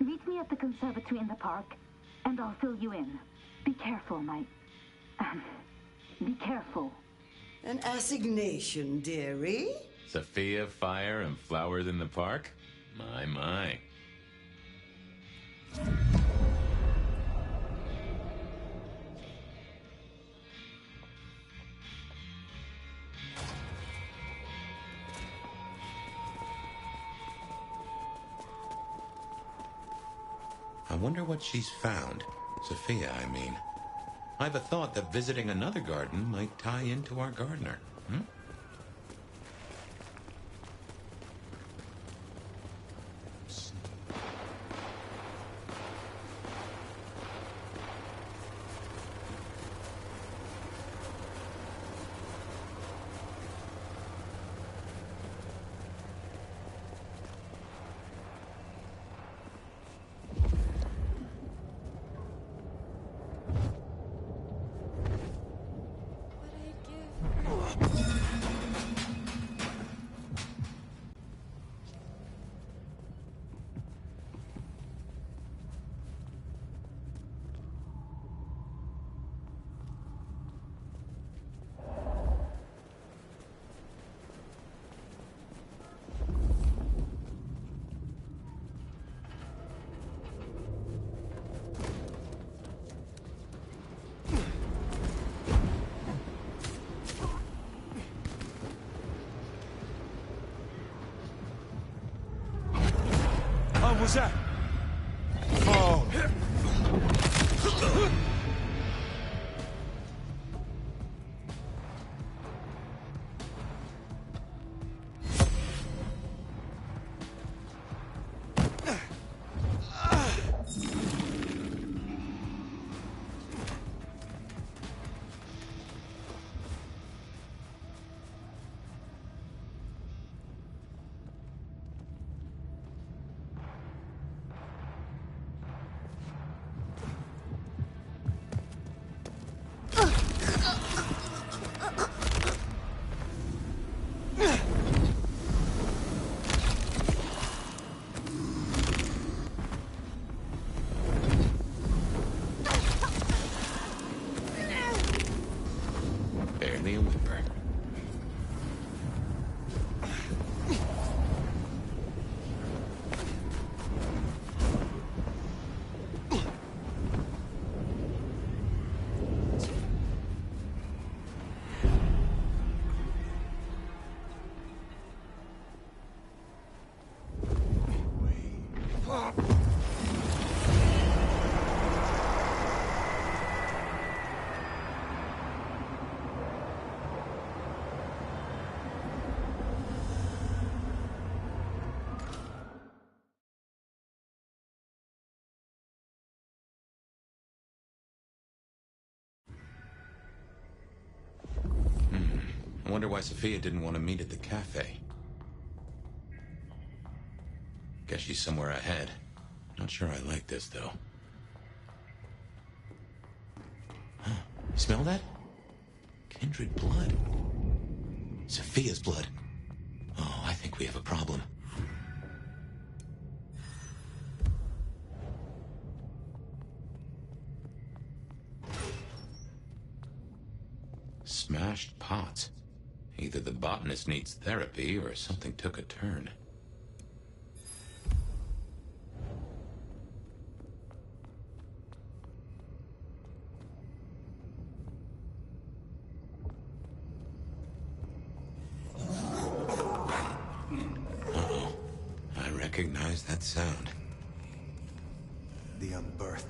Meet me at the conservatory in the park, and I'll fill you in. Be careful, be careful. An assignation, dearie? Sophia, fire, and flowers in the park? My. I wonder what she's found. Sophia, I mean. I've a thought that visiting another garden might tie into our gardener. What was that? Oh. Barely a whimper. I wonder why Sophia didn't want to meet at the cafe. Guess she's somewhere ahead. Not sure I like this, though. Huh. Smell that? Kindred blood. Sophia's blood. Oh, I think we have a problem. Smashed pots. Either the botanist needs therapy or something took a turn. Uh-oh. I recognize that sound. The unbirthed.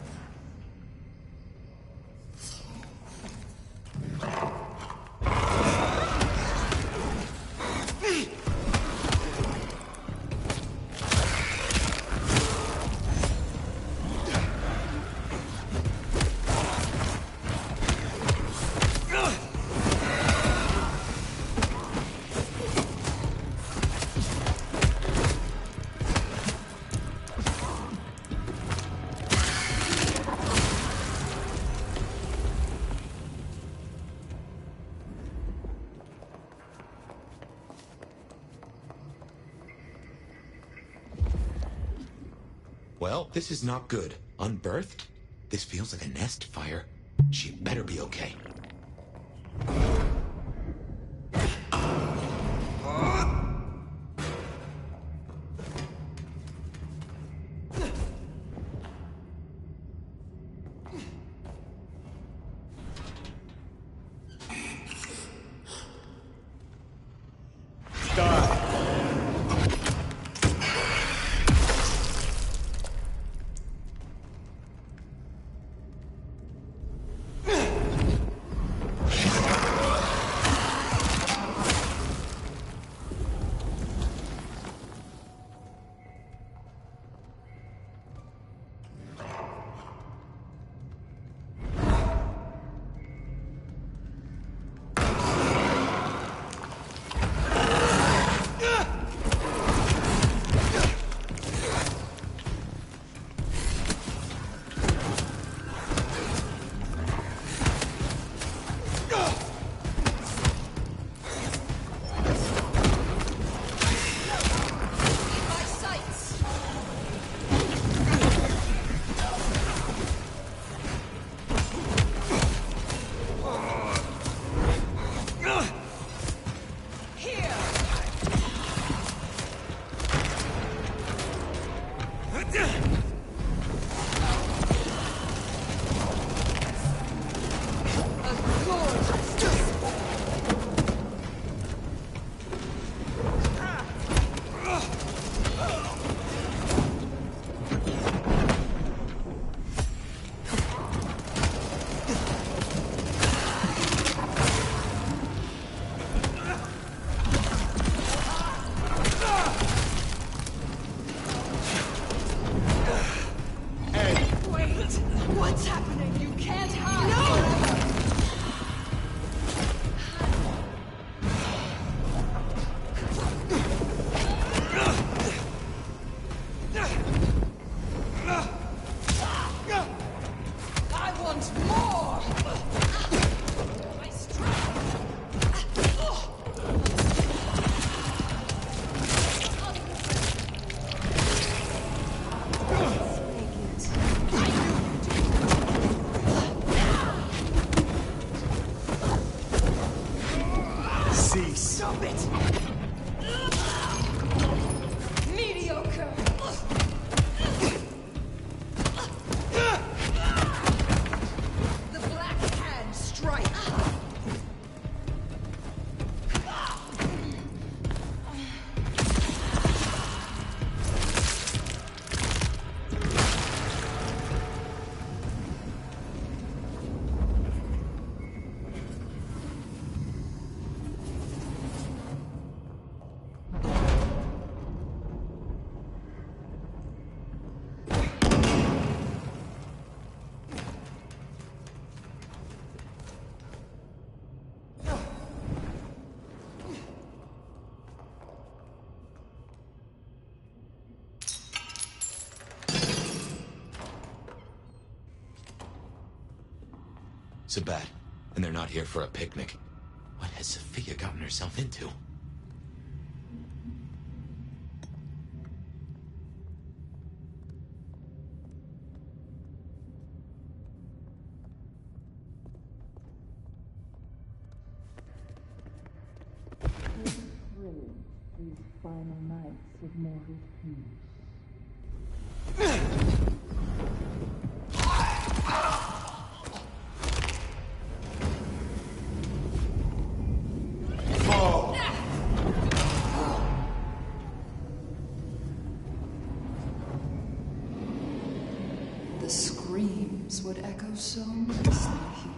Well, this is not good. Unbirthed? This feels like a nest fire. She better be okay. Sabat, and they're not here for a picnic. What has Sophia gotten herself into? These final nights of mortal peace. The screams would echo so nicely here.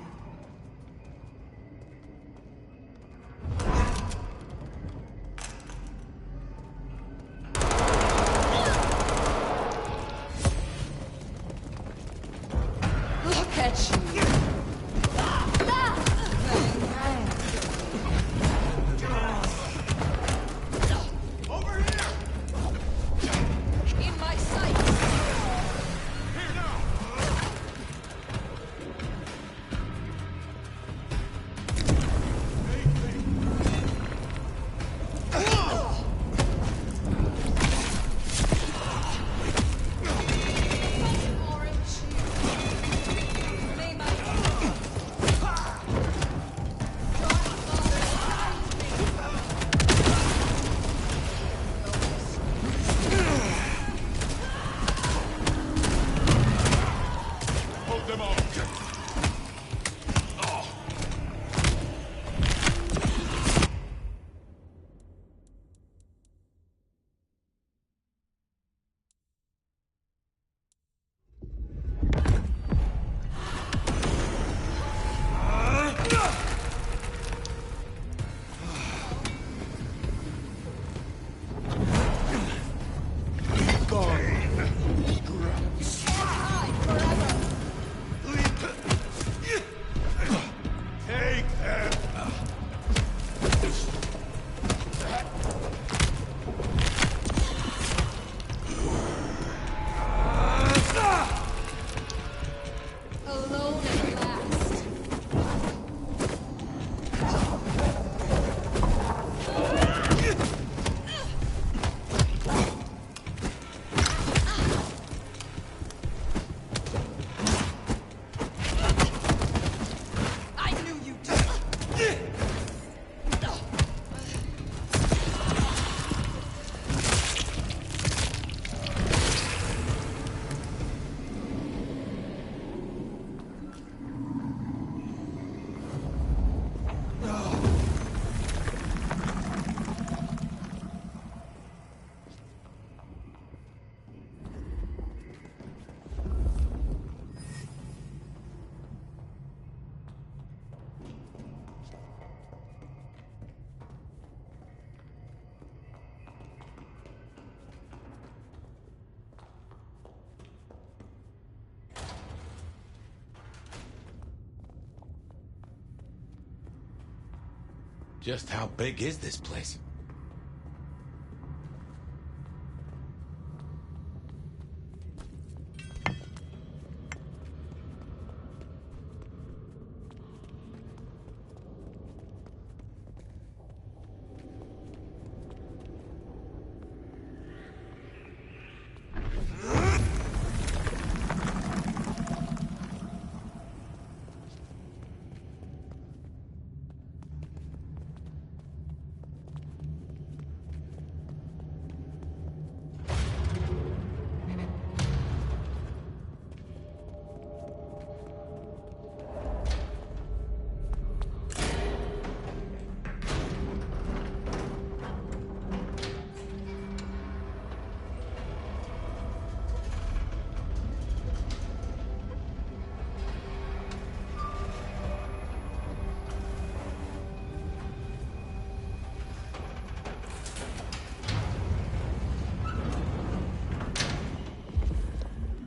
Just how big is this place?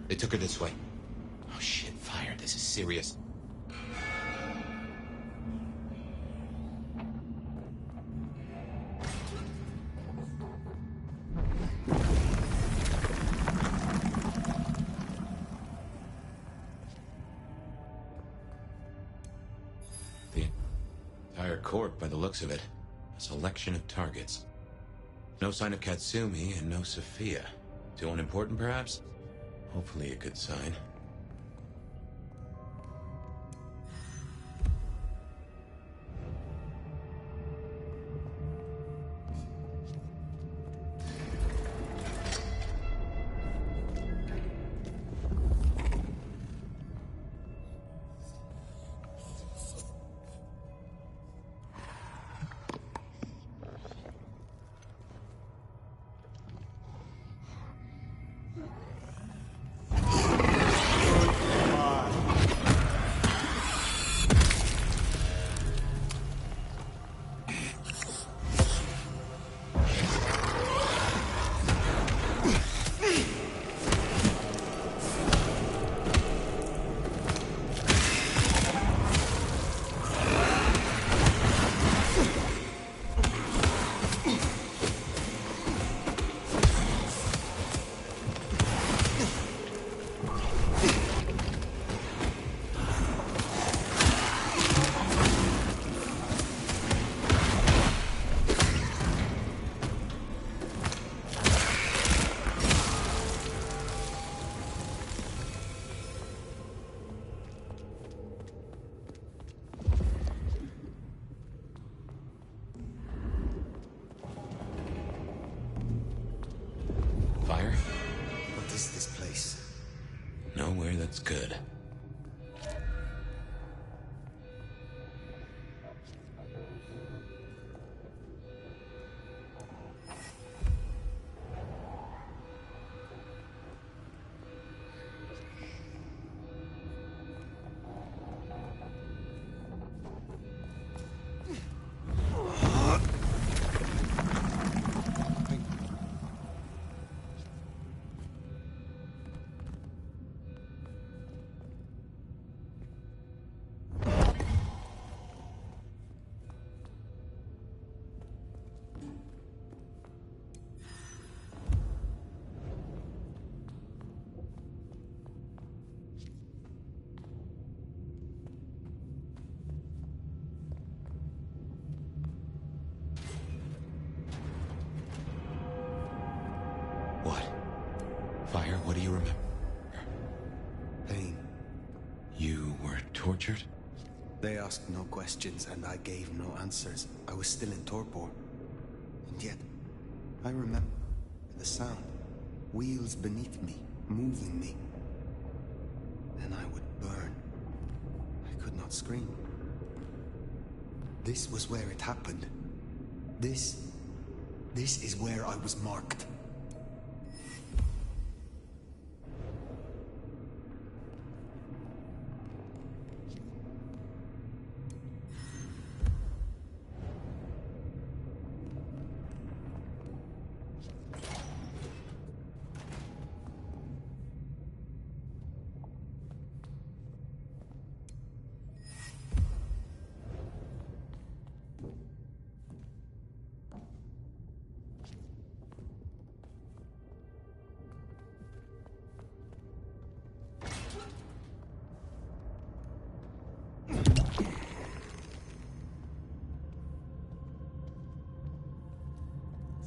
They took her this way. Oh shit, fire. This is serious. The entire court, by the looks of it. A selection of targets. No sign of Katsumi and no Sophia. Too unimportant, perhaps? Hopefully a good sign. Fire? What is this place? Nowhere that's good. Fire, what do you remember? Pain. You were tortured? They asked no questions, and I gave no answers. I was still in torpor. And yet, I remember the sound. Wheels beneath me, moving me. Then I would burn. I could not scream. This was where it happened. This is where I was marked.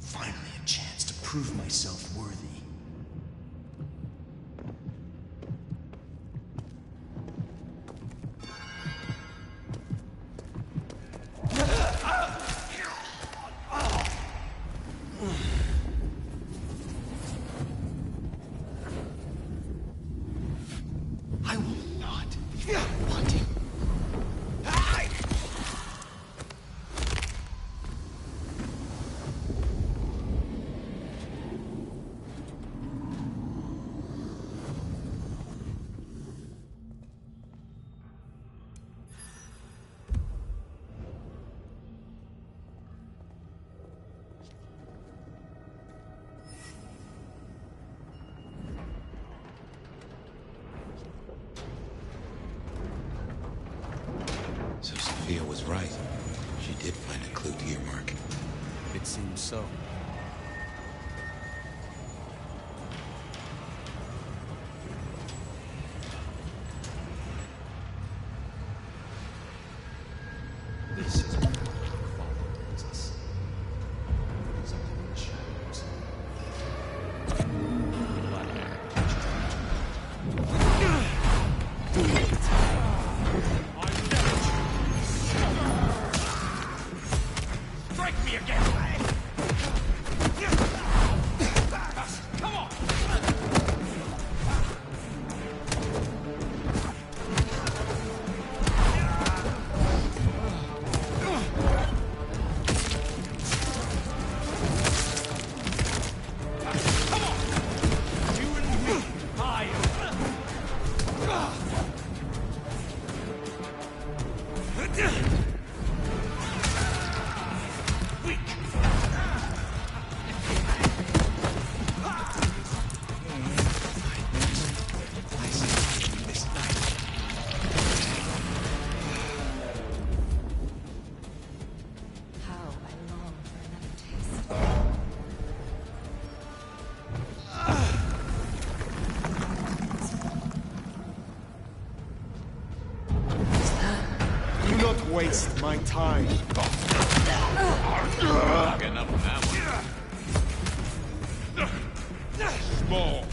Finally a chance to prove myself worthy. I will not want him. So Sophia was right. She did find a clue to your mark. It seems so. Waste my time. Getting up on that one. Small.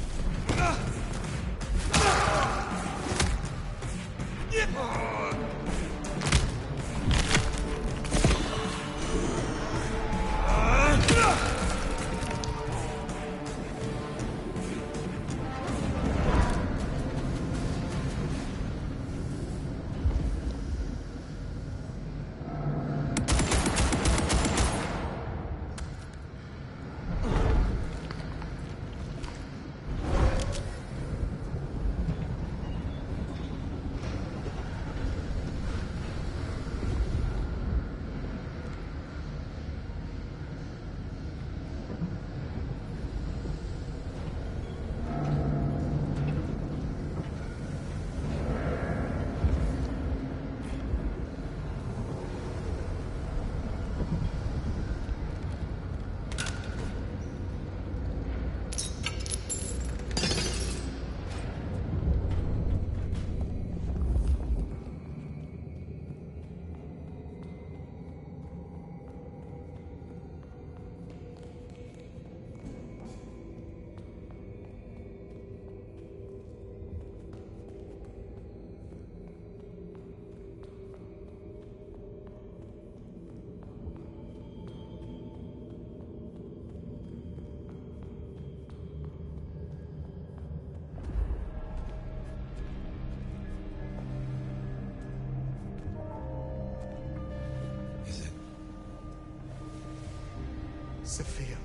Sophia.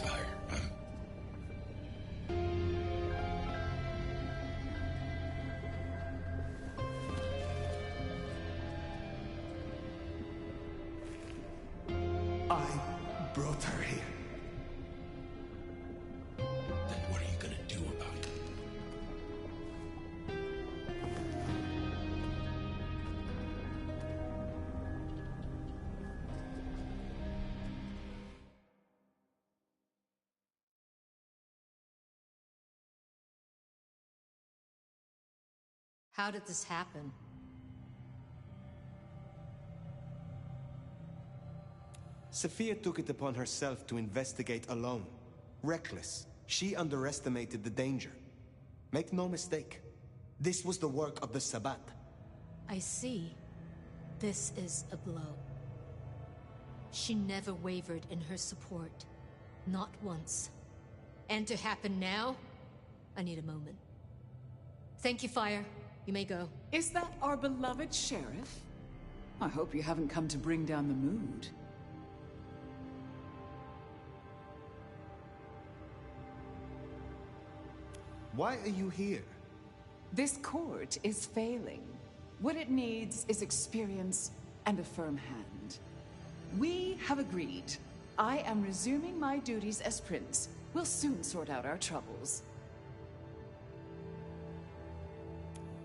Fire. I brought her here. Then what are you gonna do about it? How did this happen? Sophia took it upon herself to investigate alone. Reckless. She underestimated the danger. Make no mistake. This was the work of the Sabbat. I see. This is a blow. She never wavered in her support. Not once. And to happen now? I need a moment. Thank you, Fire. You may go. Is that our beloved sheriff? I hope you haven't come to bring down the mood. Why are you here? This court is failing. What it needs is experience and a firm hand. We have agreed. I am resuming my duties as prince. We'll soon sort out our troubles.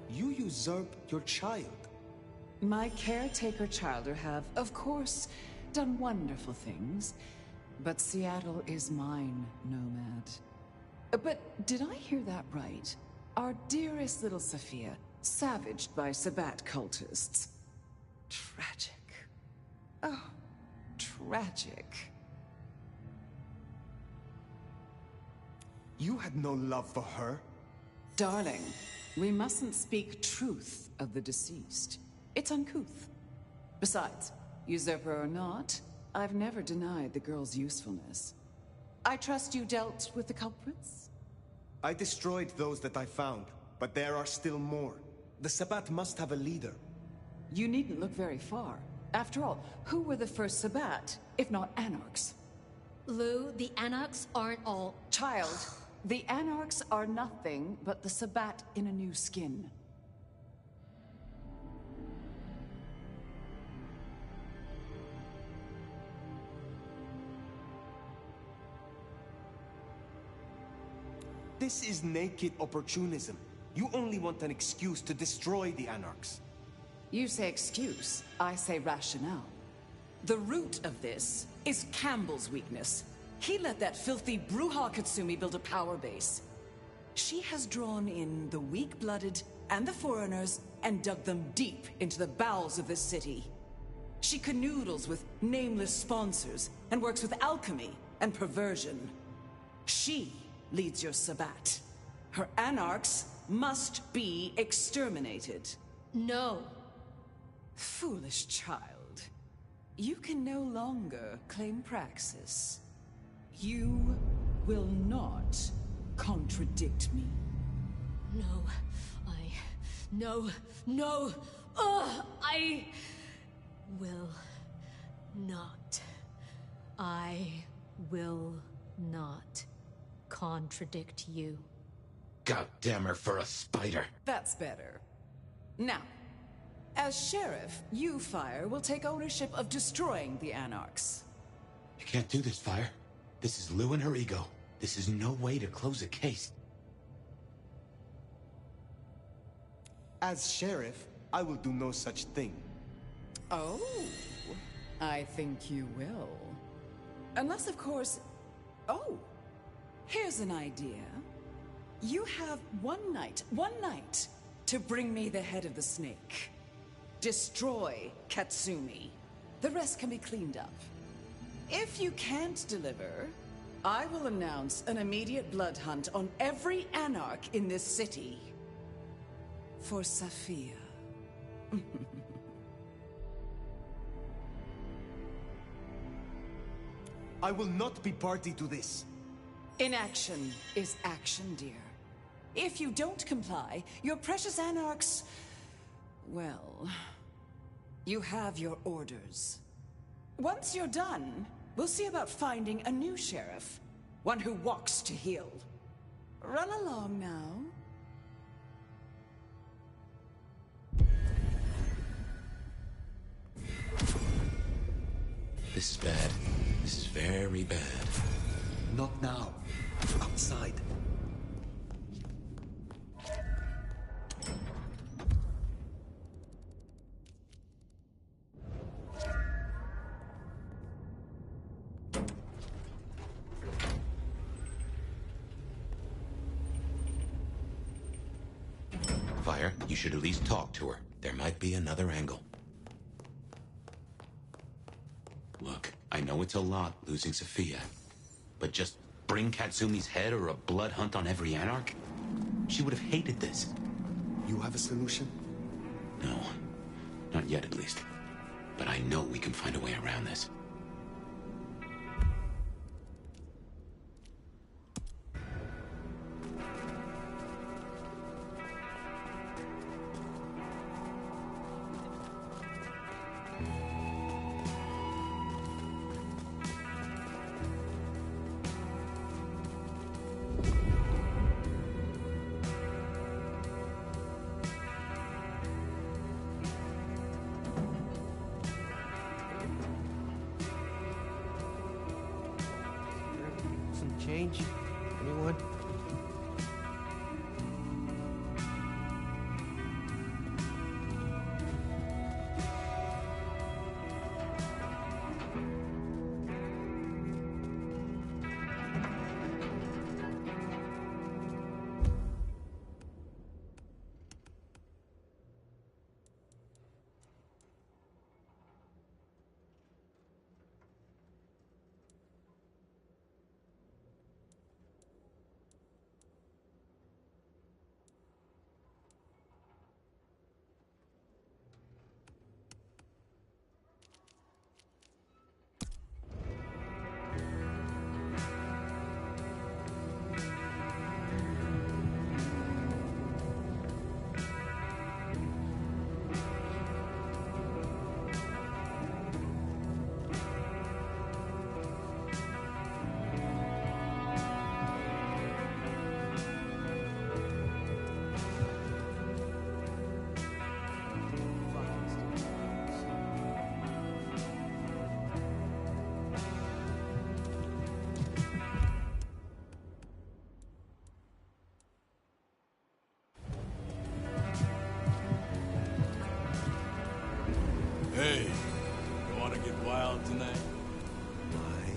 You usurped your child. My caretaker childer have, of course, done wonderful things. But Seattle is mine, Nomad. But did I hear that right? Our dearest little Sophia, savaged by Sabbat cultists. Tragic. Oh, tragic. You had no love for her? Darling, we mustn't speak truth of the deceased. It's uncouth. Besides, usurper or not, I've never denied the girl's usefulness. I trust you dealt with the culprits? I destroyed those that I found, but there are still more. The Sabbat must have a leader. You needn't look very far. After all, who were the first Sabbat, if not anarchs? Lou, the anarchs aren't all... Child, The Anarchs are nothing but the Sabbat in a new skin. This is naked opportunism. You only want an excuse to destroy the Anarchs. You say excuse, I say rationale. The root of this is Campbell's weakness. He let that filthy Bruja Katsumi build a power base. She has drawn in the weak-blooded and the foreigners and dug them deep into the bowels of this city. She canoodles with nameless sponsors and works with alchemy and perversion. She leads your Sabbat. Her Anarchs must be exterminated. No. Foolish child. You can no longer claim praxis. You will not contradict me. No, I will not. I will not contradict you. God damn her for a spider. That's better. Now, as sheriff, you, Fire, will take ownership of destroying the Anarchs. You can't do this, Fire. This is Lou and her ego. This is no way to close a case. As sheriff, I will do no such thing. Oh, I think you will. Unless, of course... Oh, here's an idea. You have one night to bring me the head of the snake. Destroy Katsumi. The rest can be cleaned up. If you can't deliver, I will announce an immediate blood hunt on every Anarch in this city. For Sophia. I will not be party to this. Inaction is action, dear. If you don't comply, your precious Anarchs... well... you have your orders. Once you're done, we'll see about finding a new sheriff. One who walks to heal. Run along now. This is bad. This is very bad. Not now. Outside. Fire, you should at least talk to her. There might be another angle. Look, I know it's a lot losing Sophia, but just bring Katsumi's head or a blood hunt on every Anarch? She would have hated this. You have a solution? No, not yet at least. But I know we can find a way around this. Change? Anyone? Hey, you wanna get wild tonight? My.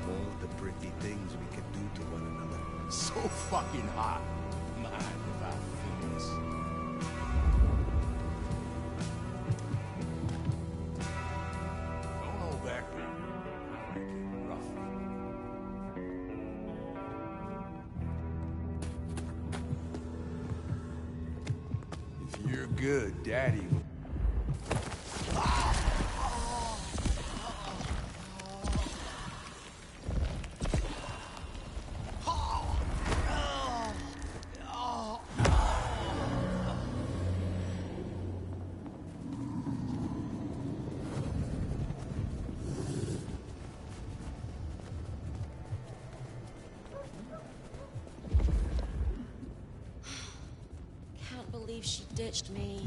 All the pretty things we could do to one another. So fucking hot. Mind if I feel this? Don't hold back, baby. Make it rough. If you're good, Daddy will. Can't believe she ditched me.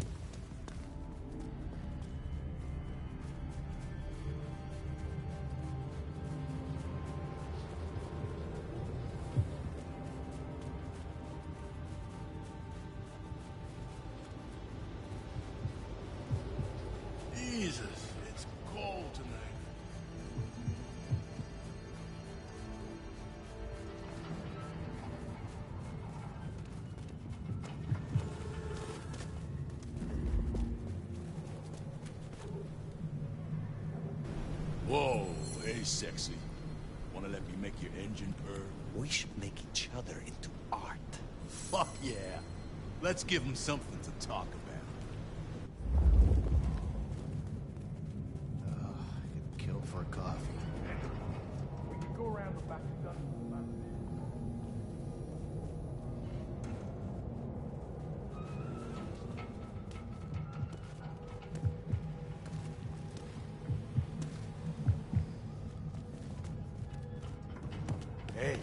Jesus, it's cold tonight. Whoa, hey, sexy. Wanna let me make your engine purr? We should make each other into art. Fuck yeah. Let's give him something to talk about. Get killed for coffee. We could go around the back of the Hey,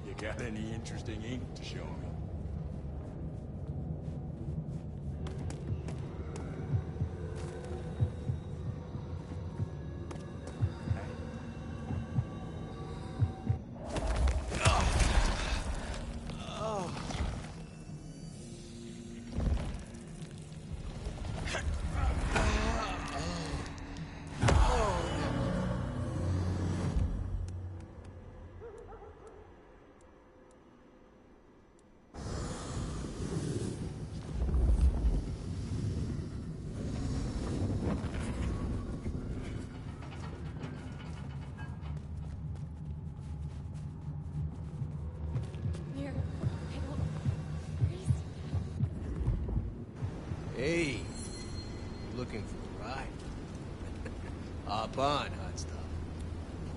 you got any interesting ink to show me? Hey, you looking for a ride? Hop on, hot stuff.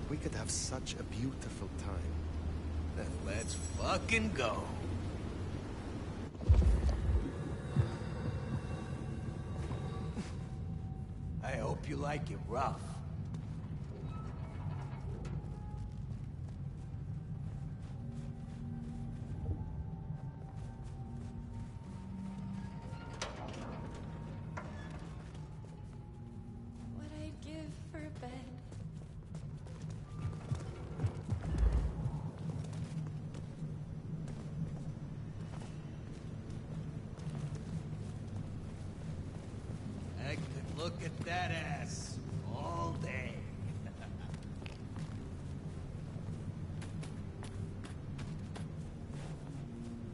We could have such a beautiful time. Then let's fucking go. I hope you like it rough. What I'd give for a bed. I could look at that ass all day.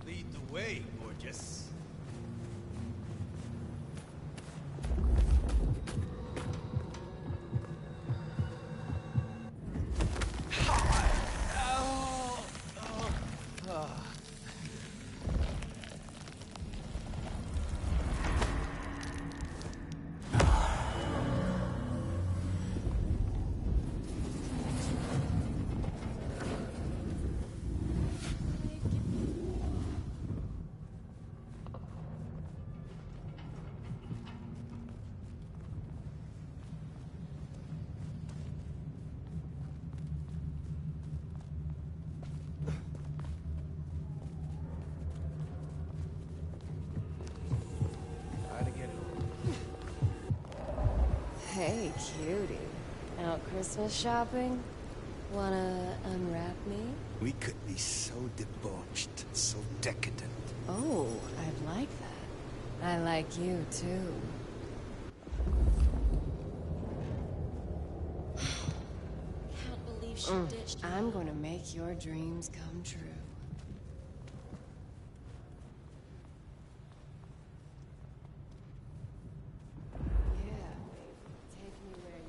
Lead the way, gorgeous. Hey, cutie. Out Christmas shopping? Wanna unwrap me? We could be so debauched, so decadent. Oh, I'd like that. I like you, too. I'm gonna make your dreams come true. Yeah, take me where you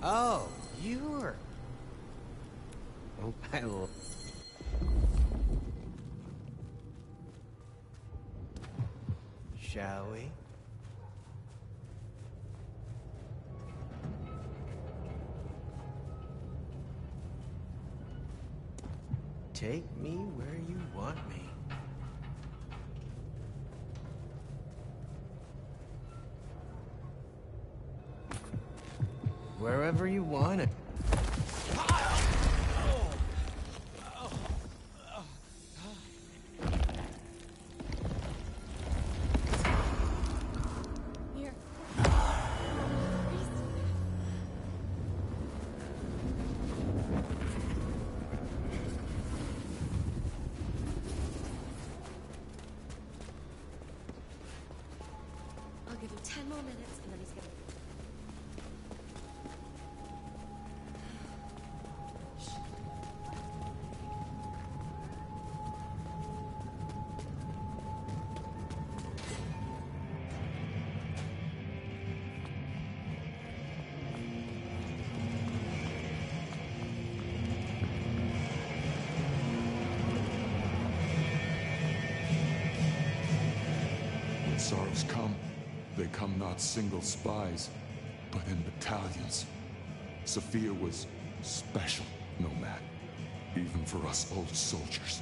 Oh, you're... Oh, I will... Shall we? Take me where you want me. Wherever you want it. Here. I'll give him 10 more minutes and then he's gonna... When sorrows come, they come not single spies, but in battalions. Sophia was special, Nomad. Even for us old soldiers.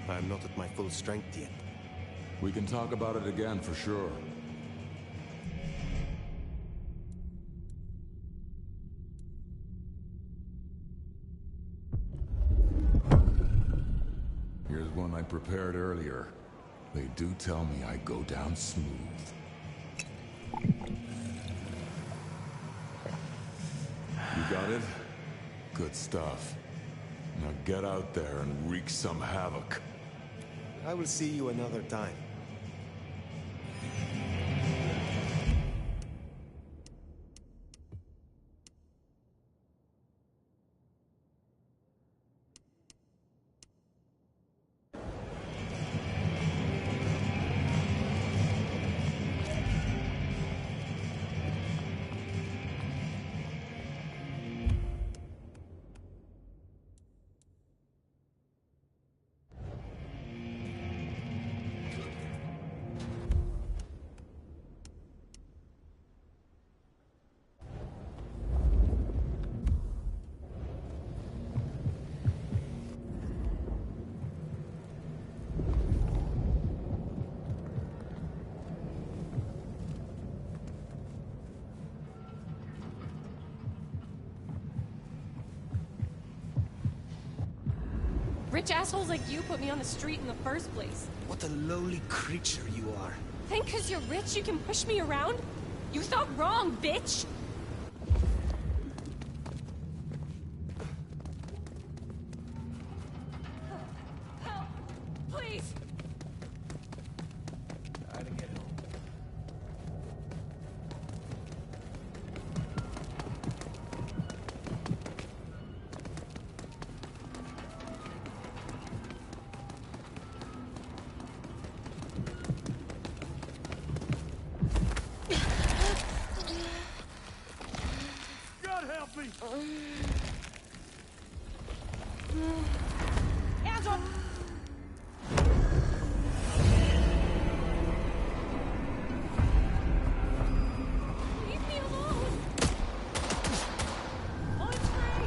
I'm not at my full strength yet. We can talk about it again for sure. Here's one I prepared earlier. They do tell me I go down smooth. You got it? Good stuff. Now get out there and wreak some havoc. I will see you another time. Rich assholes like you put me on the street in the first place. What a lowly creature you are. Think 'cause you're rich you can push me around? You thought wrong, bitch! Help! Please! Try to get home. Hands up! Leave me alone! Oh, it's free!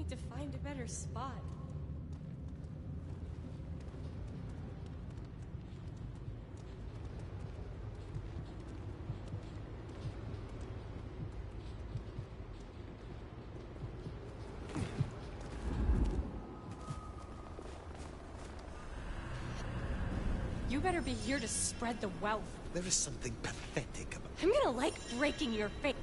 need to find a better spot. You better be here to spread the wealth. There is something pathetic about... I'm gonna like breaking your face.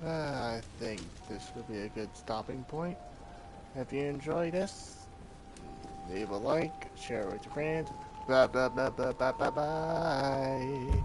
I think this would be a good stopping point. If you enjoyed this, leave a like, share it with your friends. Bye bye bye bye bye bye bye.